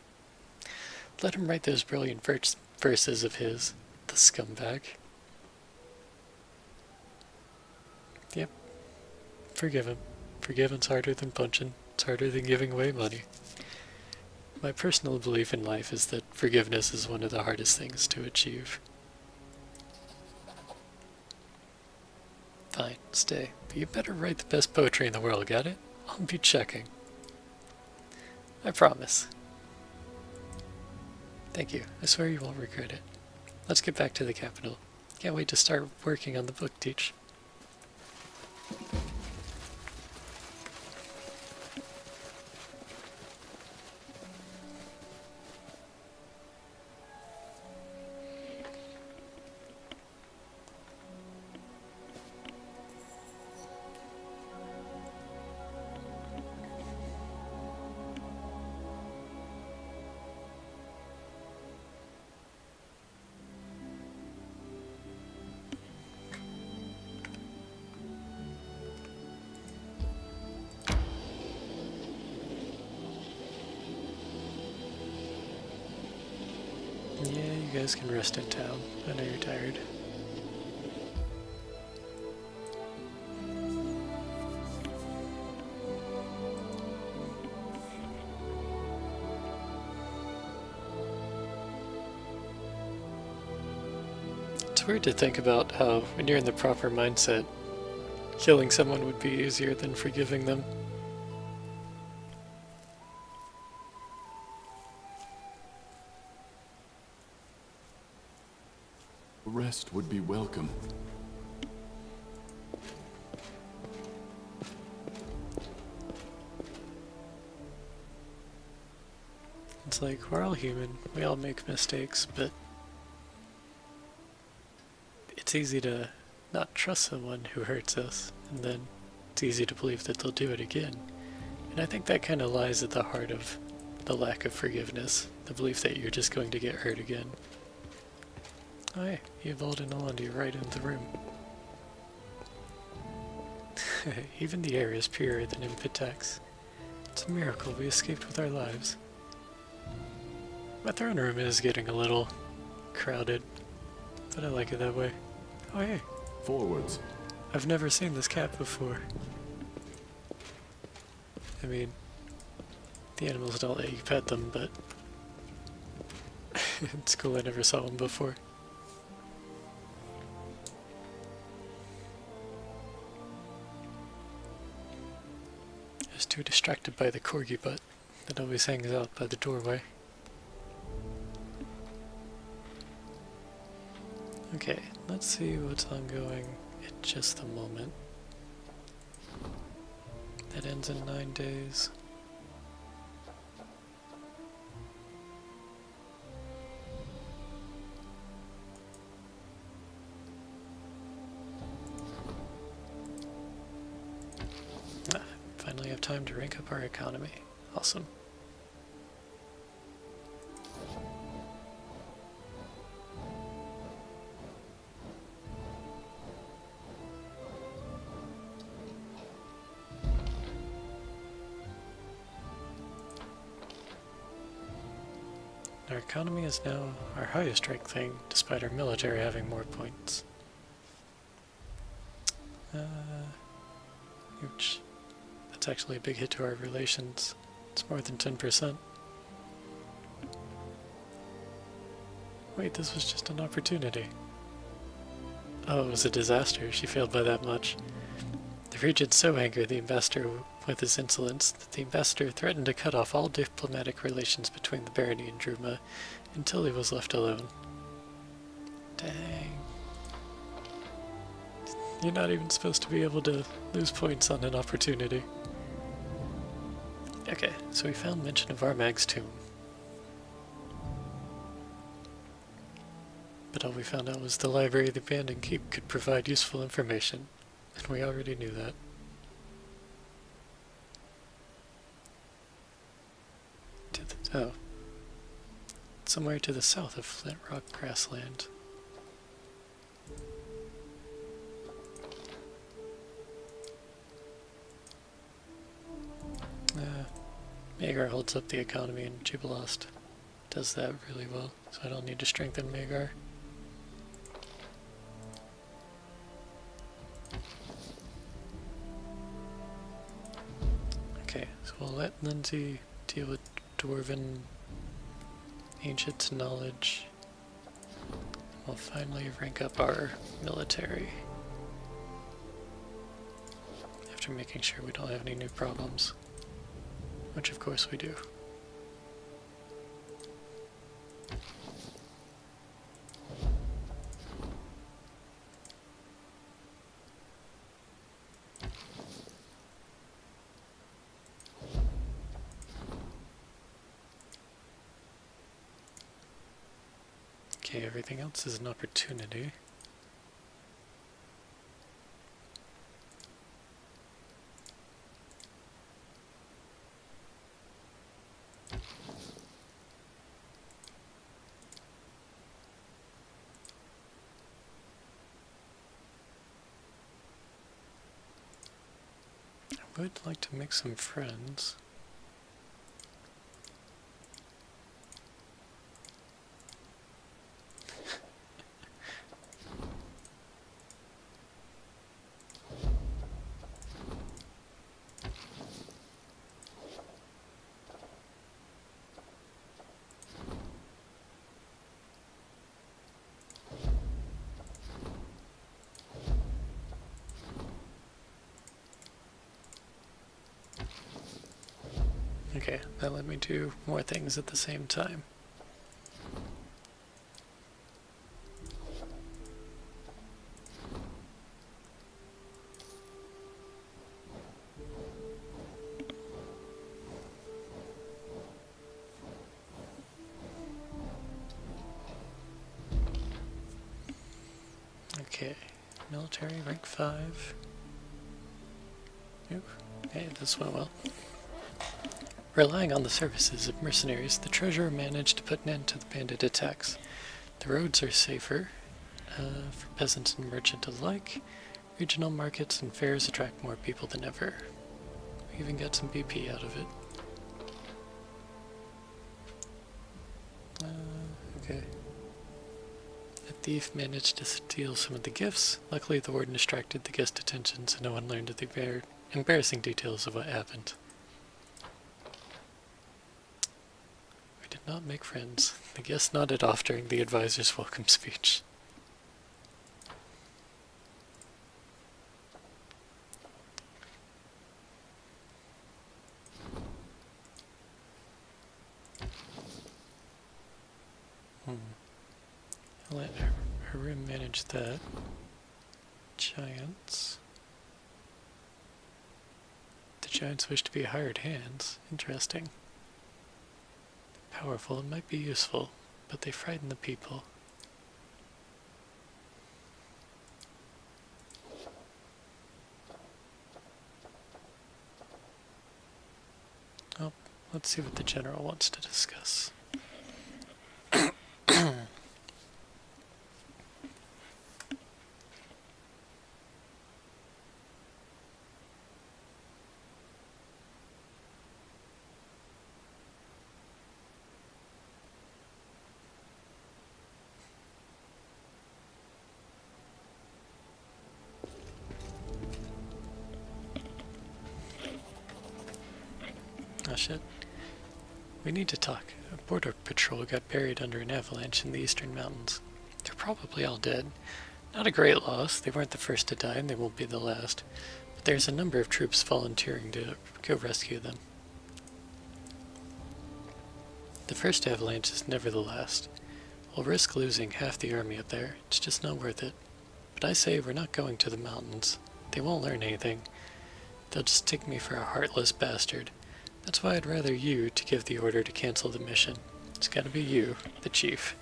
Let him write those brilliant verses of his, the scumbag. Yep. Forgive him. Forgiving's harder than punching. It's harder than giving away money. My personal belief in life is that forgiveness is one of the hardest things to achieve. Fine, stay. But you better write the best poetry in the world, got it? I'll be checking. I promise. Thank you. I swear you won't regret it. Let's get back to the capital. Can't wait to start working on the book, Teach. Yeah, you guys can rest in town. I know you're tired. It's weird to think about how, when you're in the proper mindset, killing someone would be easier than forgiving them. Rest would be welcome. It's like, we're all human, we all make mistakes, but it's easy to not trust someone who hurts us, and then it's easy to believe that they'll do it again. And I think that kind of lies at the heart of the lack of forgiveness, the belief that you're just going to get hurt again. Oh hey, you evolved an Alandi right into the room. Even the air is purer than in Pitax. It's a miracle we escaped with our lives. My throne room is getting a little crowded, but I like it that way. Oh hey. Forwards. I've never seen this cat before. I mean, the animals don't let you pet them, but it's cool I never saw one before. I was too distracted by the corgi butt that always hangs out by the doorway. Okay, let's see what's ongoing at just the moment. That ends in 9 days. Finally have time to rank up our economy. Awesome. Our economy is now our highest ranked thing, despite our military having more points. Ouch. That's actually a big hit to our relations. It's more than 10%. Wait, this was just an opportunity. Oh, it was a disaster. She failed by that much. The regent so angered the ambassador with his insolence that the ambassador threatened to cut off all diplomatic relations between the barony and Druma until he was left alone. Dang. You're not even supposed to be able to lose points on an opportunity. Okay, so we found mention of Armag's tomb. But all we found out was the library of the abandoned keep could provide useful information, and we already knew that. Oh. Somewhere to the south of Flint Rock Grassland. Magar holds up the economy in Jubilost. Does that really well, so I don't need to strengthen Magar. Okay, so we'll let Linzie deal with Dwarven ancient knowledge. We'll finally rank up our military. after making sure we don't have any new problems. Which of course we do. Okay, everything else is an opportunity. I would like to make some friends. Okay, that let me do more things at the same time. Okay, military rank 5. Ooh, hey, this went well. Relying on the services of mercenaries, the treasurer managed to put an end to the bandit attacks. The roads are safer for peasants and merchant alike. Regional markets and fairs attract more people than ever. We even got some BP out of it. Okay. A thief managed to steal some of the gifts. Luckily, the warden distracted the guest attention so no one learned the embarrassing details of what happened. Not make friends. The guest nodded off during the advisor's welcome speech. I'll let Harim manage that. Giants. The giants wish to be hired hands. Interesting. Powerful and might be useful, but they frighten the people. Oh, let's see what the general wants to discuss. Oh shit. We need to talk. A border patrol got buried under an avalanche in the eastern mountains. They're probably all dead. Not a great loss. They weren't the first to die and they won't be the last. But there's a number of troops volunteering to go rescue them. The first avalanche is never the last. We'll risk losing half the army up there. It's just not worth it. But I say we're not going to the mountains. They won't learn anything. They'll just take me for a heartless bastard. That's why I'd rather you to give the order to cancel the mission. It's gotta be you, the chief.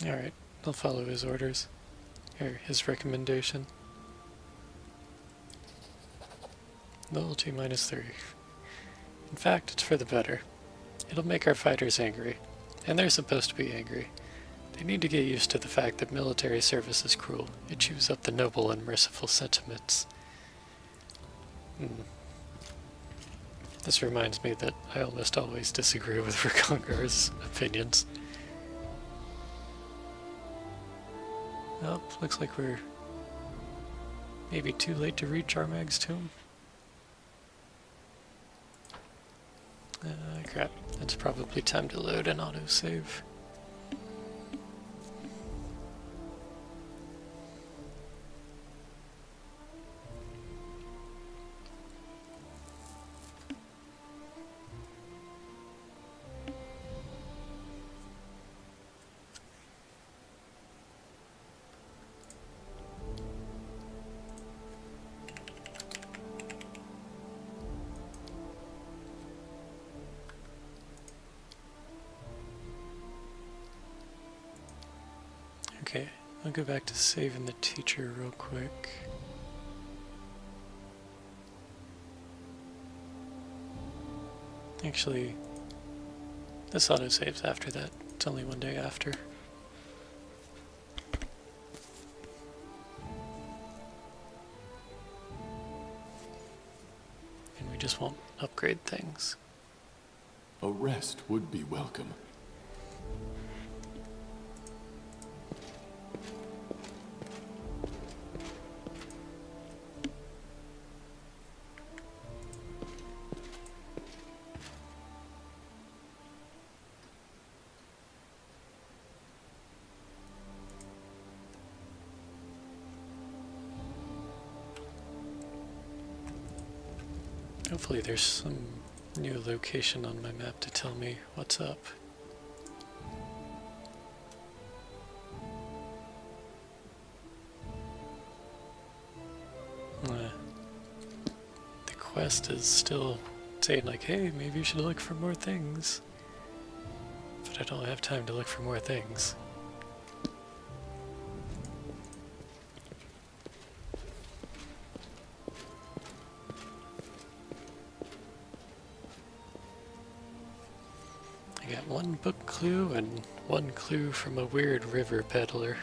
Alright, I'll follow his orders. Or his recommendation. Loyalty -3. In fact, it's for the better. It'll make our fighters angry. And they're supposed to be angry. They need to get used to the fact that military service is cruel. It chews up the noble and merciful sentiments. This reminds me that I almost always disagree with Rakongar's opinions. Well, looks like we're maybe too late to reach Armag's tomb. Crap. It's probably time to load an autosave. Okay, I'll go back to saving the teacher real quick. Actually, this autosaves after that. It's only one day after. And we just won't upgrade things. A rest would be welcome. Hopefully there's some new location on my map to tell me what's up. The quest is still saying like, hey, maybe you should look for more things. But I don't have time to look for more things. I got one book clue and one clue from a weird river paddler.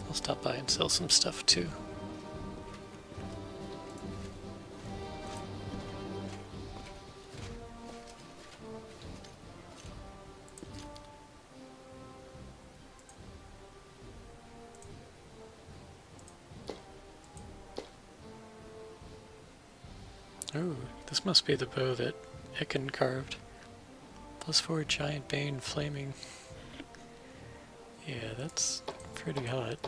I'll stop by and sell some stuff too. Oh, this must be the bow that Ekundo carved. +4 giant bane flaming. Yeah, that's pretty hot.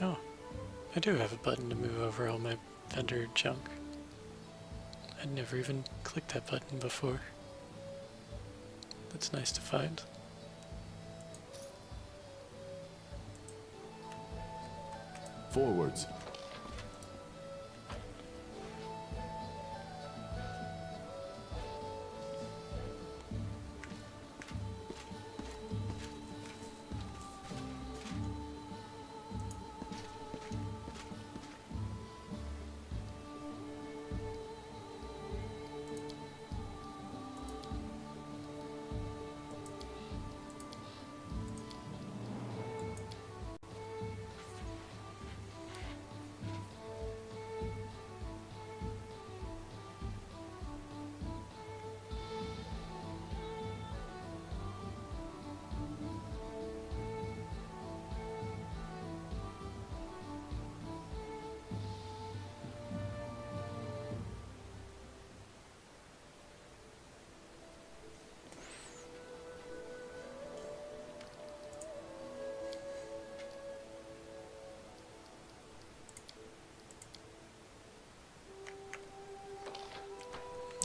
Oh, I do have a button to move over all my vendor junk. I'd never even clicked that button before. That's nice to find. Forwards.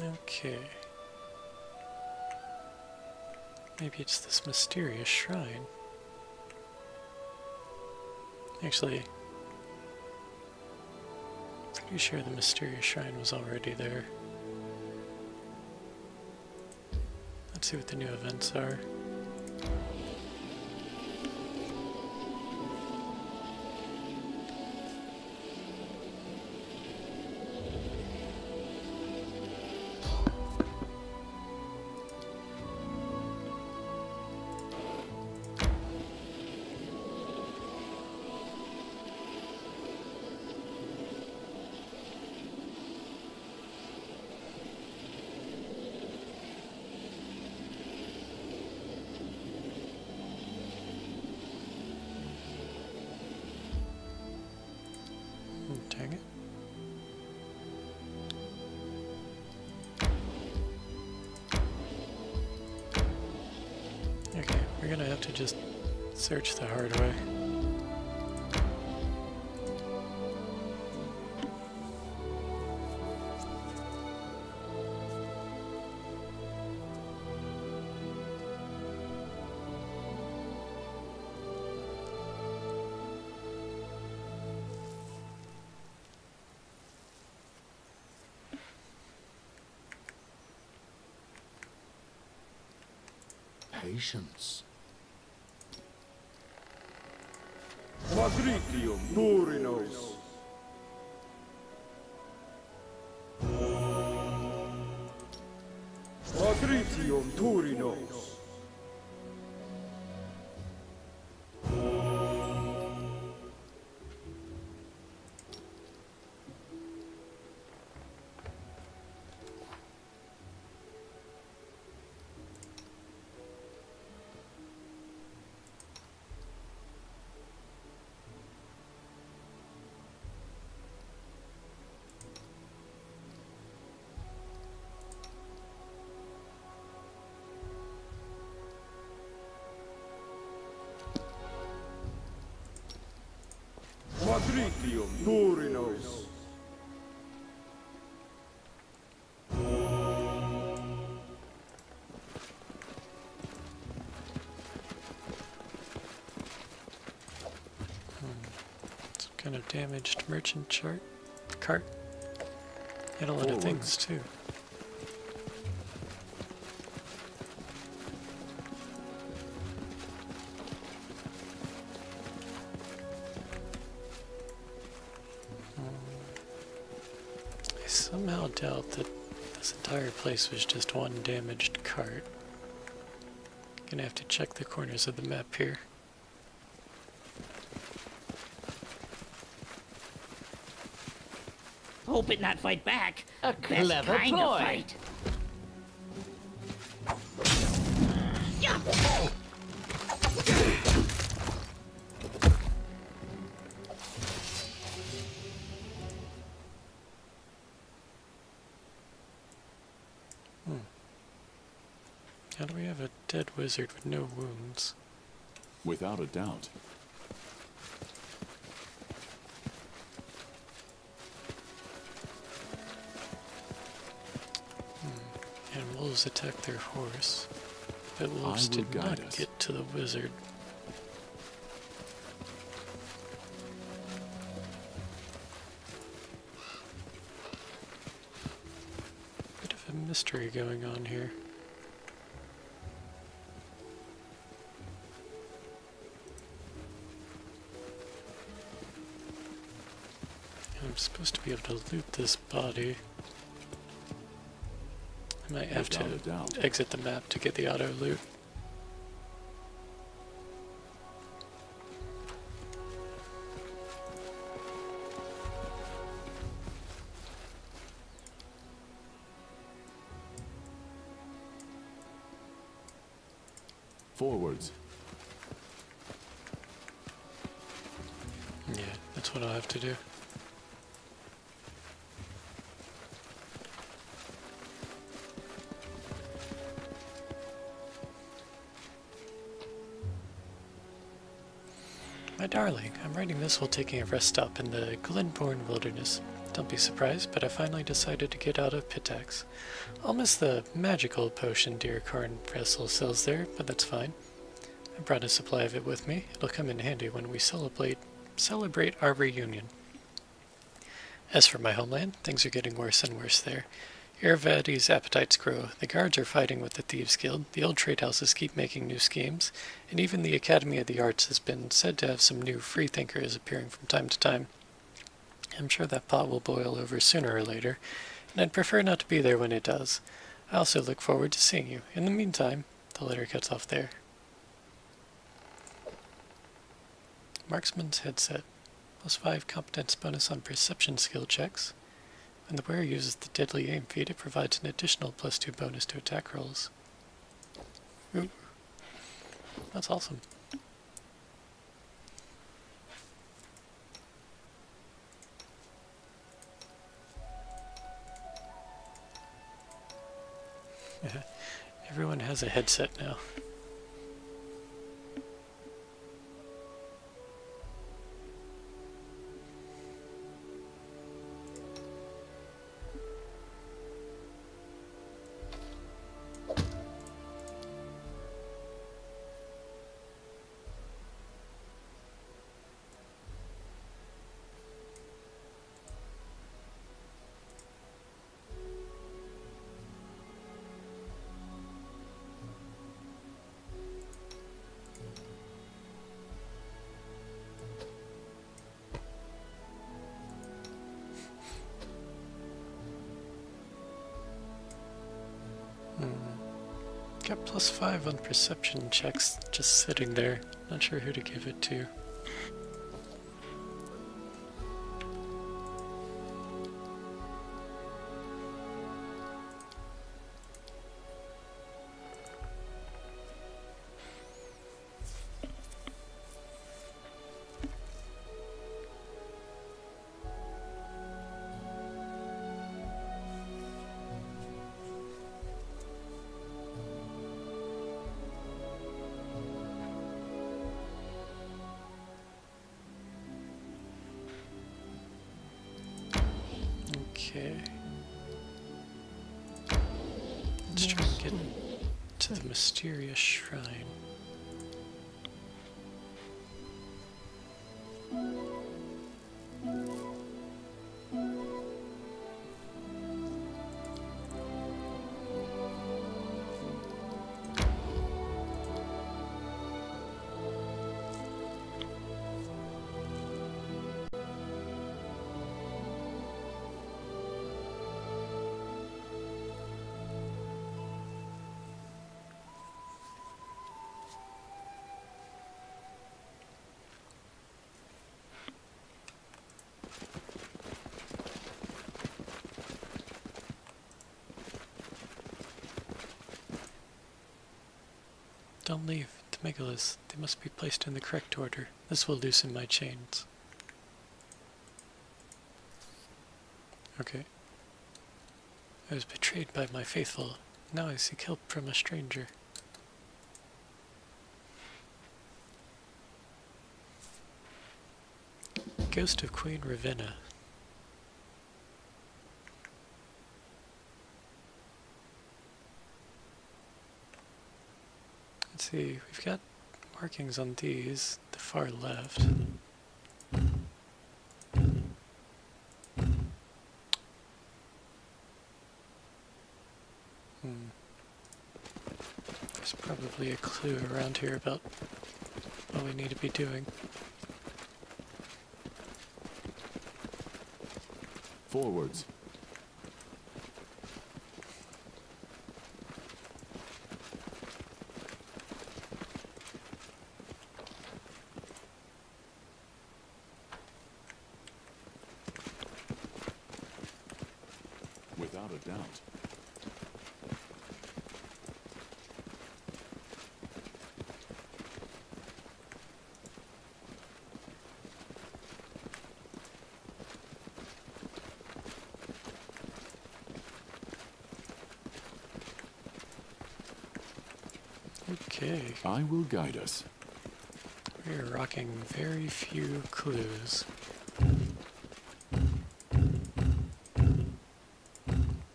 Okay. Maybe it's this mysterious shrine. Actually, pretty sure the mysterious shrine was already there. Let's see what the new events are. Dang it. Okay, we're gonna have to just search the hard way. Patience. Magritium Dorinos. Magritium Dorinos. Magritium Dorinos. Some kind of damaged merchant cart. And a lot of things too. I somehow doubt that this entire place was just one damaged cart. Gonna have to check the corners of the map here. Hope it not fight back. A Best clever kind ploy. of fight. How do we have a dead wizard with no wounds? Without a doubt. And wolves attack their horse, but wolves I will did guide not us. get to the wizard. mystery going on here. I'm supposed to be able to loot this body. I might have to exit the map to get the auto loot. Forwards. Yeah, that's what I'll have to do. My darling, I'm writing this while taking a rest stop in the Glenbourne Wilderness. Don't be surprised, but I finally decided to get out of Pitax. I'll miss the magical potion dear Karn Vessel sells there, but that's fine. I brought a supply of it with me. It'll come in handy when we celebrate our reunion. As for my homeland, things are getting worse and worse there. Irvadi's appetites grow. The guards are fighting with the Thieves Guild, the old trade houses keep making new schemes, and even the Academy of the Arts has been said to have some new freethinkers appearing from time to time. I'm sure that pot will boil over sooner or later, and I'd prefer not to be there when it does. I also look forward to seeing you. In the meantime, the letter cuts off there. Marksman's headset. +5 competence bonus on perception skill checks. When the wearer uses the deadly aim feat, it provides an additional +2 bonus to attack rolls. Ooh. That's awesome. Everyone has a headset now. Got +5 on perception checks just sitting there. Not sure who to give it to. Okay. Let's try and get to the mysterious shrine. Don't leave, Tmegalas. They must be placed in the correct order. This will loosen my chains. Okay. I was betrayed by my faithful. Now I seek help from a stranger. Ghost of Queen Ravenna. Let's see, we've got markings on these, the far left. clue around here about what we need to be doing. Forwards. Without a doubt. Okay. I will guide us. We are rocking very few clues.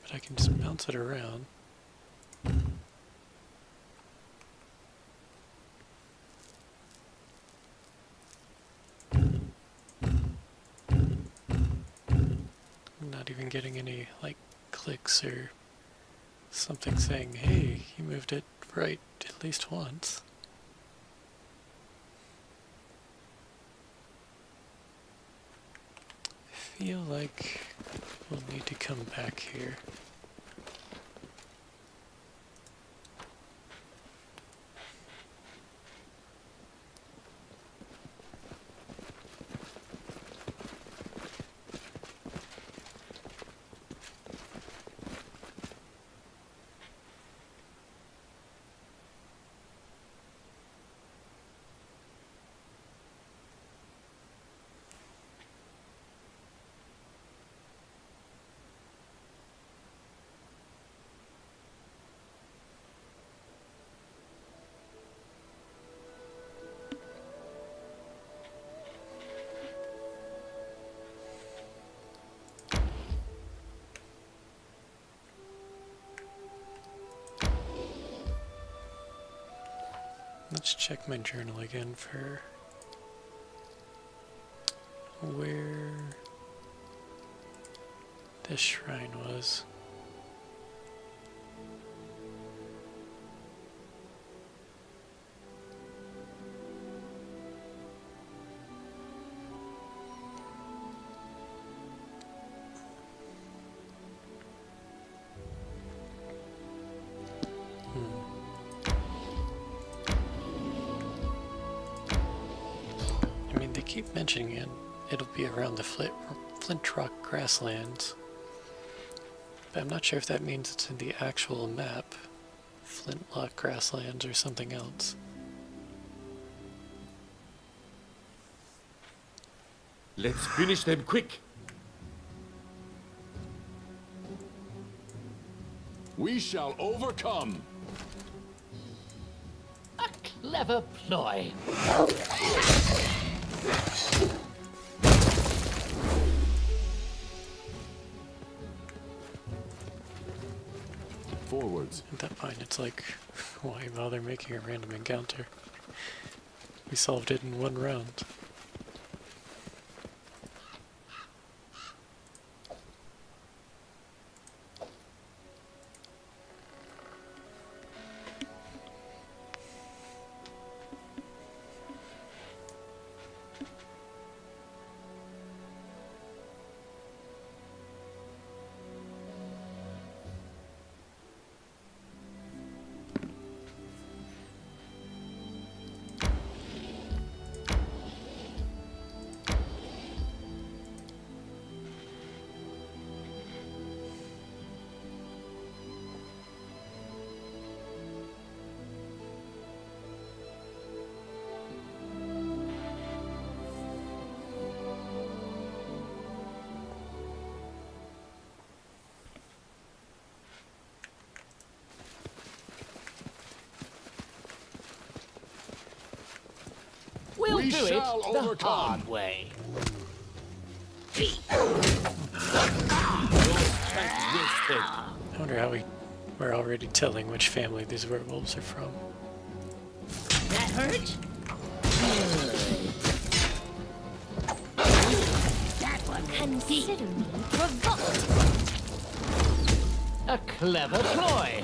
But I can just bounce it around. I'm not even getting any, like, clicks or something saying, hey, you moved it right at least once. I feel like we'll need to come back here. Let's check my journal again for where this shrine was. Keep mentioning it. It'll be around the Flint Rock grasslands. But I'm not sure if that means it's in the actual map. Flintlock grasslands or something else. Let's finish them quick. We shall overcome. A clever ploy. Forwards. At that point, it's like, why bother making a random encounter? We solved it in one round. We'll We do it shall the overcome. hard way. I wonder how we're already telling which family these werewolves are from. That hurt? That one Consider me provoked. A clever ploy.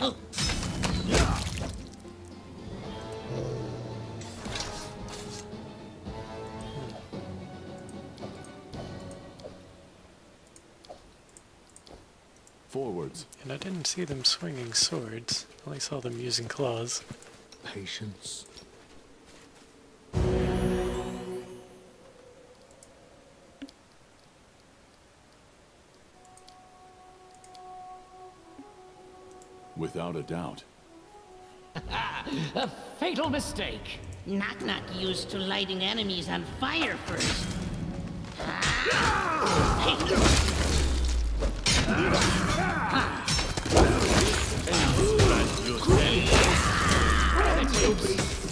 Forwards. And I didn't see them swinging swords. I only saw them using claws. Patience. Without a doubt. A fatal mistake. Knock-knock used to lighting enemies on fire first.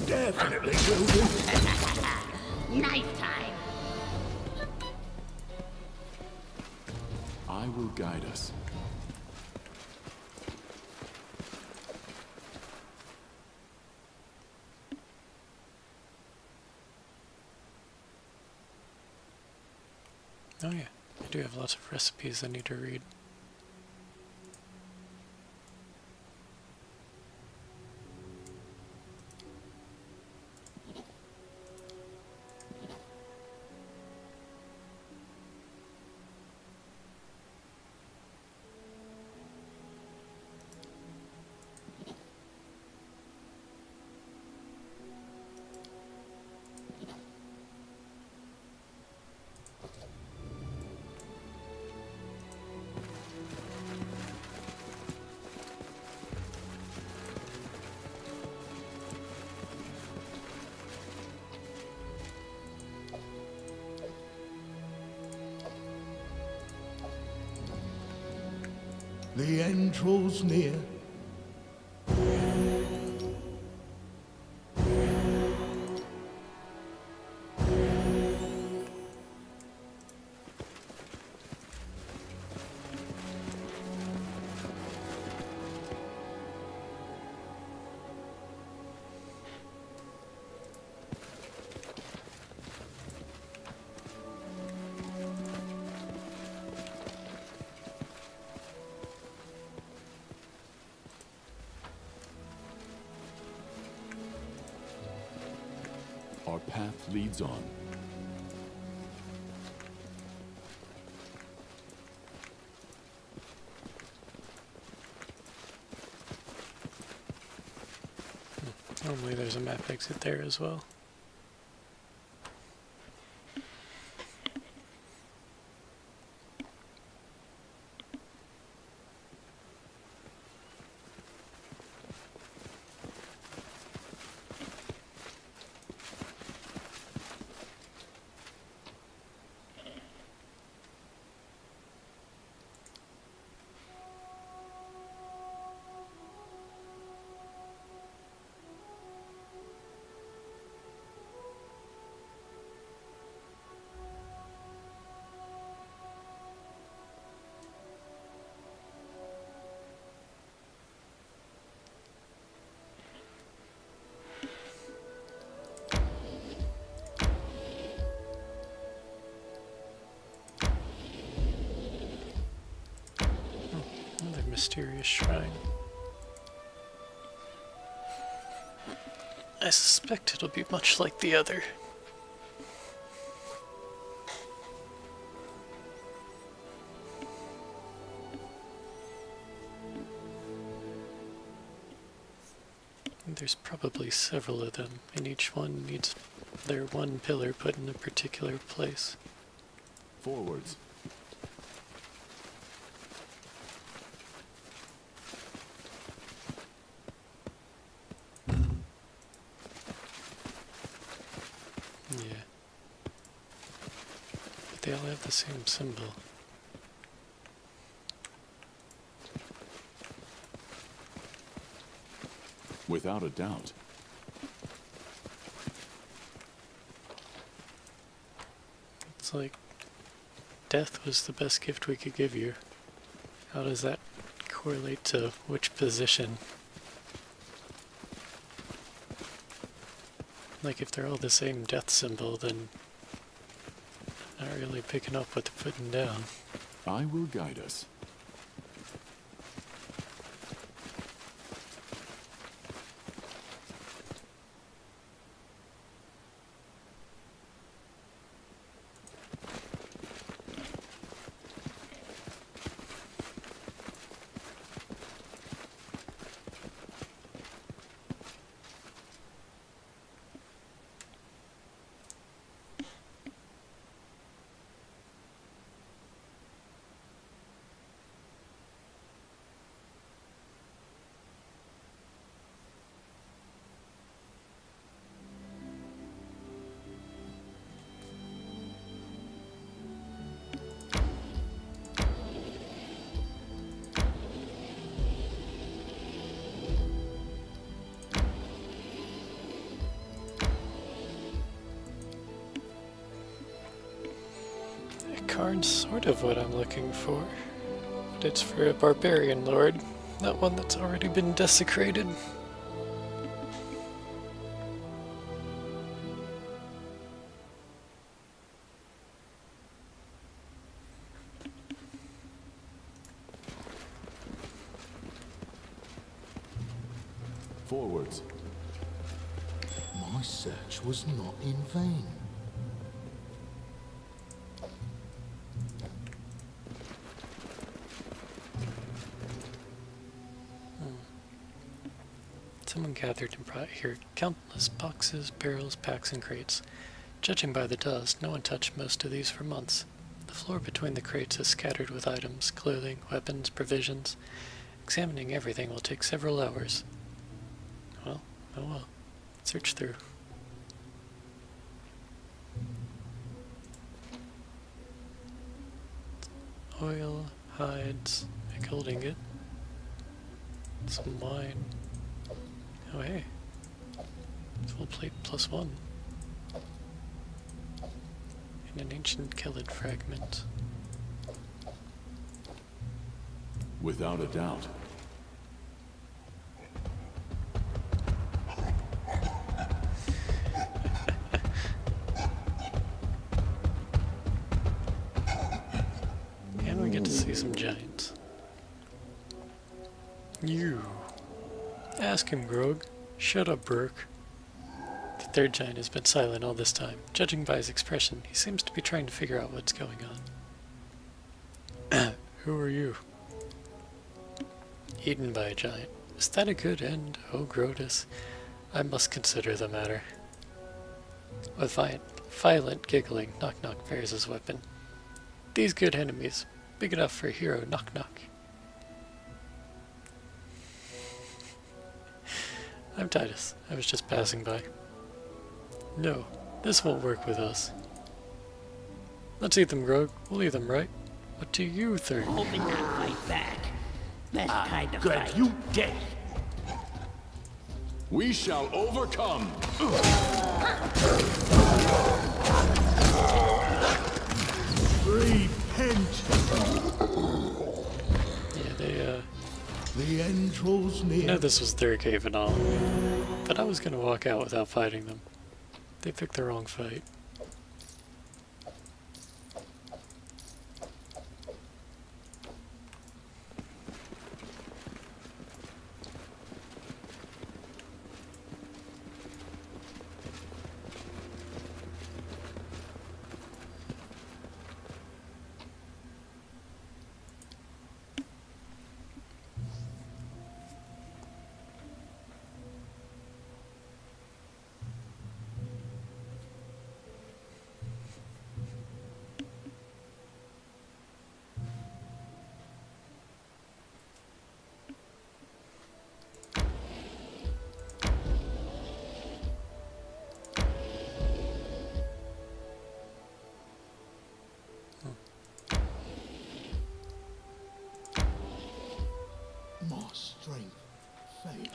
Definitely will be. Knife time. I will guide us. Oh yeah, I do have lots of recipes I need to read. The end draws near. Our path leads on. Normally there's a map exit there as well. Another mysterious shrine. I suspect it'll be much like the other. There's probably several of them, and each one needs their one pillar put in a particular place. Forwards. Yeah. But they all have the same symbol. Without a doubt. It's like death was the best gift we could give you. How does that correlate to which position? Like if they're all the same death symbol, then not really picking up what they're putting down. I will guide us. barn's sort of what I'm looking for. But it's for a barbarian lord, not one that's already been desecrated. Forwards. My search was not in vain. Someone gathered and brought here countless boxes, barrels, packs, and crates. Judging by the dust, no one touched most of these for months. The floor between the crates is scattered with items, clothing, weapons, provisions. Examining everything will take several hours. Well, oh well. Search through. Oil, hides, nickel ingot, some wine. Oh hey, full plate +1. And an ancient Kelid fragment. Without a doubt. And we get to see some giants. You. Ask him, Grog. Shut up, Burke. The third giant has been silent all this time. Judging by his expression, he seems to be trying to figure out what's going on. Who are you? Eaten by a giant. Is that a good end? Oh, Grotus. I must consider the matter. With violent giggling, Knock Knock bears his weapon. These good enemies, big enough for a hero, Knock Knock. I'm Titus. I was just passing by. No, this won't work with us. Let's eat them, Grog. We'll eat them, right? What do you think? Hoping not fight back. Best kind of Good, fight. you dead. We shall overcome. Repent. Yeah, they, The end draws near. I know this was their cave and all, but I was gonna walk out without fighting them. They picked the wrong fight.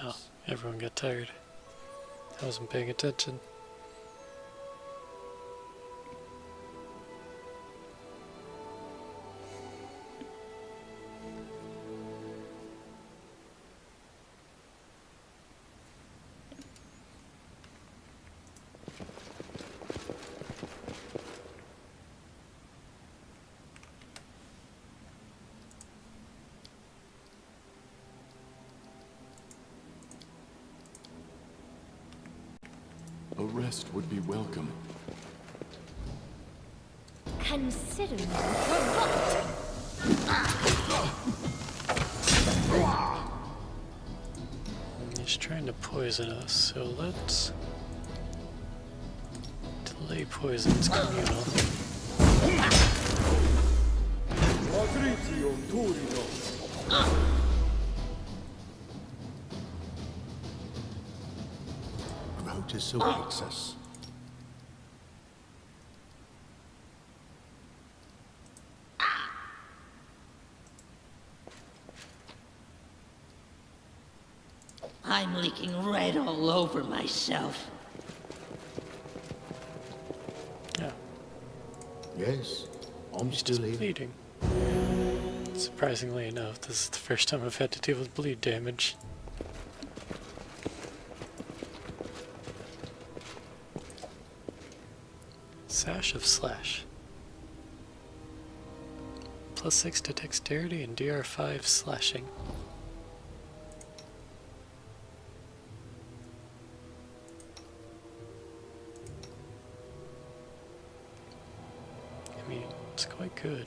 Oh, everyone got tired. I wasn't paying attention. A rest would be welcome. Consider me He's trying to poison us, so let's delay poison's communal. Grotus awaits us. I'm leaking red all over myself. Yeah. Yes, I'm still here. Bleeding. Surprisingly enough, this is the first time I've had to deal with bleed damage. Sash of Slash. +6 to dexterity and DR5 slashing. I mean, it's quite good.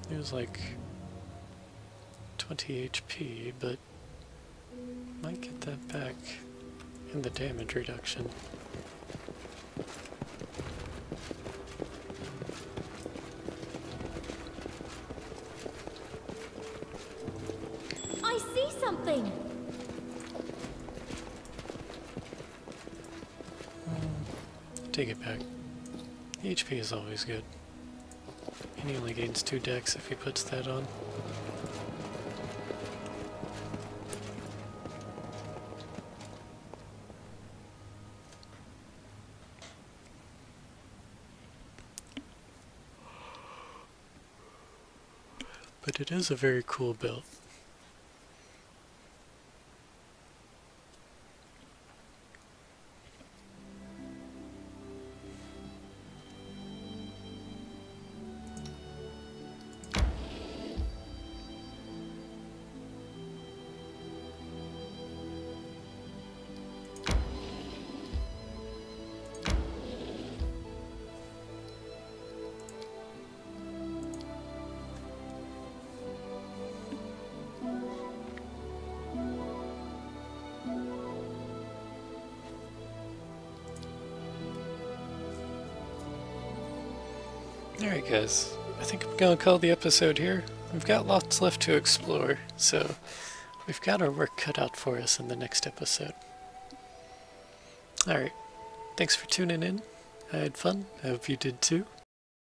It was like 20 HP, but might get that back in the damage reduction. I see something! Take it back. The HP is always good. And he only gains 2 dex if he puts that on. But it is a very cool build. Alright guys, I think I'm gonna call the episode here. We've got lots left to explore, so we've got our work cut out for us in the next episode. Alright, thanks for tuning in. I had fun, I hope you did too.